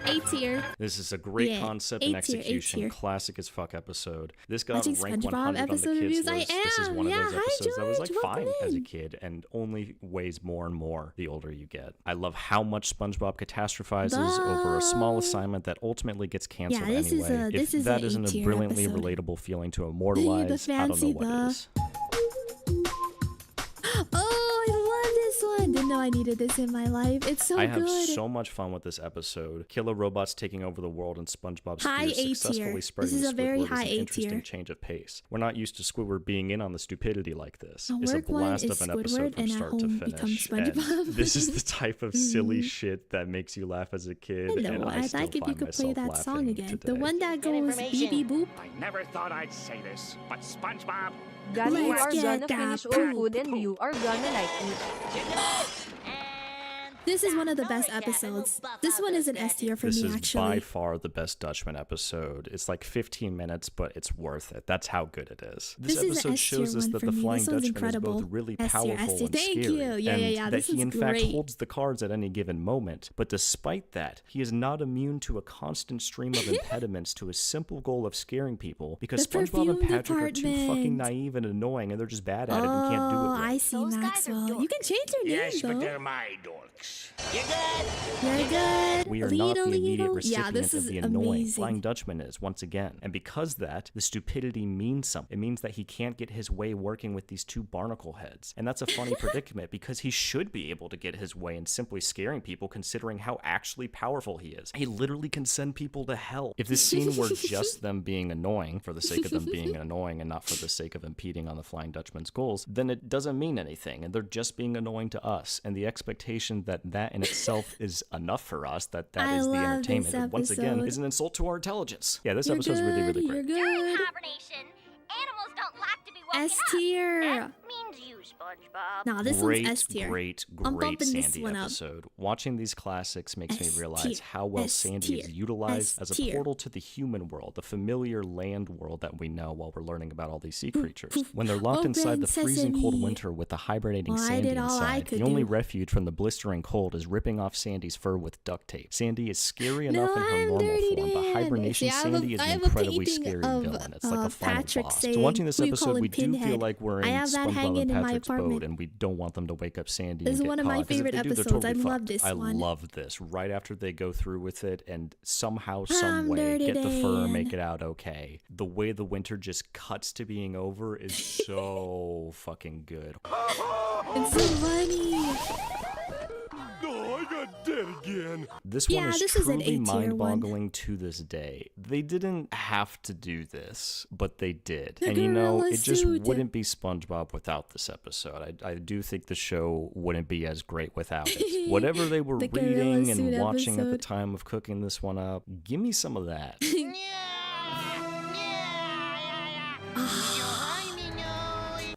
A tier. This is a great Yeah, concept A and tier, A execution. tier. Classic as fuck episode. This got Watching rank SpongeBob 100 on the episode kids reviews? list. I This is am. one Yeah, of those hi, episodes that was like George. fine Welcome as a in. kid and only weighs more and more the older you get. I love how much SpongeBob catastrophizes over a small assignment that ultimately gets canceled this is anyway. this If is that a isn't a A-tier brilliantly episode. relatable feeling to immortalize, I don't know what is. Oh, I love this one. Didn't know I needed this in my life. It's so I have good. so much fun with this episode. Killer robots taking over the world and SpongeBob's High fears A tier. successfully This spreading is to a very Squidward high is an A interesting tier. change of pace. We're not used to Squidward being in on the stupidity like this. A It's a work one blast is of an Squidward, episode from and at start to home finish. becomes And SpongeBob. this is the type of silly shit that makes you laugh as a kid. and Hello, I I'd still like if you find could play myself that song laughing again. today. The one that goes beep beep boop. I never thought I'd say this, but SpongeBob. Daddy, you Let's are get gonna that finish all poop. food and you are gonna like it. This is one of the best episodes. This one is an S tier for This me, is actually. by far the best Dutchman episode. It's like 15 minutes, but it's worth it. That's how good it is. This This is an episode S shows tier us one that for the me. Flying This one's Dutchman is incredible. both really S tier, powerful S tier. and Thank scary, you. Yeah, and yeah, yeah. that This he in is fact great. holds the cards at any given moment. But despite that, he is not immune to a constant stream of impediments to his simple goal of scaring people because The SpongeBob and perfume Patrick are too fucking department. naive and annoying, and they're just bad at it and can't do it Oh, right. I see, Maxwell. You can change your name, Yes, but though. they're my dorks. You're good. We are not the immediate Yeah, recipient this of is the annoying amazing. Flying Dutchman is, once again. And because that, the stupidity means something. It means that he can't get his way working with these two barnacle heads. And that's a funny predicament because he should be able to get his way in simply scaring people considering how actually powerful he is. He literally can send people to hell. If this scene were just them being annoying for the sake of them being annoying and not for the sake of impeding on the Flying Dutchman's goals, then it doesn't mean anything. And they're just being annoying to us. And the expectation that that in itself is enough for us, that I is the love entertainment, this once again, episode. is an insult to our intelligence. Yeah, this You're episode's really, really good, great. You're During good. hibernation, animals don't like to be woken S up. tier. That means you, SpongeBob. Nah, this Great, one's S tier. great, I'm great bumping this Sandy one up. episode. Watching these classics makes me S realize tier, how well S Sandy is tier, utilized S as a tier. portal to the human world, the familiar land world that we know while we're learning about all these sea creatures. When they're locked inside the freezing cold Sesame. winter with the hibernating Well, I Sandy did all I inside, could the only do. refuge from the blistering cold is ripping off Sandy's fur with duct tape. Sandy is scary No, enough in her I'm normal Dirty form, but Dan. hibernation See, I have a- Sandy is I an have a incredibly painting scary of, villain. It's like a final Patrick boss. saying, So watching this we call episode, him we do feel Pinhead. like we're I in have that SpongeBob hanging and in my Patrick's apartment. boat, and we don't want them to wake up Sandy This and is get one of caught, my 'cause if favorite they do, they're episodes. totally I love fucked. this I one. love this. Right after they go through with it and somehow, I'm some way, Dirty get the fur and Dan. make it out okay. The way the winter just cuts to being over is so fucking good. It's so funny. Oh, I got dead again. This Yeah, one is this is an truly A-tier one. mind-boggling to this day. They didn't have to do this, but they did. The And you know, gorilla it just suit. wouldn't be SpongeBob without this episode. I do think the show wouldn't be as great without it. Whatever they were The gorilla reading suit and watching at the episode. time of cooking this one up, give me some of that.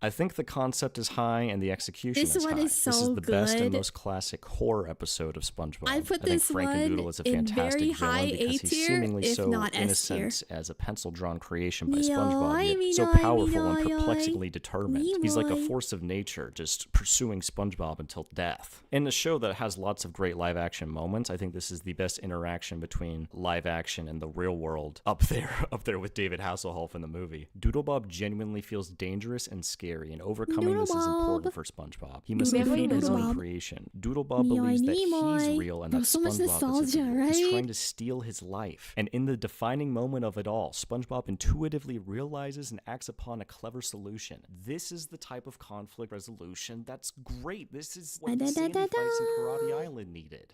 I think the concept is high and the execution This is one high. is This is so the best and good. most classic horror episode of SpongeBob. I put think this Frankendoodle one is a in fantastic very high villain because A he's tier, seemingly if so not S tier. innocent as a pencil-drawn creation by Meow, SpongeBob, yet so meow, powerful and meow, perplexingly determined. He's like a meow. force of nature, just pursuing SpongeBob until death. In a show that has lots of great live-action moments, I think this is the best interaction between live-action and the real world, up there with David Hasselhoff in the movie. Doodlebob genuinely feels dangerous and scary, and overcoming this is important for SpongeBob. He must Doodlebob. defeat his own Doodlebob. creation. Doodlebob Meow, believes that Nimoy. he's real and that There's so much SpongeBob nostalgia, isn't real. He's right? trying to steal his life. And in the defining moment of it all, SpongeBob intuitively realizes and acts upon a clever solution. This is the type of conflict resolution that's great. This is what the Sandy fights in Karate Island needed.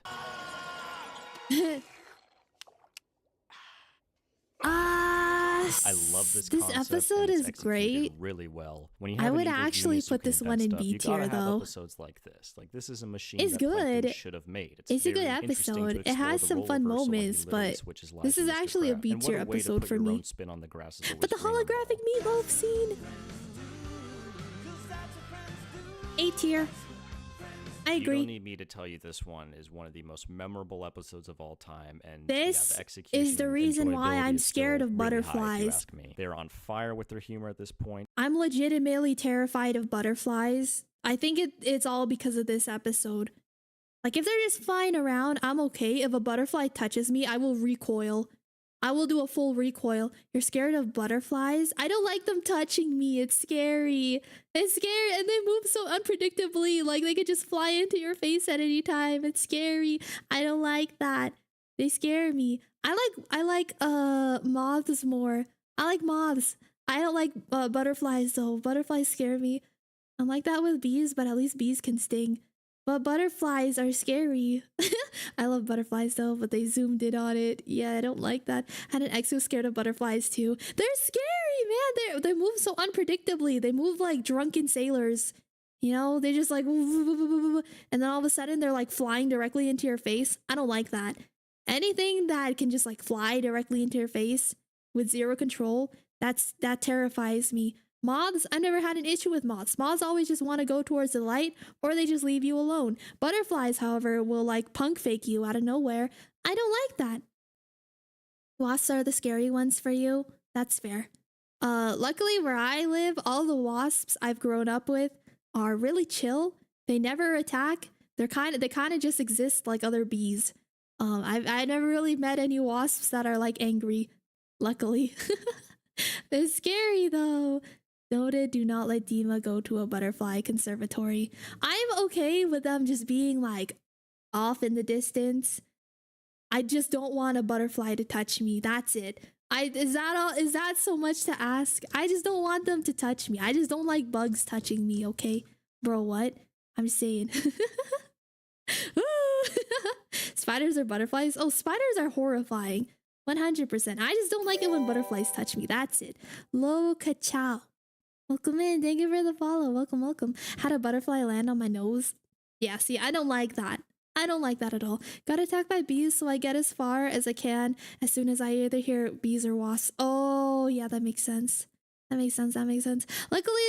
I love this concept, episode and it's is executed great. really well. When you I have an would evil actually genius who put can this invent one in stuff, B you gotta tier, have though. episodes like this. Like this is a machine It's that Plankton good. should have made. It's a good very interesting to episode. It explore has the some role fun reversal when he moments, literally but switches lives this with is Mr. actually a Krabs. B And what tier a way to episode put for your me. own spin on the grass is But the always greener. holographic meatloaf scene. A tier. I You agree. don't need me to tell you this one is one of the most memorable episodes of all time, and This the execution is the and reason why enjoyability I'm is scared still of really high, if you butterflies. ask me. They're on fire with their humor at this point. I'm legitimately terrified of butterflies. I think it's all because of this episode. Like, if they're just flying around, I'm okay. If a butterfly touches me, I will recoil. I will do a full recoil. You're scared of butterflies? I don't like them touching me. It's scary. It's scary. And they move so unpredictably. Like, they could just fly into your face at any time. It's scary. I don't like that. They scare me. I like moths more. I like moths. I don't like butterflies though. Butterflies scare me. I'm like that with bees, but at least bees can sting. But butterflies are scary. I love butterflies though, but they zoomed in on it. Yeah, I don't like that. I had an ex who was scared of butterflies too. They're scary, man. They move so unpredictably. They move like drunken sailors. You know, they just like, and then all of a sudden they're like flying directly into your face. I don't like that. Anything that can just like fly directly into your face with zero control, that terrifies me. Moths, I've never had an issue with moths. Moths always just want to go towards the light, or they just leave you alone. Butterflies, however, will like punk fake you out of nowhere. I don't like that. Wasps are the scary ones for you. That's fair. Luckily where I live, all the wasps I've grown up with are really chill. They never attack. They kind of just exist like other bees. I never really met any wasps that are like angry. Luckily. They're scary though. Noted, do not let Dima go to a butterfly conservatory. I'm okay with them just being like off in the distance. I just don't want a butterfly to touch me. That's it. Is that so much to ask? I just don't want them to touch me. I just don't like bugs touching me, okay? Bro, what? I'm just saying. Spiders or butterflies? Oh, spiders are horrifying. 100%. I just don't like it when butterflies touch me. That's it. Lo Ka-chow. Welcome in. Thank you for the follow. Welcome, welcome. Had a butterfly land on my nose. Yeah, see, I don't like that. I don't like that at all. Got attacked by bees, so I get as far as I can as soon as I either hear bees or wasps. Oh, yeah, that makes sense. That makes sense. That makes sense. Luckily,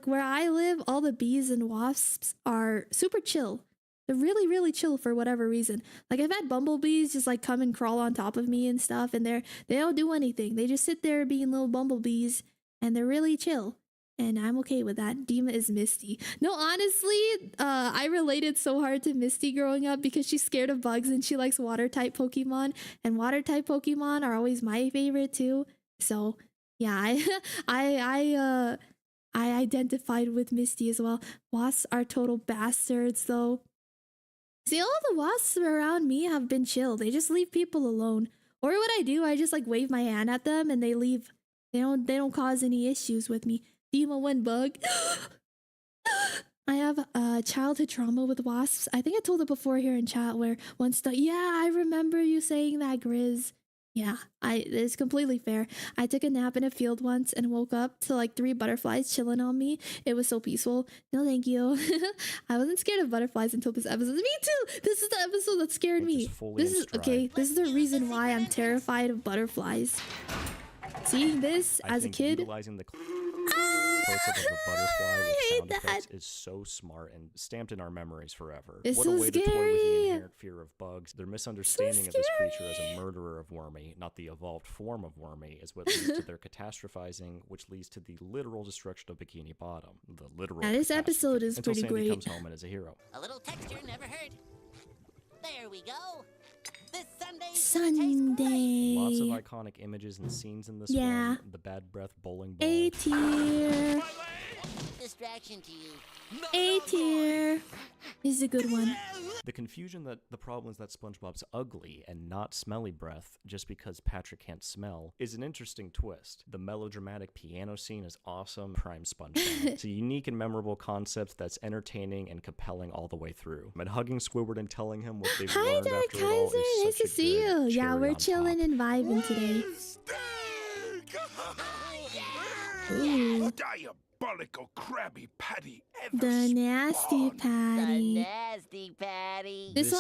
where I live, all the bees and wasps are super chill. They're really, really chill for whatever reason. Like, I've had bumblebees just like come and crawl on top of me and stuff, and they don't do anything. They just sit there being little bumblebees, and they're really chill. And I'm okay with that. Dima is Misty. No, honestly, I related so hard to Misty growing up because she's scared of bugs and she likes water-type Pokemon. And water-type Pokemon are always my favorite too. So, yeah, I identified with Misty as well. Wasps are total bastards, though. See, all the wasps around me have been chill. They just leave people alone. Or what I do, I just like wave my hand at them and they leave. They don't cause any issues with me. Dima one bug. I have childhood trauma with wasps. I think I told it before here in chat where once yeah, I remember you saying that, Grizz. Yeah, it's completely fair. I took a nap in a field once and woke up to like 3 butterflies chilling on me. It was so peaceful. No, thank you. I wasn't scared of butterflies until this episode. Me too. This is the episode that scared me. This is okay. This is the reason why I'm terrified of butterflies. Seeing this as a kid. Utilizing the close-up of a butterfly with sound effects is so smart and stamped in our memories forever. It's what so a way scary. to toy with the inherent fear of bugs. Their misunderstanding of this creature as a murderer of Wormy, not the evolved form of Wormy, is what leads to their catastrophizing, which leads to the literal destruction of Bikini Bottom. The literal. Now, this episode is until pretty Sandy great. comes home and is a hero. A little texture never hurt. There we go. This Sunday. Lots of iconic images and scenes in this Yeah. one. The bad breath bowling ball. A tier. Distraction to you. A tier. This is a good one. The confusion that the problem is that SpongeBob's ugly and not smelly breath just because Patrick can't smell is an interesting twist. The melodramatic piano scene is awesome. Prime SpongeBob. It's a unique and memorable concept that's entertaining and compelling all the way through. And hugging Squidward and telling him what they've learned Dark after it all Kaiser, is nice such to a see good you. Yeah, cherry we're on chilling top. and vibing today. Ooh. Diabolical Krabby Patty The nasty patty. The nasty patty. This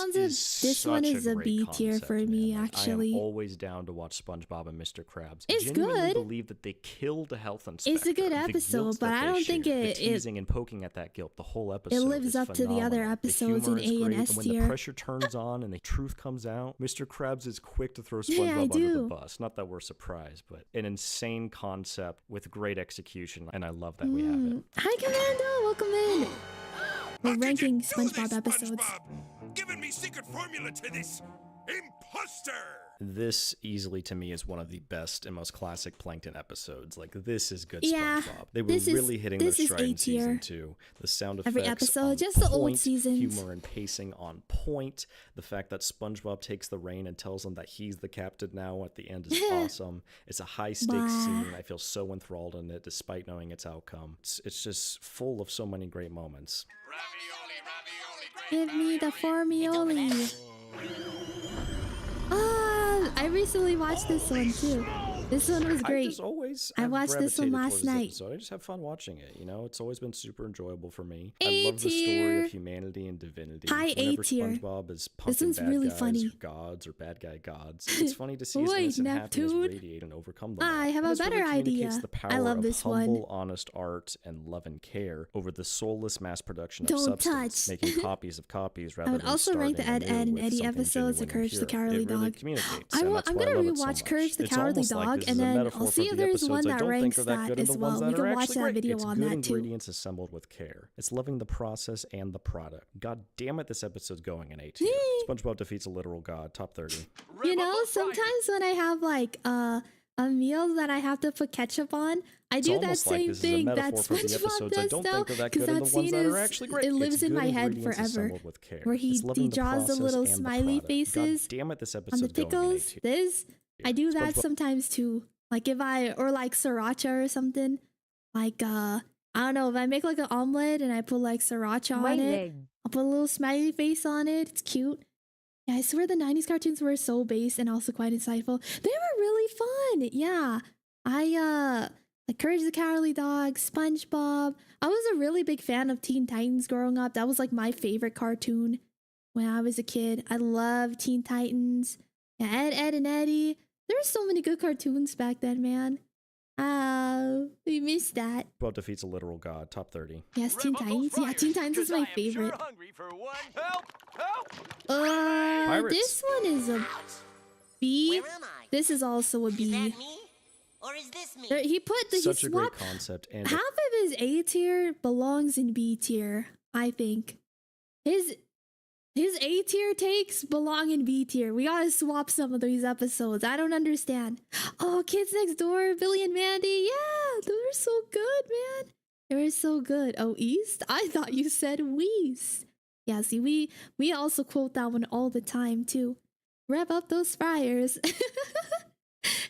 one is a B tier for me, I actually. am always down to watch SpongeBob and Mr. Krabs. It's Genuinely good. believe that they killed a health inspector. It's a good The episode, guilt but that I they don't think share, the it teasing and poking at that guilt the whole episode. lives is up to the other phenomenal. episodes humor in is A and great, S when tier. the pressure turns on and the truth comes out, Mr. Krabs is quick to throw Yeah, I SpongeBob under the do. bus. Not that we're surprised, but an insane concept with great execution, and I love that we have it. Hi, Commando. Welcome in. We're ranking SpongeBob episodes. Give any secret formula to this? Imposter! This easily to me is one of the best and most classic Plankton episodes. Like, this is good Yeah, SpongeBob. They were this is- really hitting their this is stride in A tier. season 2. The sound effects Every episode, on just the old point, seasons. humor and pacing on point. The fact that SpongeBob takes the reign and tells him that he's the captain now at the end is awesome. It's a high stakes scene. I feel so enthralled in it despite knowing its outcome. It's just full of so many great moments. Give me the formioli. I recently watched this one too. This one was great. I just always I have watched this one gravitated last towards this night. episode. I just have fun watching it. You know, it's always been super enjoyable for me. I A love the story tier. of humanity and divinity. High A Whenever tier. SpongeBob is This pumping one's bad really guys funny. or gods or bad guy gods, it's funny to see his Oi, innocent happiness Neptune. radiate and overcome them. I all. have And a this really better communicates idea. The power I love of this humble, one. honest art and love and care over the soulless mass production of Don't substance, touch. making copies of copies rather I would than also rank the starting Ed, Ed, anew and with Eddie something episodes of genuine and Courage the pure. Cowardly It really Dog. communicates, I'm and that's why I gonna love it so rewatch Courage the much. It's Cowardly almost like Dog this and is a then metaphor I'll for see if the there's episodes one I that don't think ranks are that that good and as the well. ones We that can are watch actually that great. video It's on good that too. ingredients assembled with care. It's loving the process and the product. God damn it, this episode's going in A tier. SpongeBob defeats a literal god. Top 30. You know, sometimes when I have like a meal that I have to put ketchup on, I do that almost like same this is a thing that metaphor for the SpongeBob episodes I does don't now, think are that because good and that the ones scene that are is actually great. it lives It's in good my head ingredients forever. assembled with care. Where he It's loving the draws the process little and the smiley product. faces God damn it, this on the episode's going in A pickles. tier. This I do that SpongeBob- sometimes too. Like if I or like sriracha or something. Like I don't know, if I make like an omelet and I put like sriracha My on it, leg. I'll put a little smiley face on it. It's cute. Yeah, I swear the 90s cartoons were so base and also quite insightful. They were really fun. Yeah. I like Courage the Cowardly Dog, SpongeBob. I was a really big fan of Teen Titans growing up. That was like my favorite cartoon when I was a kid. I loved Teen Titans. Yeah, Ed, and Eddie. There were so many good cartoons back then, man. We missed that. SpongeBob defeats a literal god. Top 30. Yes, Teen Titans. Yeah, Teen Titans is my favorite. Pirates. This one is a B. This is also a B. Or is this me? He put the Such he a great swapped concept. And half of his A tier belongs in B tier. I think his A tier takes belong in B tier. We gotta swap some of these episodes. I don't understand. Oh, Kids Next Door, Billy and Mandy. Yeah, they were so good, man. They were so good. Oh, East? I thought you said West. Yeah, see, we also quote that one all the time too. Rev up those fryers.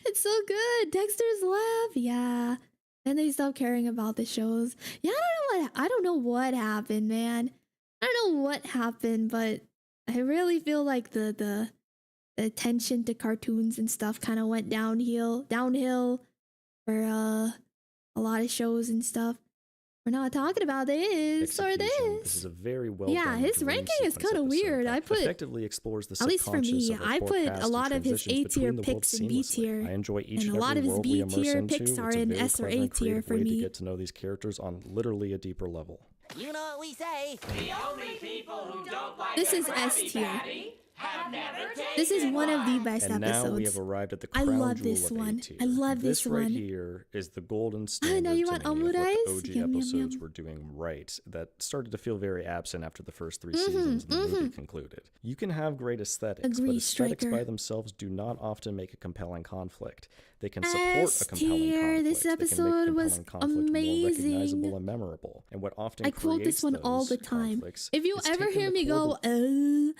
It's so good. Dexter's Lab. Yeah. Then they stopped caring about the shows. Yeah, I don't know what happened, man. I don't know what happened, but I really feel like the attention to cartoons and stuff kind of went downhill for a lot of shows and stuff. We're not talking about this or execution. this. This is a very well Yeah, done his dream ranking is sequence kind of episode weird. that I put, effectively explores the at least for me, subconscious of our I core put cast a and lot of his transitions A tier between the picks in B worlds seamlessly. tier, I enjoy each and a and lot every of his world we B immerse tier into. picks It's are a in very S or clever A and tier creative for way to me. get to know these characters on literally a deeper level. You know what we say? The only people who don't like This a is S Krabby tier. Patty have never This is one of the best And episodes. now we have arrived at the I crown love jewel this of A one. tier. I love this this right one. here is the golden now standard you to want me of what omelet the ice? OG Yum, yum, episodes yum. were doing right that started to feel very absent after the first 3 seasons and the movie concluded. You can have great aesthetics, Agree, but aesthetics Striker. by themselves do not often make a compelling conflict. They can S support a compelling tier. conflict. This They can make episode was compelling conflict amazing. more recognizable and memorable. And what often I quote this creates one all those the time. conflicts If you is ever taking hear the me core go,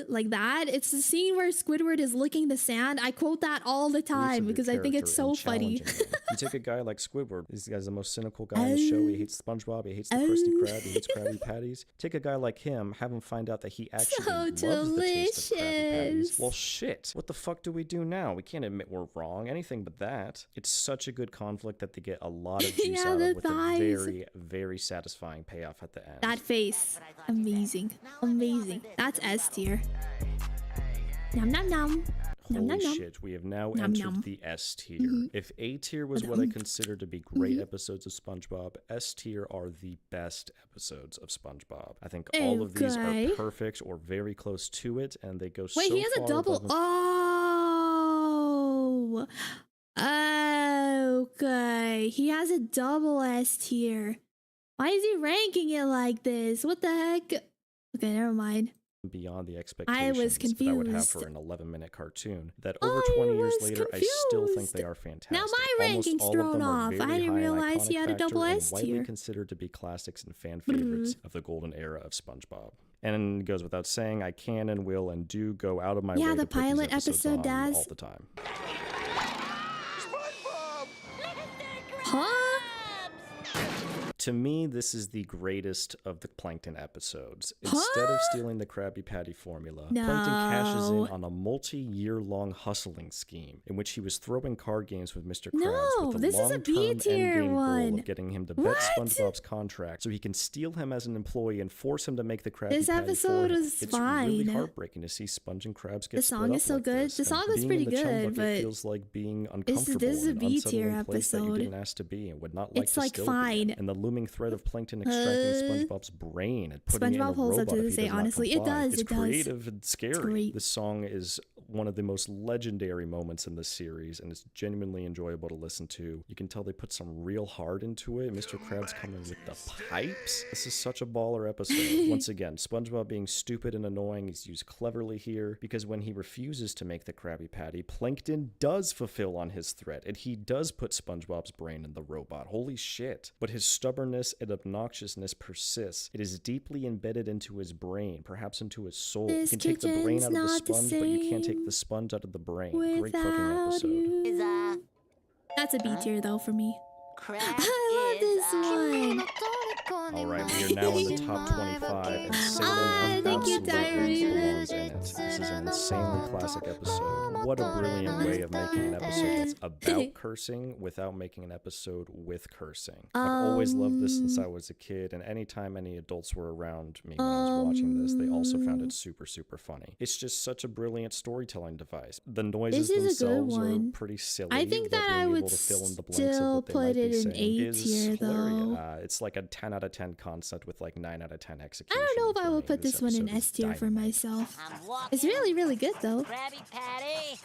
like that, it's the scene where Squidward is licking the sand. I quote that all the beliefs of time your because I think it's character so and funny. challenging them. You take a guy like Squidward. This guy's the most cynical guy on the show. He hates SpongeBob. He hates the Krusty Krab. He hates Krabby Patties. Take a guy like him, have him find out that he actually So loves the taste of Krabby Patties. delicious. Well, shit. What the fuck do we do now? We can't admit we're wrong. Anything but that. It's such a good conflict that they get a lot of juice Yeah, out the of with thighs. a very, very satisfying payoff at the end. That face, amazing, amazing. That's S tier. Nom nom nom. Nom Holy nom nom. shit, we have now Nom entered nom. the S tier. Mhm. If A tier was what I consider to be great episodes of SpongeBob, S tier are the best episodes of SpongeBob. I think all of these are Okay. perfect or very close to it, and they go Wait, so he has a far double. above Oh, okay. He has a double S tier. Why is he ranking it like this? What the heck? Okay, never mind. Beyond the expectations was that I would have confused. for an 11-minute cartoon, that over 20 years later, I still think they are fantastic. Now my Almost ranking's all thrown of them are off. very I didn't high in realize he iconic had a factor double and S widely tier. considered to be classics and fan favorites of the golden era of SpongeBob. And it goes without saying, I can and will and do go out of my way Yeah, to the put these pilot episodes episode on does. all the time. Huh? To me, this is the greatest of the Plankton episodes. Instead of stealing the Krabby Patty formula, Plankton cashes in on a multi-year-long hustling scheme in which he was throwing card games with Mr. Krabs with the this is a long-term B-tier endgame goal one. of getting him to bet SpongeBob's contract so he can steal him as an employee and force him to make the Krabby This Patty episode for him. was It's really fine. heartbreaking to see Sponge and Krabs get The split song up is so like good. this, The song and is being pretty in the chum good, bucket but feels like being this uncomfortable is a in an B-tier unsettling place that you episode. didn't ask to be and would not like It's to like still fine. be in. And the looming threat of Plankton extracting SpongeBob's brain and putting it in a SpongeBob holds up robot to if this he day, does not honestly. It comply. does, It's it does. creative and scary. great. This song is one of the most legendary moments in this series, and it's genuinely enjoyable to listen to. You can tell they put some real heart into it. Mr. Krabs coming with the pipes. This is such a baller episode. Once again, SpongeBob being stupid and annoying is used cleverly here, because when he refuses to make the Krabby Patty, Plankton does fulfill on his threat, and he does put SpongeBob's brain in the robot. Holy shit. But his stubbornness and obnoxiousness persists. It is deeply embedded into his brain, perhaps into his soul. You can take the brain out of the sponge, but you can't take the sponge out of the brain. Great fucking episode. That's a B tier though for me. Crab I love this one. Alright, we are now in the top 25, and Salem thank you, absolutely Diary. belongs in it. This is an insanely classic episode. What a brilliant way of making an episode that's about cursing without making an episode with cursing. I've always loved this since I was a kid, and anytime any adults were around me when I was watching this, they also found it super, super funny. It's just such a brilliant storytelling device. The noises This is a good themselves are one. pretty silly. I think but that being I able would to fill in the blanks of still what they put might be it in saying A is tier, hilarious. though. It's like a 10 out of 10 concept with like 9 out of 10 execution. I don't know if I for will me. put this one in episode is S tier for dynamite. myself. It's really, really good though. Krabby Patty,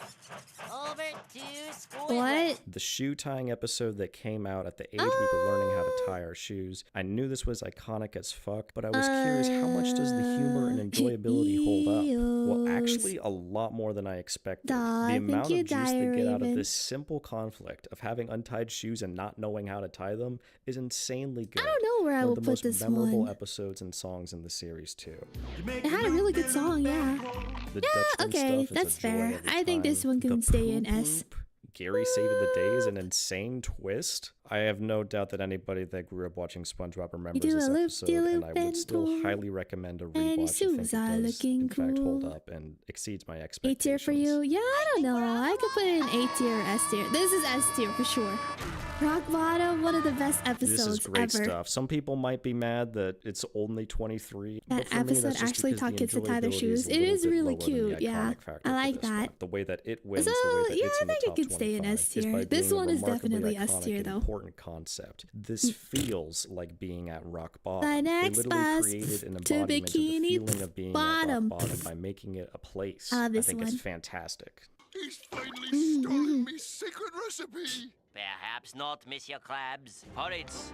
over to school. What? The shoe tying episode that came out at the age we were learning how to tie our shoes. I knew this was iconic as fuck, but I was curious, how much does the humor and enjoyability hold up? Well, actually, a lot more than I expected. The amount of juice they get out of this simple conflict of having untied shoes and not knowing how to tie them is insanely good. I don't know where I will One of the put most this memorable one. episodes and songs in the series too. It had a really good song, yeah. The Yeah, Dutchman okay, stuff is that's a joy fair. every I think this time. one can The stay in poop S. loop, Gary saving the day is an insane twist. I have no doubt that anybody that grew up watching SpongeBob remembers do this a episode, and loop-de-loop I would still and highly recommend a and rewatch. his I think shoes it are does, looking in fact, hold cool. up and exceeds my A expectations. tier for you? Yeah, I don't know. I could put it in A tier or S tier. This is S tier for sure. Rock Bottom, one of the best episodes This is great ever. stuff. Some people might be mad that it's only 23. That but for me, episode that's just actually because taught the kids to tie their enjoyability shoes. a It little is bit really lower than the cute, yeah. iconic factor I for like this one. that. The way that it wins, So, the way that yeah, it's in I think the it top could stay in 25 S is tier. by This being a one is remarkably definitely S iconic tier, and though. important concept. This feels like being at rock The bottom. They next literally bus created an to embodiment of the Bikini feeling of being Bottom. at rock bottom by making it a place. I love this think one. it's fantastic. He's finally stolen me secret recipe. Perhaps not, Monsieur Krabs. For it's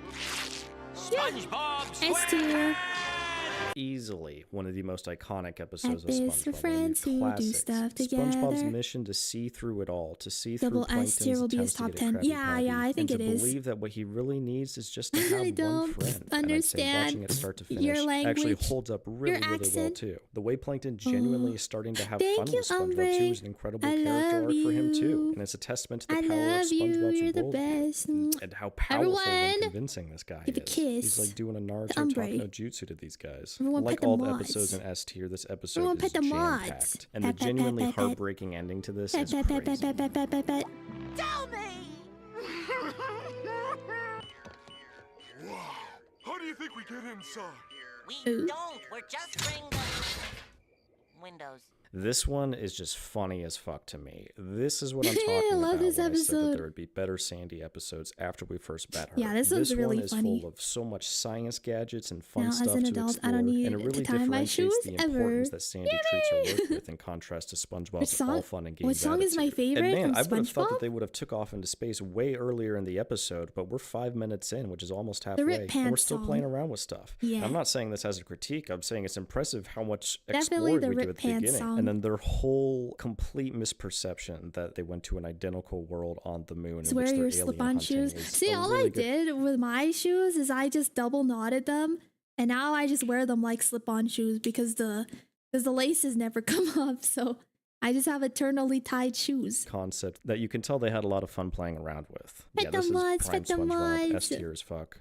SpongeBob S tier. Easily one of the most iconic episodes of F is SpongeBob. for one of the friends who do classics. stuff SpongeBob's together. mission to see through it all, to see Double through S tier Plankton's will be his attempts top to get a 10. Krabby Yeah, Patty, yeah, I think and it to is. believe that what he really needs is just to have I one don't friend. understand and I'd say watching it start to finish your actually language, holds up really, your really well accent. too. The way Plankton genuinely is starting to have Thank fun you, with SpongeBob Ombre. too is an incredible I character love arc for him too, you. and it's a testament to the I power of love you. SpongeBob's You're the worldview best. and how powerful and Everyone, convincing this guy give a is. kiss He's like doing a Naruto to Ombre. talk no jutsu to these guys. Everyone Like pet the all the mods. episodes in S tier, this episode Everyone is pet the mods. jam-packed. And the Pet, pet, pet, genuinely pet, pet. heartbreaking ending to this Pet, is pet, pet, crazy. pet, pet, pet, pet, pet. Tell me! Wow. How do you think we get inside? We don't. We're just bring the windows. This one is just funny as fuck to me. This is what I'm talking I love about this when I said that episode. there would be better Sandy episodes after we first met her. Yeah, this one's really one is funny. full of so much science gadgets and fun Now, stuff as an to adult, explore, I don't need and it really to tie my differentiates shoes the ever. importance that Sandy treats her work with in contrast to Which SpongeBob's song? all fun and games What song is my attitude. favorite And man, from I would have thought SpongeBob? that they would have took off into space way earlier in the episode, but we're 5 minutes in, which is almost The halfway, Rip and we're Pants still song. playing around with stuff. Yeah. And I'm not saying this as a critique. I'm saying it's impressive how much Definitely explored the we do Rip at the Pants beginning. song. And then their whole complete misperception that they went to an identical world on the moon. It's in wear which they're your alien slip-on hunting shoes. is See, a all really I good did with my shoes is I just double knotted them, and now I just wear them like slip-on shoes because the laces never come up. So I just have eternally tied shoes. concept that you can tell they had a lot of fun playing around with. Fit Yeah, the this is mods, prime fit the SpongeBob, mods. S tier as fuck.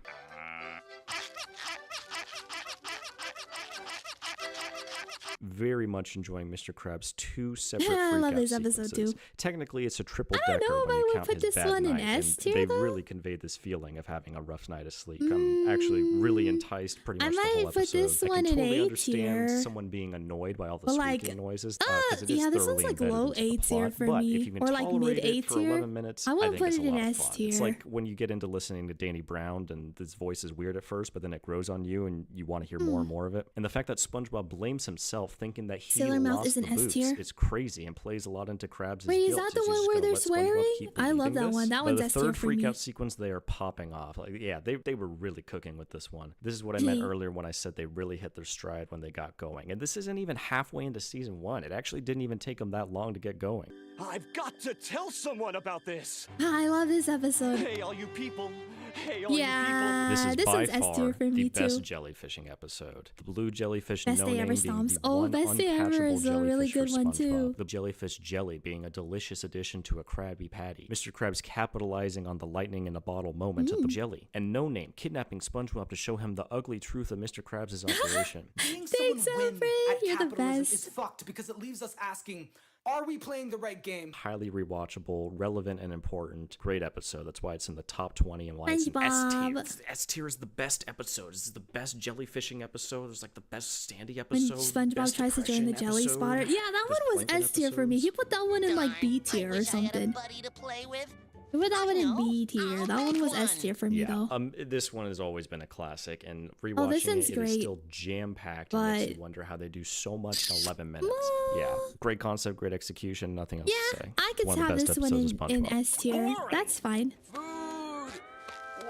Very much enjoying Mr. Krabs' 2 separate I freak love out this episode sequences. too. Technically, it's a triple I don't decker know if when I you would count put his this bad one in night, S and tier, they though. really conveyed this feeling of having a rough night of sleep. I'm actually really enticed pretty I much the might whole put episode. this I one can in totally A understand tier. someone being annoyed by all the But, squeaking like, noises, 'cause it is yeah, this one's thoroughly like embedded low into the A tier plot, for but me, if you can or like tolerate mid A it for tier. 11 minutes, I I won't think put it's it a in lot of S fun. tier. It's like when you get into listening to Danny Brown and his voice is weird at first, but then it grows on you and you want to hear more and more of it. And the fact that SpongeBob blames himself thinking that he Sailor Mouth lost is an the S boots tier? is crazy and plays a lot into Krabs' Wait, is guilt. that the He's one just where gonna they're let SpongeBob swearing? keep I love believing that this. one. That By one's the S tier third for freak me. out sequence, they are popping off. Like, yeah, they were really cooking with this one. This is what I meant earlier when I said they really hit their stride when they got going. And this isn't even halfway into season 1. It actually didn't even take them that long to get going. I've got to tell someone about this. I love this episode. Hey, all you people. Hey, all Yeah, This is this by one's S far tier for the me best too. jellyfishing episode. The blue jellyfish Best no Day name Ever being Stomps. the Oh, one Best Day Ever uncatchable is a really jellyfish good for one, too. SpongeBob. The jellyfish jelly being a delicious addition to a Krabby Patty. Mr. Krabs capitalizing on the lightning in a bottle moment of the jelly. And No Name kidnapping SpongeBob to show him the ugly truth of Mr. Krabs' operation. Thanks, Alfred. You're the best. Is fucked because it leaves us asking, are we playing the right game? Highly rewatchable, relevant, and important. Great episode. That's why it's in the top 20 and why it's in S tier. SpongeBob. S tier is the best episode. This is the best jellyfishing episode. It's like the best Sandy When episode. SpongeBob best tries to join the depression jelly episode. spotter. Yeah, that There's one was Plankton S tier for me. He put that one in like B tier or something. to play with? He put that one in B tier. That one was S tier for me though. This one has always been a classic, and Oh, this rewatching one's it is great. still jam-packed and makes But- you wonder how they do so much in 11 minutes. Yeah, great concept, great execution, nothing else to say. I could one of the have best this one episodes of in SpongeBob. S tier. That's fine.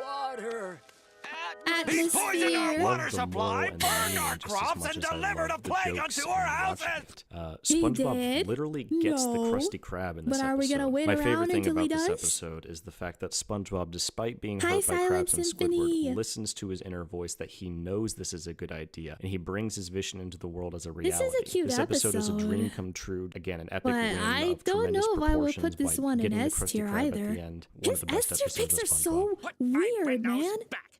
Water. These poison our Atmosphere. water Love the supply, mole and the burn meaning our just as crops, much and as I deliver love the plague jokes unto and our watching houses. it. He SpongeBob did? literally gets the No. Krusty Krab in this But are episode. we gonna wait My favorite around thing until about he this does? episode is the fact that SpongeBob, despite being Hi, hurt by Silent Krabs and Symphony. Squidward, listens to his inner voice that he knows this is a good idea, and he brings his vision into the world as a reality. This is a cute This episode is a episode. dream come true. Again, an epic But win I of don't tremendous know if I would proportions put this by one in getting the S Krusty tier Krab at either. the end. One of His the best S tier episodes picks of are so weird, man.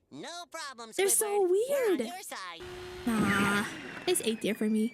No problem, They're so Squidward. We're on weird. your side. Nah, it's 8 tier for me.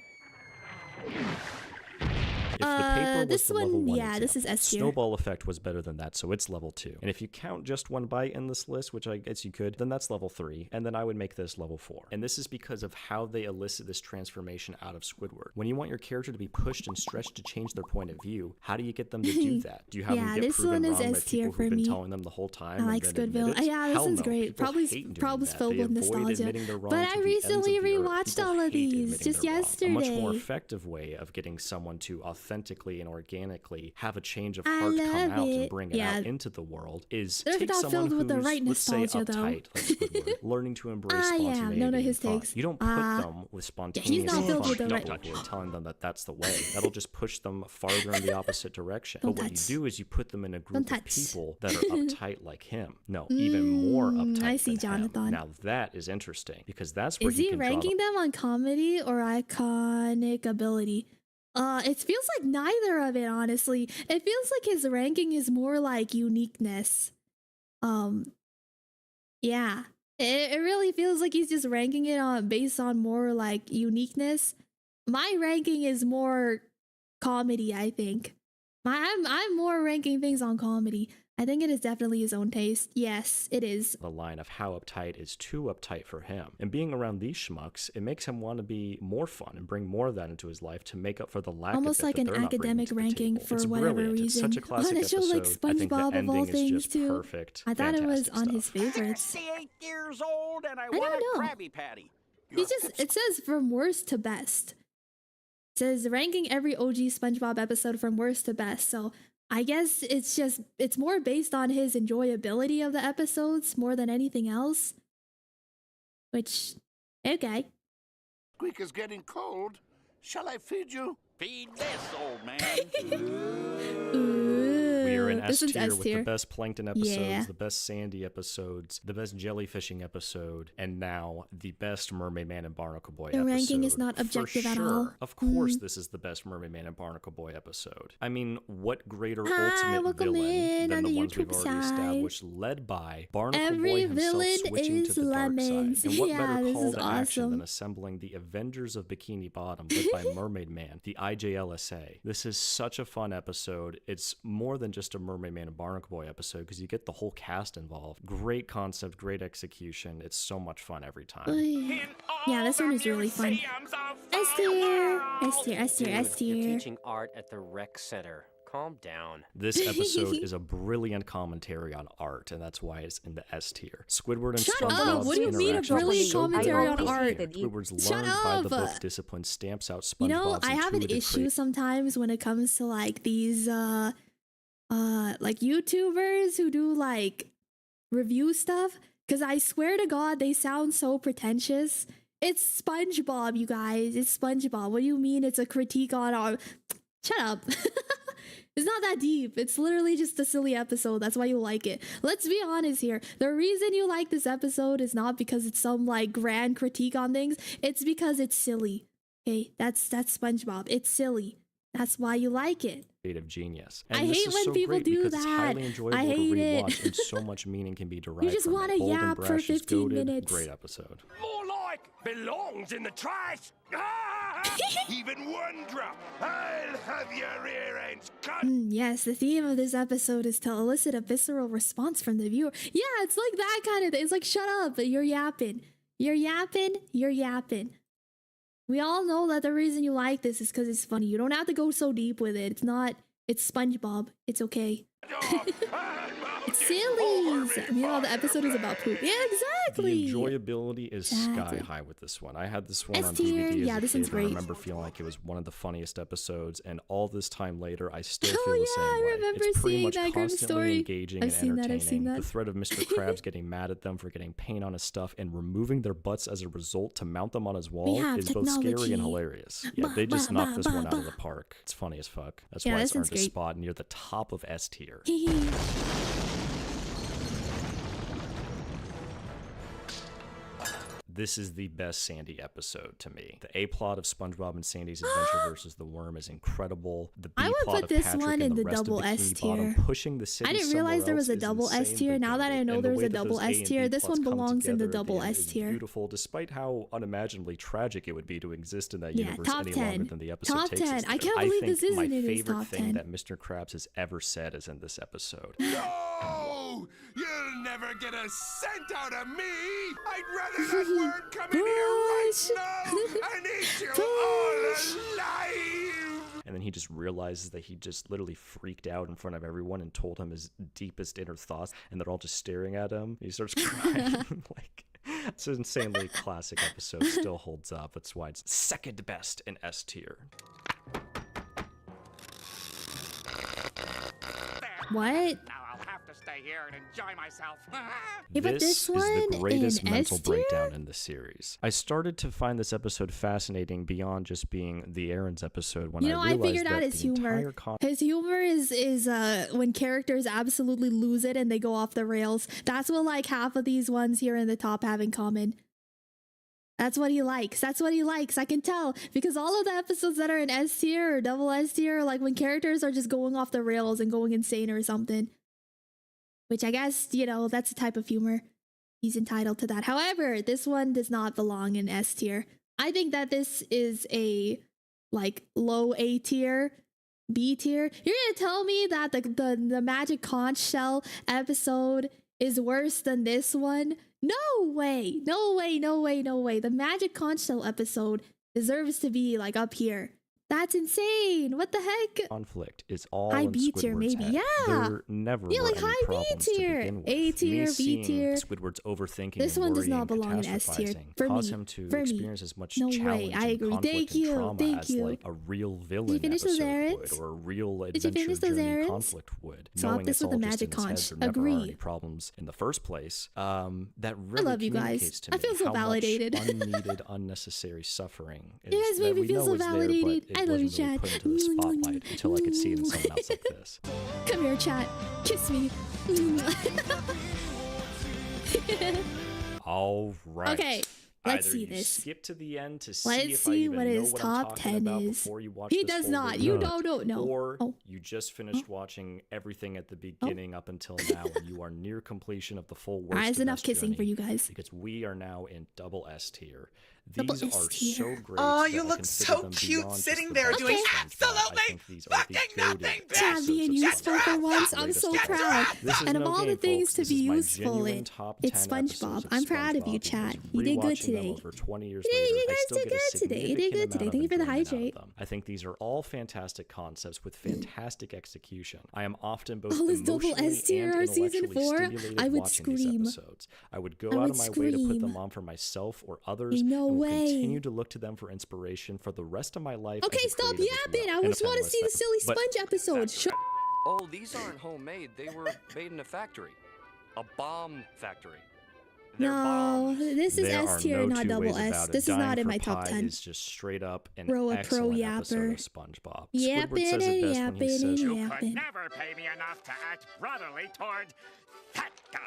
If the paper was this the level one, 1 yeah, this is example, S tier. Snowball Effect was better than that, so it's level 2. And if you count just one bite in this list, which I guess you could, then that's level 3. And then I would make this level 4. And this is because of how they elicit this transformation out of Squidward. When you want your character to be pushed and stretched to change their point of view, how do you get them to do that? Do you have Yeah, them get this proven one is wrong by S tier people for who've been me. telling them the whole time? I and like then Squidville. admit it? Yeah, this Hell one's no. great. People Probably hate doing probably that. filled They with avoid nostalgia. admitting they're wrong But to I the ends of recently the earth. rewatched People all of hate these admitting just they're wrong. A much more yesterday. effective way of getting someone to authentically and organically have a change of I heart come love out it. and bring it Yeah. out into the world is They're take not someone filled with the who's, right let's say, nostalgia, though. uptight, like Squidward, learning to embrace Yeah, spontaneity no, and his fun. takes. You don't put them with spontaneous he's not filled fun with the right- people who are telling them that that's the way. That'll just push them farther in the opposite direction. Don't But what touch. you do is you put them in a group Don't of touch. people that are uptight like him. No, even more uptight I see than him. Jonathan. Now that is interesting because that's where Is you he can draw ranking them on comedy or iconic ability? It feels like neither of it, honestly. It feels like his ranking is more like uniqueness. Yeah. It really feels like he's just ranking it on based on more like uniqueness. My ranking is more comedy, I think. I'm more ranking things on comedy. I I think it is definitely his own taste. Yes, it is. The line of how uptight is too uptight for him. And being around these schmucks, it makes him want to be more fun and bring more of that into his life to make up for the lack Almost of it like that an they're not bringing academic to the ranking table. for It's whatever brilliant. reason. It's such a classic On a show episode. like I think the SpongeBob of all ending is things just too. perfect. I thought it was Fantastic on stuff. his favorites. 68 years old and I don't want a know. Krabby Patty. It says from worst to best. It says ranking every OG SpongeBob episode from worst to best. So I guess it's more based on his enjoyability of the episodes more than anything else. Which, okay. Greek is getting cold. Shall I feed you? Feed this, old man. We are in This S one's tier S with the tier. best plankton episodes, Yeah. the best sandy episodes, the best jellyfishing episode, and now the best Mermaid Man and Barnacle Boy The episode. ranking is not For objective at sure. all. Of course, this is the best Mermaid Man and Barnacle Boy episode. I mean, what greater ultimate welcome villain in than on the the ones we've YouTube already side. established, led by Barnacle Every Boy himself villain switching is to the lemons. dark side. And what Yeah, better this call is to action than awesome. assembling the Avengers of Bikini Bottom, led by Mermaid Man, the IJLSA. This is such a fun episode. It's more than just a Mermaid Man and Barnacle Boy episode because you get the whole cast involved. Great concept, great execution. It's so much fun every time. Yeah, this one is really fun. S tier, S tier, S tier, S You're tier. teaching art at the rec center. Calm down. This episode is a brilliant commentary on art, and that's why it's in the S tier. Squidward and Shut up! SpongeBob's What do you mean a interaction brilliant is so commentary on beautiful. art? Squidward's Shut learned by the up! book discipline stamps out SpongeBob's You know, I have an intuitive issue sometimes when it comes to like these like YouTubers who do like review stuff, because I swear to God they sound so pretentious. It's SpongeBob, you guys. It's SpongeBob. What do you mean it's a critique on our... Shut up. It's not that deep. It's literally just a silly episode. That's why you like it. Let's be honest here. The reason you like this episode is not because it's some like grand critique on things. It's because it's silly. Okay, that's SpongeBob. It's silly. That's why you like it. creative genius. I And this hate is when so people great do because It's that. highly enjoyable I to hate it. rewatch, and so much meaning can be derived just from wanna it. Bold and yap for brash is 15 goated. minutes. Great episode. More like belongs in the trash. Even one drop, I'll have your ear ends cut. Yes, the theme of this episode is to elicit a visceral response from the viewer. Yeah, it's like that kind of thing. It's like, shut up, you're yapping. You're yapping, you're yapping. We all know that the reason you like this is because it's funny. You don't have to go so deep with it. It's SpongeBob. It's okay. It's silly. You know, the episode is about poop. Yeah, exactly. The enjoyability is sky high with this one. I had this one on S tier. DVD as Yeah, a this kid, one's and I great. remember feeling like it was one of the funniest episodes, and all this time later, I still Oh, feel the yeah, same I way. remember It's pretty seeing much that grim constantly story. engaging I've and seen that, entertaining. I've seen that. The threat of Mr. Krabs getting mad at them for getting paint on his stuff and removing their butts as a result to mount them on his wall have is both scary technology. and hilarious. Yeah, they just knocked this one out of the park. It's funny as fuck. That's Yeah, why this it's one's earned a great. spot near the top of S tier. This is the best Sandy episode to me. The A plot of SpongeBob and Sandy's adventure versus the worm is incredible. The B I would plot put of this Patrick one and in the the rest double of S Bikini Bottom tier. pushing the city I didn't realize there was a somewhere else double is S tier. Now that I insanely know good. And the there's way a that double those A S and tier, B this plots one come belongs in the together at double end S is tier. Beautiful, despite how unimaginably tragic it would be to exist in that Yeah, universe top any 10. longer than the episode Top takes 10. us I through. can't believe think this isn't my in his favorite top thing 10. that Mr. Krabs has ever said is in this episode. No! You'll never get a cent out of me! I'd rather that worm come in here right now and eat you all alive! And then he just realizes that he just literally freaked out in front of everyone and told him his deepest inner thoughts, and they're all just staring at him. He starts crying. Like, it's an insanely classic episode. Still holds up. That's why it's second best in S tier. What? Now I'll have to stay here and enjoy myself. Yeah, but this This is one the greatest in mental S tier? breakdown in the series. I started to find this episode fascinating beyond just being the Aaron's episode when You know, I I realized figured out that his the entire humor. con- His humor is when characters absolutely lose it and they go off the rails. That's what like half of these ones here in the top have in common. That's what he likes. That's what he likes. I can tell because all of the episodes that are in S tier or double S tier are like when characters are just going off the rails and going insane or something. Which I guess, you know, that's a type of humor. He's entitled to that. However, this one does not belong in S tier. I think that this is a like low A tier B tier. You're gonna tell me that the magic conch shell episode is worse than this one? No way. No way, no way, no way. The magic conch shell episode deserves to be like up here. That's insane. What the heck? Conflict is all high in B tier, Squidward's maybe. head. Yeah. There never Yeah, were like any high B problems to tier, begin with. A tier, Me B seeing tier. Squidward's overthinking This and one does worrying not belong in and S tier. catastrophizing For cause me. him to For me. experience as much No challenge way. I and agree. conflict Thank and you. trauma Thank as you. like a real villain Did you finish those episode errands? would, or a real Did you adventure finish those journey errands? conflict would. Swap Knowing this it's with all the just in magic his head, conch. there never are Agree. any problems in the first place. That really I love you communicates guys. to me I feel so how validated. much unneeded, unnecessary suffering is You guys that made me we feel know so is there, validated. but I it love you, wasn't really Chad. put into the spotlight until I could see it in someone else like this. Come here, chat. Kiss me. All right. Okay, let's Either see you this. Skip to the end to see Let's if I see even what know his what I'm top talking 10 about is. before you watch He this does whole not. video. You don't know. Or Oh. you just finished watching everything at the beginning up until now, and you are near completion of the full worst. Alright, it's of enough Best kissing for Journey, you guys. because we are now in double S tier. Double These S are tier. so great. Oh, that you I look consider so them cute beyond just sitting the there best doing SpongeBob. I absolutely think these are the goated Chad being episodes of useful for SpongeBob. once. I'm so Greatest of proud. all. This is And of no all the game, things folks. to This be is my useful genuine in, top it's 10 episodes SpongeBob. of I'm proud of you, SpongeBob, Chad. because You did good rewatching them today. over 20 years You later, I guys still did get a good today. You did significant good today. amount Thank you for the of enjoyment out hydrate. of them. I think these are all fantastic concepts with fantastic execution. I am often both All this double emotionally S tier and or season intellectually 4, stimulated I would watching these scream. episodes. I would go I out would of my way to put scream. them on for myself or others, No and will way. continue to look to them for inspiration for the rest of my life. Okay, as a stop creative as yapping. well. I And just want to see the silly but- sponge episode. Shut Oh, these aren't homemade. They were made in a factory. A bomb factory. They're No, bombs. this is There S are tier, no not two double ways S. about it. This is Dying not in for my top Pie 10. is just straight up an Bro, a pro excellent episode yapper. of SpongeBob. Yapping Squidward says it and best when he yapping says, and You yapping. could never pay me enough to act brotherly toward that guy.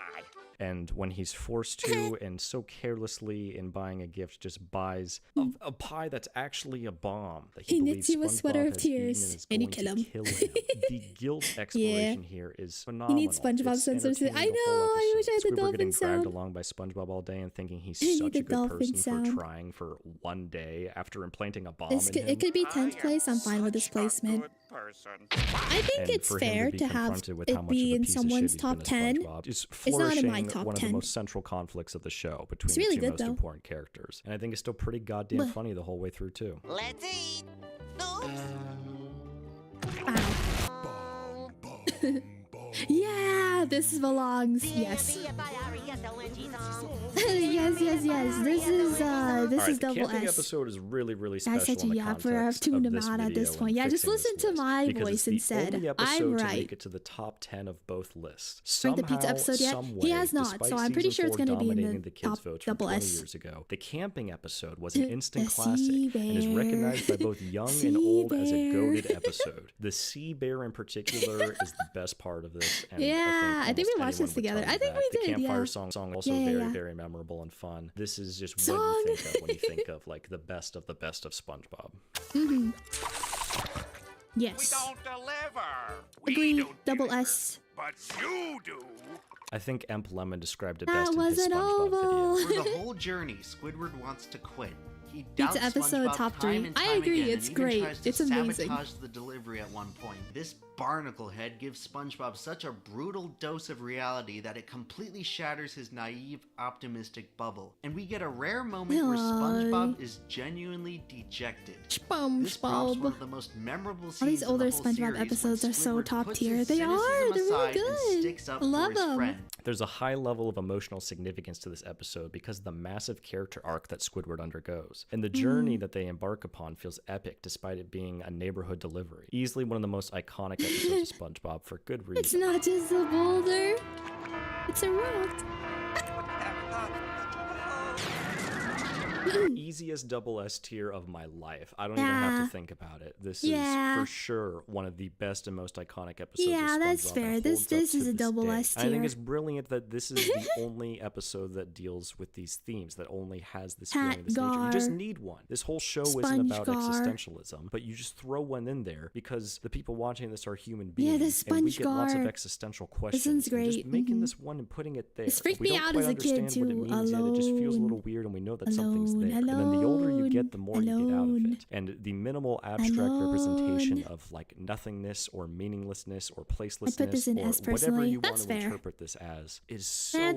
and when he's forced to and so carelessly in buying a gift just buys a pie that's actually a bomb that He believes knits you a sweater SpongeBob of has eaten tears, is and you going kill to him. kill him. The guilt exploration here is He phenomenal. needs SpongeBob It's censorship. entertaining I the whole know. I wish I had the episode. Squidward getting dolphin dragged sound. along by SpongeBob all day and thinking he's I need such the a good dolphin person sound. for trying for one day after implanting a bomb This in could, him. it could be 10th place. I'm fine with this placement. I think And it's for him fair be to have confronted with how it much be of a in piece of shit someone's he's top been 10. as SpongeBob is It's not in my flourishing top one of 10. the most central conflicts of the show between It's really the two good, most though. important characters. And I think it's still pretty goddamn But- funny the whole way through too. Let's eat. Yeah, this belongs. Yes. yes, yes, yes. This is Alright, the double camping S. episode is really, really That's special such in a the yapper. I've context tuned of him this out at video this and point. Yeah, just fixing this listen to list, my because voice it's the instead. only episode I'm to right. make it to the top 10 of both lists. Rank the pizza Somehow, episode yet? some He way, has not, despite so I'm pretty season sure it's 4 gonna be in dominating the kids' top votes from double 20 S. years ago, the camping episode was an instant The classic sea and is recognized by both young and Sea old as a bear. goated episode. The sea bear in particular is the best part of this. And Yeah, I think we almost watched this anyone would together. tell I you think that. we The did, campfire yeah. song also Yeah, very, yeah. very memorable and fun. This is just Song. what you think of when you think of like the best of SpongeBob. Mm-hmm. Yes. Don't deliver. Agree. Double S. But you do. I think Emp Lemon described it That best in his was an SpongeBob oval. video. For the whole journey, Squidward wants to quit. He Pizza doubts episode SpongeBob top time 3. and I time agree, again, it's and even great. tries to It's amazing. sabotage the delivery at one point. This barnacle head gives SpongeBob such a brutal dose of reality that it completely shatters his naive, optimistic bubble. And we get a rare moment where SpongeBob is genuinely dejected. This prompts one of the most memorable scenes All these older in the whole SpongeBob series episodes when are so Squidward top puts tier. his They are. cynicism They're really aside and good. sticks up I love for his them. friend. There's a high level of emotional significance to this episode because of the massive character arc that Squidward undergoes. And the journey that they embark upon feels epic despite it being a neighborhood delivery. Easily one of the most iconic episodes of SpongeBob for good reason. It's not just a boulder. It's a rock. Easiest double S tier of my life. I don't even have to think about it. This is for sure one of the best and most iconic episodes of SpongeBob. That's fair. and This holds up is to a this double day. S And I think tier. it's brilliant that this is the only episode that deals with these themes, that only has this feeling of this nature. You just Gar. need one. This whole show isn't about Sponge-gar. existentialism, but you just throw one in there because the people watching this are human beings. Yeah, the and we get lots of Sponge-gar. existential This questions. one's and great. just making this one and putting it there. This freaked we me don't out quite as a kid, understand what it too. means yet. It just feels a Alone. little weird, and we know that something's there. And then the older you get, the more you get out of it. And the minimal abstract representation of like nothingness or meaninglessness or placelessness or whatever you want to interpret this as is so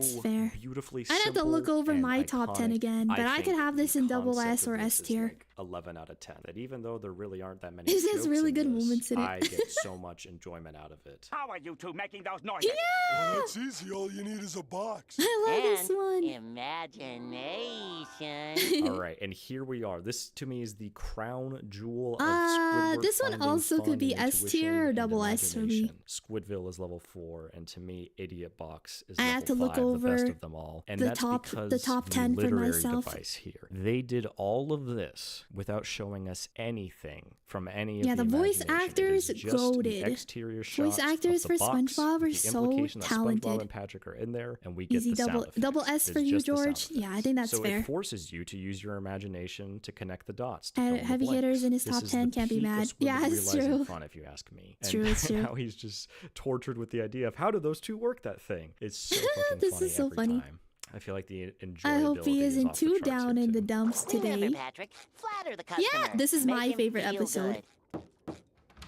beautifully simple. I'd have to look over my top 10 iconic. again, but I could have this in double S or S tier. Like 11 out of 10. That even though there really aren't that many This jokes has really in good this, moments in it. I get so much enjoyment out of it. How are you two making those noises? Well, it's easy. All you need is a box. I love this one. Imagination. All right, and here we are. This to me is the crown jewel of Squidward. This one also could be S tier or double S for me. Squidville is level 4, and to me, Idiot Box is I level have to 5, look over the best of them all. And the that's top, because the top 10 for literary myself. device here. They did all of this without showing us anything from any of Yeah, the voice imagination. actors It is just goated. the exterior Voice shots actors of the for box, SpongeBob are the so implication that SpongeBob talented. and Patrick are in there, and we get Easy the sound double effects. S for It's you, just the sound George. Yeah, I think that's so fair. it forces you to use your imagination to connect the dots. To fill in the Heavy hitters blanks. in his This top is 10 the can't be peak of mad. Squidward Yeah, it's realizing true. fun, if you ask me. It's true, it's true. Now he's just tortured with the idea of how do those two work that thing. It's so fucking This funny is so every funny. time. I feel like the enjoyability I hope he is isn't off the too charts down here, in the too. dumps today. Remember, Patrick, flatter the customer. Yeah, this is Make my him favorite feel episode. good.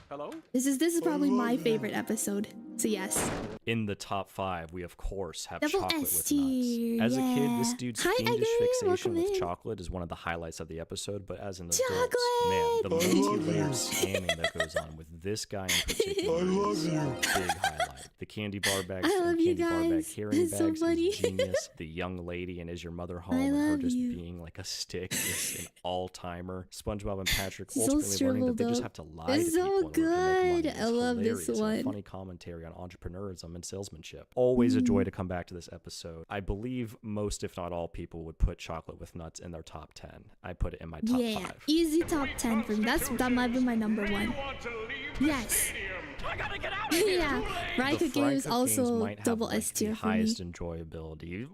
Hello? This is probably my favorite episode. So yes. In the top 5, we of course have Double chocolate S with tier, nuts. As a kid, yeah. this dude's Hi, fiendish Edgar, fixation welcome with in. chocolate is one of the highlights of the episode. But as an Chocolate! adult, man, the multi-layered scamming that goes on with this guy in particular is a big highlight. The candy bar bags I love and you candy bar bag guys. carrying It's so bags funny. is genius. The young lady and Is Your Mother Home I and her love just you. being like a stick is an all-timer. SpongeBob and Patrick So ultimately learning that they just shriveled have to lie It's to so people in order to make money. good. It's I love this hilarious and a one. funny commentary on entrepreneurism and salesmanship. Always a joy to come back to this episode. I believe most, if not all, people would put chocolate with nuts in their top 10. I put it in my top 5. Easy top 10 for me. That might be my number 1. Yes. Yeah, Fry Cook Games also double S tier the for me. highest enjoyability.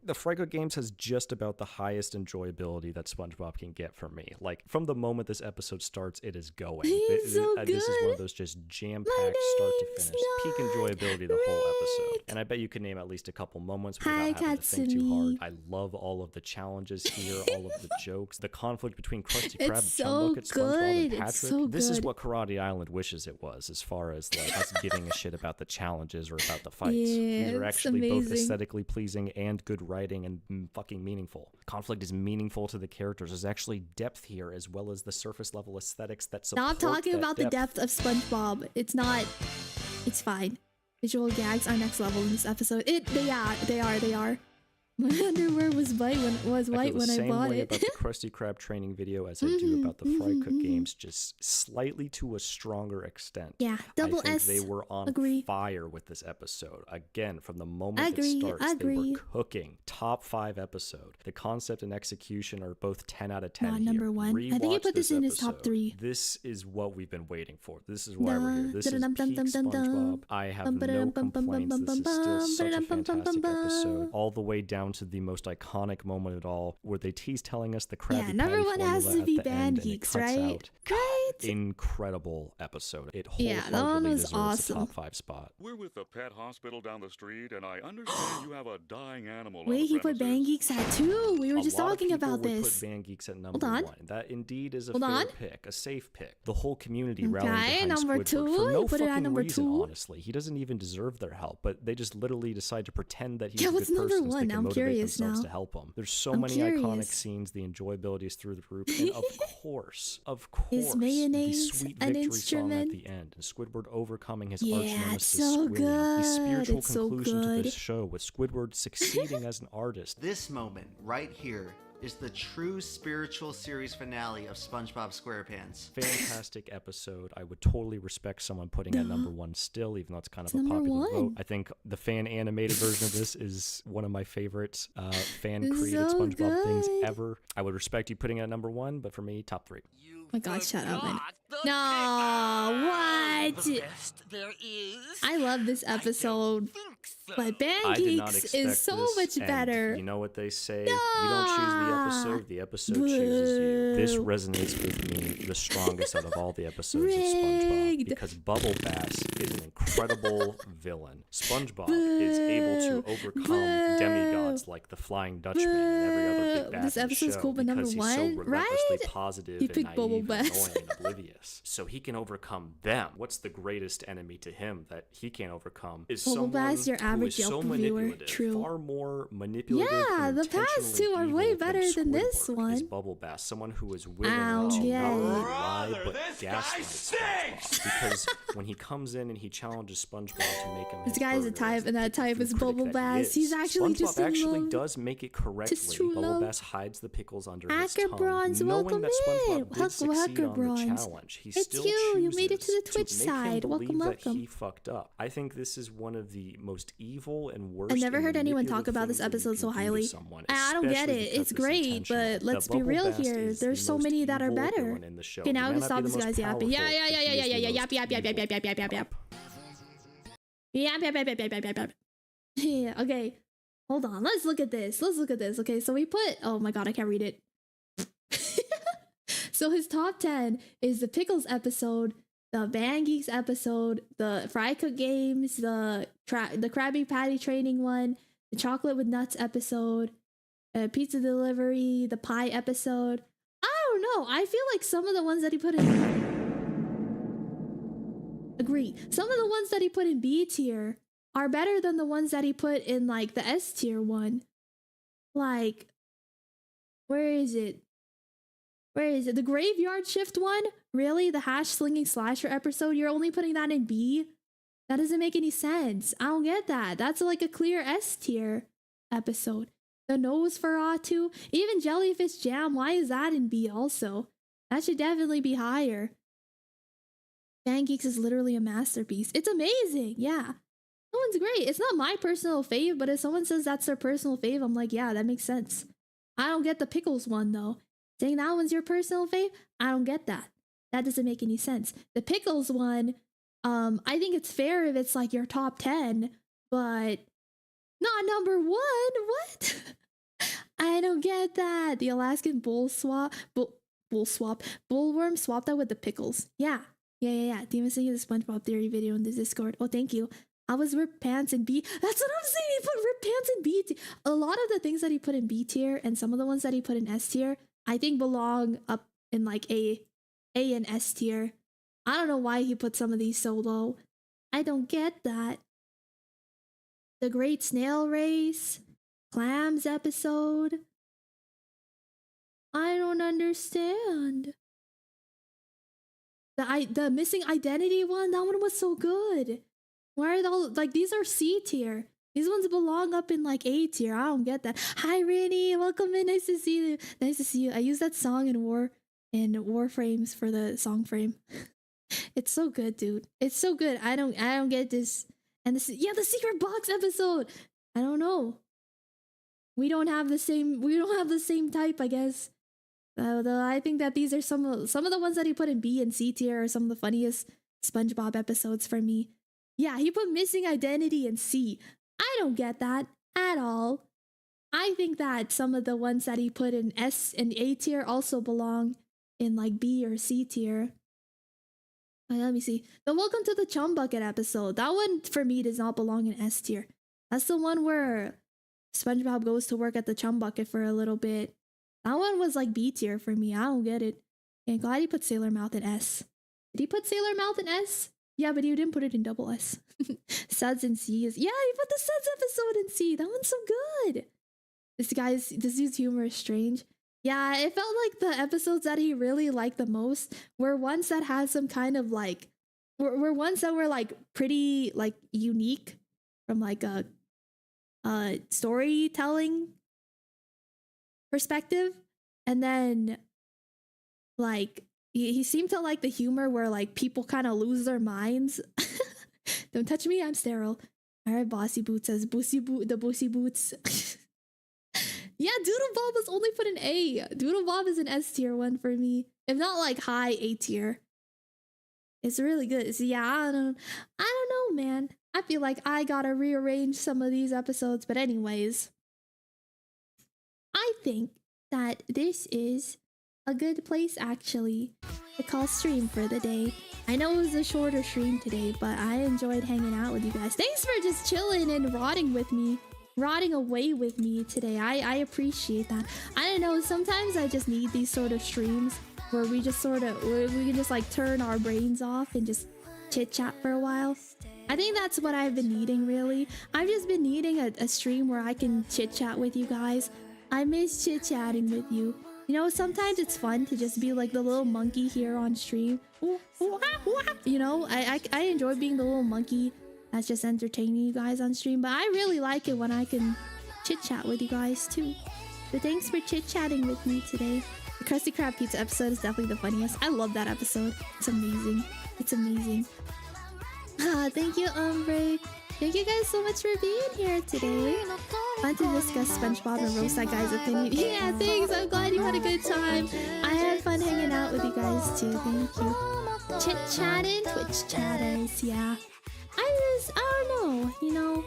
The Fry Cook Games has just about the highest enjoyability that SpongeBob can get from me. Like from the moment this episode starts, it is going. He's so This is one good. of those just jam-packed start to finish, peak enjoyability the whole episode. And I bet you could name at least a couple moments without Hi, having to think too hard. Katsumi. I love all of the challenges here, all of the jokes, the conflict between Krusty Krab and It's so Chumbucket, SpongeBob and good. Patrick. It's so This is good. what Karate Island wishes it was, as far as like us giving a shit about the challenges or about the fights. Yeah, These are it's actually both amazing. aesthetically pleasing and good writing and fucking meaningful. Conflict is meaningful to the characters. There's actually depth here, as well as the surface level aesthetics that support Stop talking that about the depth of SpongeBob. It's not. It's fine. Visual gags are next level in this episode. They are. My underwear was white when I feel the same bought way it. about the Krusty Krab training video as I do about the Fry Cook Games, just slightly to a stronger extent. Yeah, double I think S. they were on Agree. fire with this episode. Again, from the moment Agree, it starts, they agree. were cooking. Top 5 episode. The concept and execution are both 10 out of 10 Not here. number 1. I think I Rewatch put this in his top episode. 3. This is what we've been waiting for. This is why we're here. This is peak Dum-dum-dum-dum-dum-dum. SpongeBob. I have no complaints. This is still such a fantastic episode. All the way down to the most iconic moment at all, where they tease telling us the Krabby Yeah, number Patty 1 has formula to be at the end, Band and it Geeks, cuts right? out. Right? Incredible episode. It Yeah, that one wholeheartedly was deserves awesome. a top 5 spot. We're with the pet hospital down the street, and I understand you have a dying animal on Wait, the he put premises. Band Geeks at 2. We were A just lot of talking people about would this. Put Band Geeks at number Hold on. 1. That indeed is a Hold fair on. pick, a safe pick. The whole community rallied Okay, behind number Squidward 2. for no You put it at fucking number reason, 2. honestly. He doesn't even deserve their help, but they just literally decide to pretend that he's Yeah, a what's good number person so they 1? can I'm motivate curious themselves now. to help him. There's so I'm many iconic curious. scenes. The enjoyability is through the roof, and of course, Is the mayonnaise sweet an victory song at instrument? the end, and Squidward overcoming his Yeah, arch it's nemesis so Squidward. The good. spiritual It's so conclusion to good. this show, with Squidward succeeding as an artist. This moment right here is the true spiritual series finale of SpongeBob SquarePants. Fantastic episode. I would totally respect someone putting at number 1 still, even though it's kind of a Number popular 1. vote. I think the fan animated version of this is one of my favorite fan It's created so SpongeBob things good. ever. I would respect you putting it at number 1, but for me, top 3. Oh my god, shut up, man. No, what? The best there is. I love this episode. But I did not Pancakes expect is so this, much and better. You know what they say? You don't choose the episode chooses you. This Boo. resonates with me the strongest out of all the episodes of Rigged. SpongeBob because Bubble Bass is an incredible villain. SpongeBob is able to overcome demigods like the Flying Dutchman and every other big bad This in the episode's show cool, but number because he's one, so relentlessly right? positive He and picked Bubble naive and Bass. annoying and oblivious. So he can overcome them. What's the greatest enemy to him that he can't overcome is Bubble someone Bass, your who average is so Yelp reviewer. manipulative, True. far more manipulative. Yeah, and the past intentionally two are evil way better than this Squidward one. Is Bubble Bass, someone who is willing Ow, to yeah. not only lie Brother, but this gaslight SpongeBob. Because when he comes in and he challenges SpongeBob to make him This his guy is a burger type, as and that type is Bubble Bass. He's actually SpongeBob just in actually love. does make it correctly. Just true Bubble love. Bass hides the pickles under his Hacker tongue, Bronze, knowing welcome that in. SpongeBob did succeed Hacker on Bronze. the challenge. He It's still you. You chooses made it to the Twitch make him side. believe Welcome, that welcome. he fucked up. I think this is one of the most evil and worst. I've never and heard anyone talk manipulative about this things that you episode so can do to highly. someone, I don't get especially it. because It's great, intentional. but let's The be Bubble real Bass here. is There's the so most many that are evil better. villain in the show. Okay, now He we may stop not be this the most guy's yapping. Yeah, powerful, yeah, yeah, but yeah, he yeah, is yeah, the yeah, most yap, yap, yap, yap, evil. yap, yap, yap, yap, yap. Yap, yap, yap, yap, yap, yap, yap, yap. Yeah, okay. Hold on. Let's look at this. Let's look at this. Okay, so we put... Oh my god, I can't read it. So his top 10 is the Pickles episode, the Band Geeks episode, the Fry Cook Games, the Krabby Patty training one, the Chocolate with Nuts episode, Pizza Delivery, the Pie episode. I don't know. I feel like some of the ones that he put in... Agree. Some of the ones that he put in B tier are better than the ones that he put in like the S tier one. Like, where is it? Where is it? The Graveyard Shift one? Really? The Hash Slinging Slasher episode? You're only putting that in B? That doesn't make any sense. I don't get that. That's like a clear S tier episode. The Nose for Atu? Even Jellyfish Jam, why is that in B also? That should definitely be higher. Band Geeks is literally a masterpiece. It's amazing, yeah. That one's great. It's not my personal fave, but if someone says that's their personal fave, I'm like, yeah, that makes sense. I don't get the Pickles one, though. Saying that one's your personal fave, I don't get that. That doesn't make any sense. The Pickles one, I think it's fair if it's like your top 10, but not number 1. What? I don't get that. The Alaskan bullworm swapped out with the pickles. Yeah. Demon singing the SpongeBob theory video in the Discord. Oh, thank you. I was Rip Pants in B. That's what I'm saying. He put Rip Pants in B tier. A lot of the things that he put in B tier and some of the ones that he put in S tier, I think belong up in like A and S tier. I don't know why he put some of these so low. I don't get that. The Great Snail Race, Clams episode. I don't understand. The Missing Identity one, that one was so good. Why are they all, like, these are C tier. These ones belong up in like A tier. I don't get that. Hi Rainy, welcome in. Nice to see you. Nice to see you. I use that song in Warframes for the song frame. It's so good, dude. It's so good. I don't get this. And this, yeah, the secret box episode. I don't know. We don't have the same type, I guess. Though I think that these are some of the ones that he put in B and C tier are some of the funniest SpongeBob episodes for me. Yeah, he put Missing Identity in C. I don't get that at all. I think that some of the ones that he put in S and A tier also belong in like B or C tier. Let me see. The Welcome to the Chum Bucket episode. That one for me does not belong in S tier. That's the one where SpongeBob goes to work at the Chum Bucket for a little bit. That one was like B tier for me. I don't get it. And glad he put Sailor Mouth in S. Did he put Sailor Mouth in S? Yeah, but he didn't put it in double S. Suds in C is... Yeah, he put the Suds episode in C. That one's so good. This dude's humor is strange. Yeah, it felt like the episodes that he really liked the most were ones that had some kind of like... were ones that were like pretty like unique from like a storytelling perspective. And then like he seemed to like the humor where like people kind of lose their minds. Don't touch me, I'm sterile. All right, Bossy Boots says the Bossy Boots. Yeah, Doodle Bob was only put in A. Doodle Bob is an S tier one for me, if not like high A tier. It's really good. So yeah, I don't know, man. I feel like I gotta rearrange some of these episodes. But anyways, I think that this is a good place actually to call stream for the day. I know it was a shorter stream today, but I enjoyed hanging out with you guys. Thanks for just chilling and rotting away with me today. I appreciate that. I don't know, sometimes I just need these sort of streams where we just we can just like turn our brains off and just chit chat for a while. I think that's what I've been needing, really. I've just been needing a stream where I can chit chat with you guys. I miss chit chatting with you. You know, sometimes it's fun to just be like the little monkey here on stream. You know, I enjoy being the little monkey that's just entertaining you guys on stream, but I really like it when I can chit chat with you guys too. So thanks for chit chatting with me today. The Krusty Krab Pizza episode is definitely the funniest. I love that episode. It's amazing. It's amazing. Thank you, Umbre. Thank you guys so much for being here today. Fun to discuss SpongeBob and roast that guy's opinion. Yeah, thanks. I'm glad you had a good time. I had fun hanging out with you guys too. Thank you. Chit chatting, Twitch chatters. Yeah. I don't know. You know,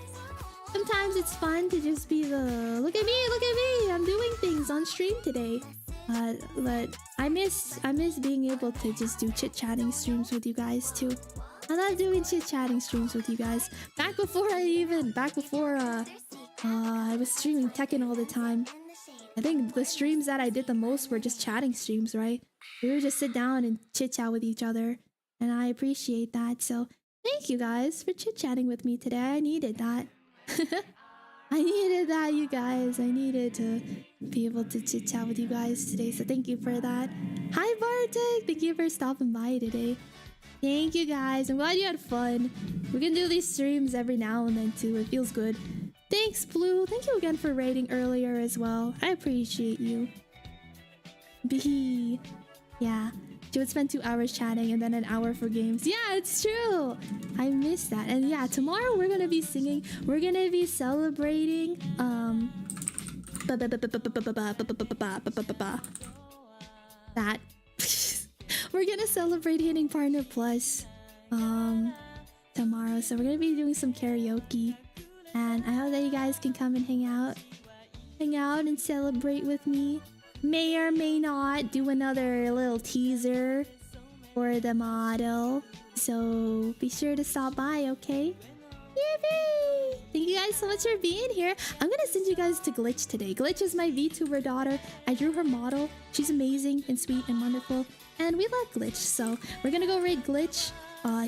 sometimes it's fun to just be the look at me. I'm doing things on stream today. But I miss being able to just do chit chatting streams with you guys too. I love doing chit-chatting streams with you guys. Back before I was streaming Tekken all the time. I think the streams that I did the most were just chatting streams, right? We would just sit down and chit-chat with each other. And I appreciate that. So thank you guys for chit-chatting with me today. I needed that. I needed that, you guys. I needed to be able to chit-chat with you guys today. So thank you for that. Hi, Bartek. Thank you for stopping by today. Thank you guys. I'm glad you had fun. We can do these streams every now and then too. It feels good. Thanks, Blue. Thank you again for raiding earlier as well. I appreciate you. Bee. Yeah. She would spend 2 hours chatting and then an hour for games. Yeah, it's true. I miss that. And yeah, tomorrow we're gonna be singing. We're gonna be celebrating that. We're gonna celebrate hitting Partner Plus tomorrow, so we're gonna be doing some karaoke, and I hope that you guys can come and hang out and celebrate with me. May or may not do another little teaser for the model, so be sure to stop by, okay? Yippee! Thank you guys so much for being here. I'm gonna send you guys to Glitch today. Glitch is my VTuber daughter. I drew her model. She's amazing and sweet and wonderful. And we love Glitch, so we're gonna go raid Glitch.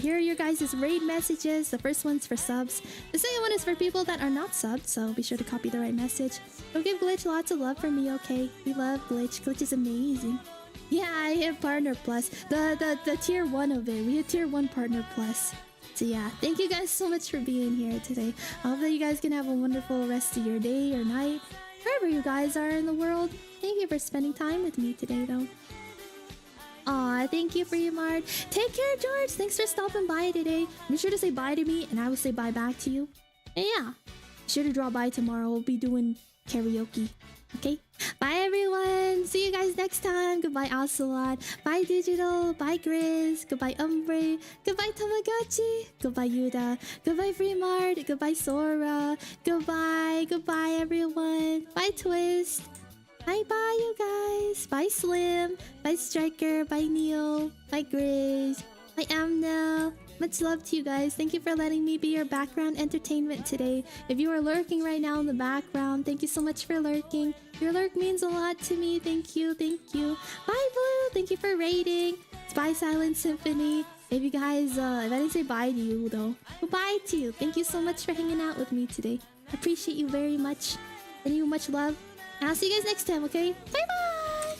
Here are your guys' raid messages. The first one's for subs. The second one is for people that are not subbed, so be sure to copy the right message. Go give Glitch lots of love from me, okay? We love Glitch. Glitch is amazing. Yeah, I hit Partner Plus. The tier 1 of it. We hit tier 1 Partner Plus. So yeah, thank you guys so much for being here today. I hope that you guys can have a wonderful rest of your day or night. Wherever you guys are in the world. Thank you for spending time with me today, though. Aw, thank you for your Mart. Take care, George. Thanks for stopping by today. Be sure to say bye to me, and I will say bye back to you. And yeah, be sure to drop by tomorrow. We'll be doing karaoke. Okay? Bye, everyone. See you guys next time. Goodbye, Ocelot. Bye, Digital. Bye, Grizz. Goodbye, Umbre. Goodbye, Tamagotchi. Goodbye, Yuda. Goodbye, Freemart. Goodbye, Sora. Goodbye. Goodbye, everyone. Bye, Twist. Bye, you guys. Bye, Slim. Bye, Striker. Bye, Neo. Bye, Grizz. Bye, Amnel. Much love to you guys. Thank you for letting me be your background entertainment today. If you are lurking right now in the background, thank you so much for lurking. Your lurk means a lot to me. Thank you. Thank you. Bye, Blue. Thank you for raiding. It's bye, Silent Symphony. If you guys, if I didn't say bye to you, though, goodbye to you. Thank you so much for hanging out with me today. I appreciate you very much. Sending you much love. And I'll see you guys next time, okay? Bye-bye!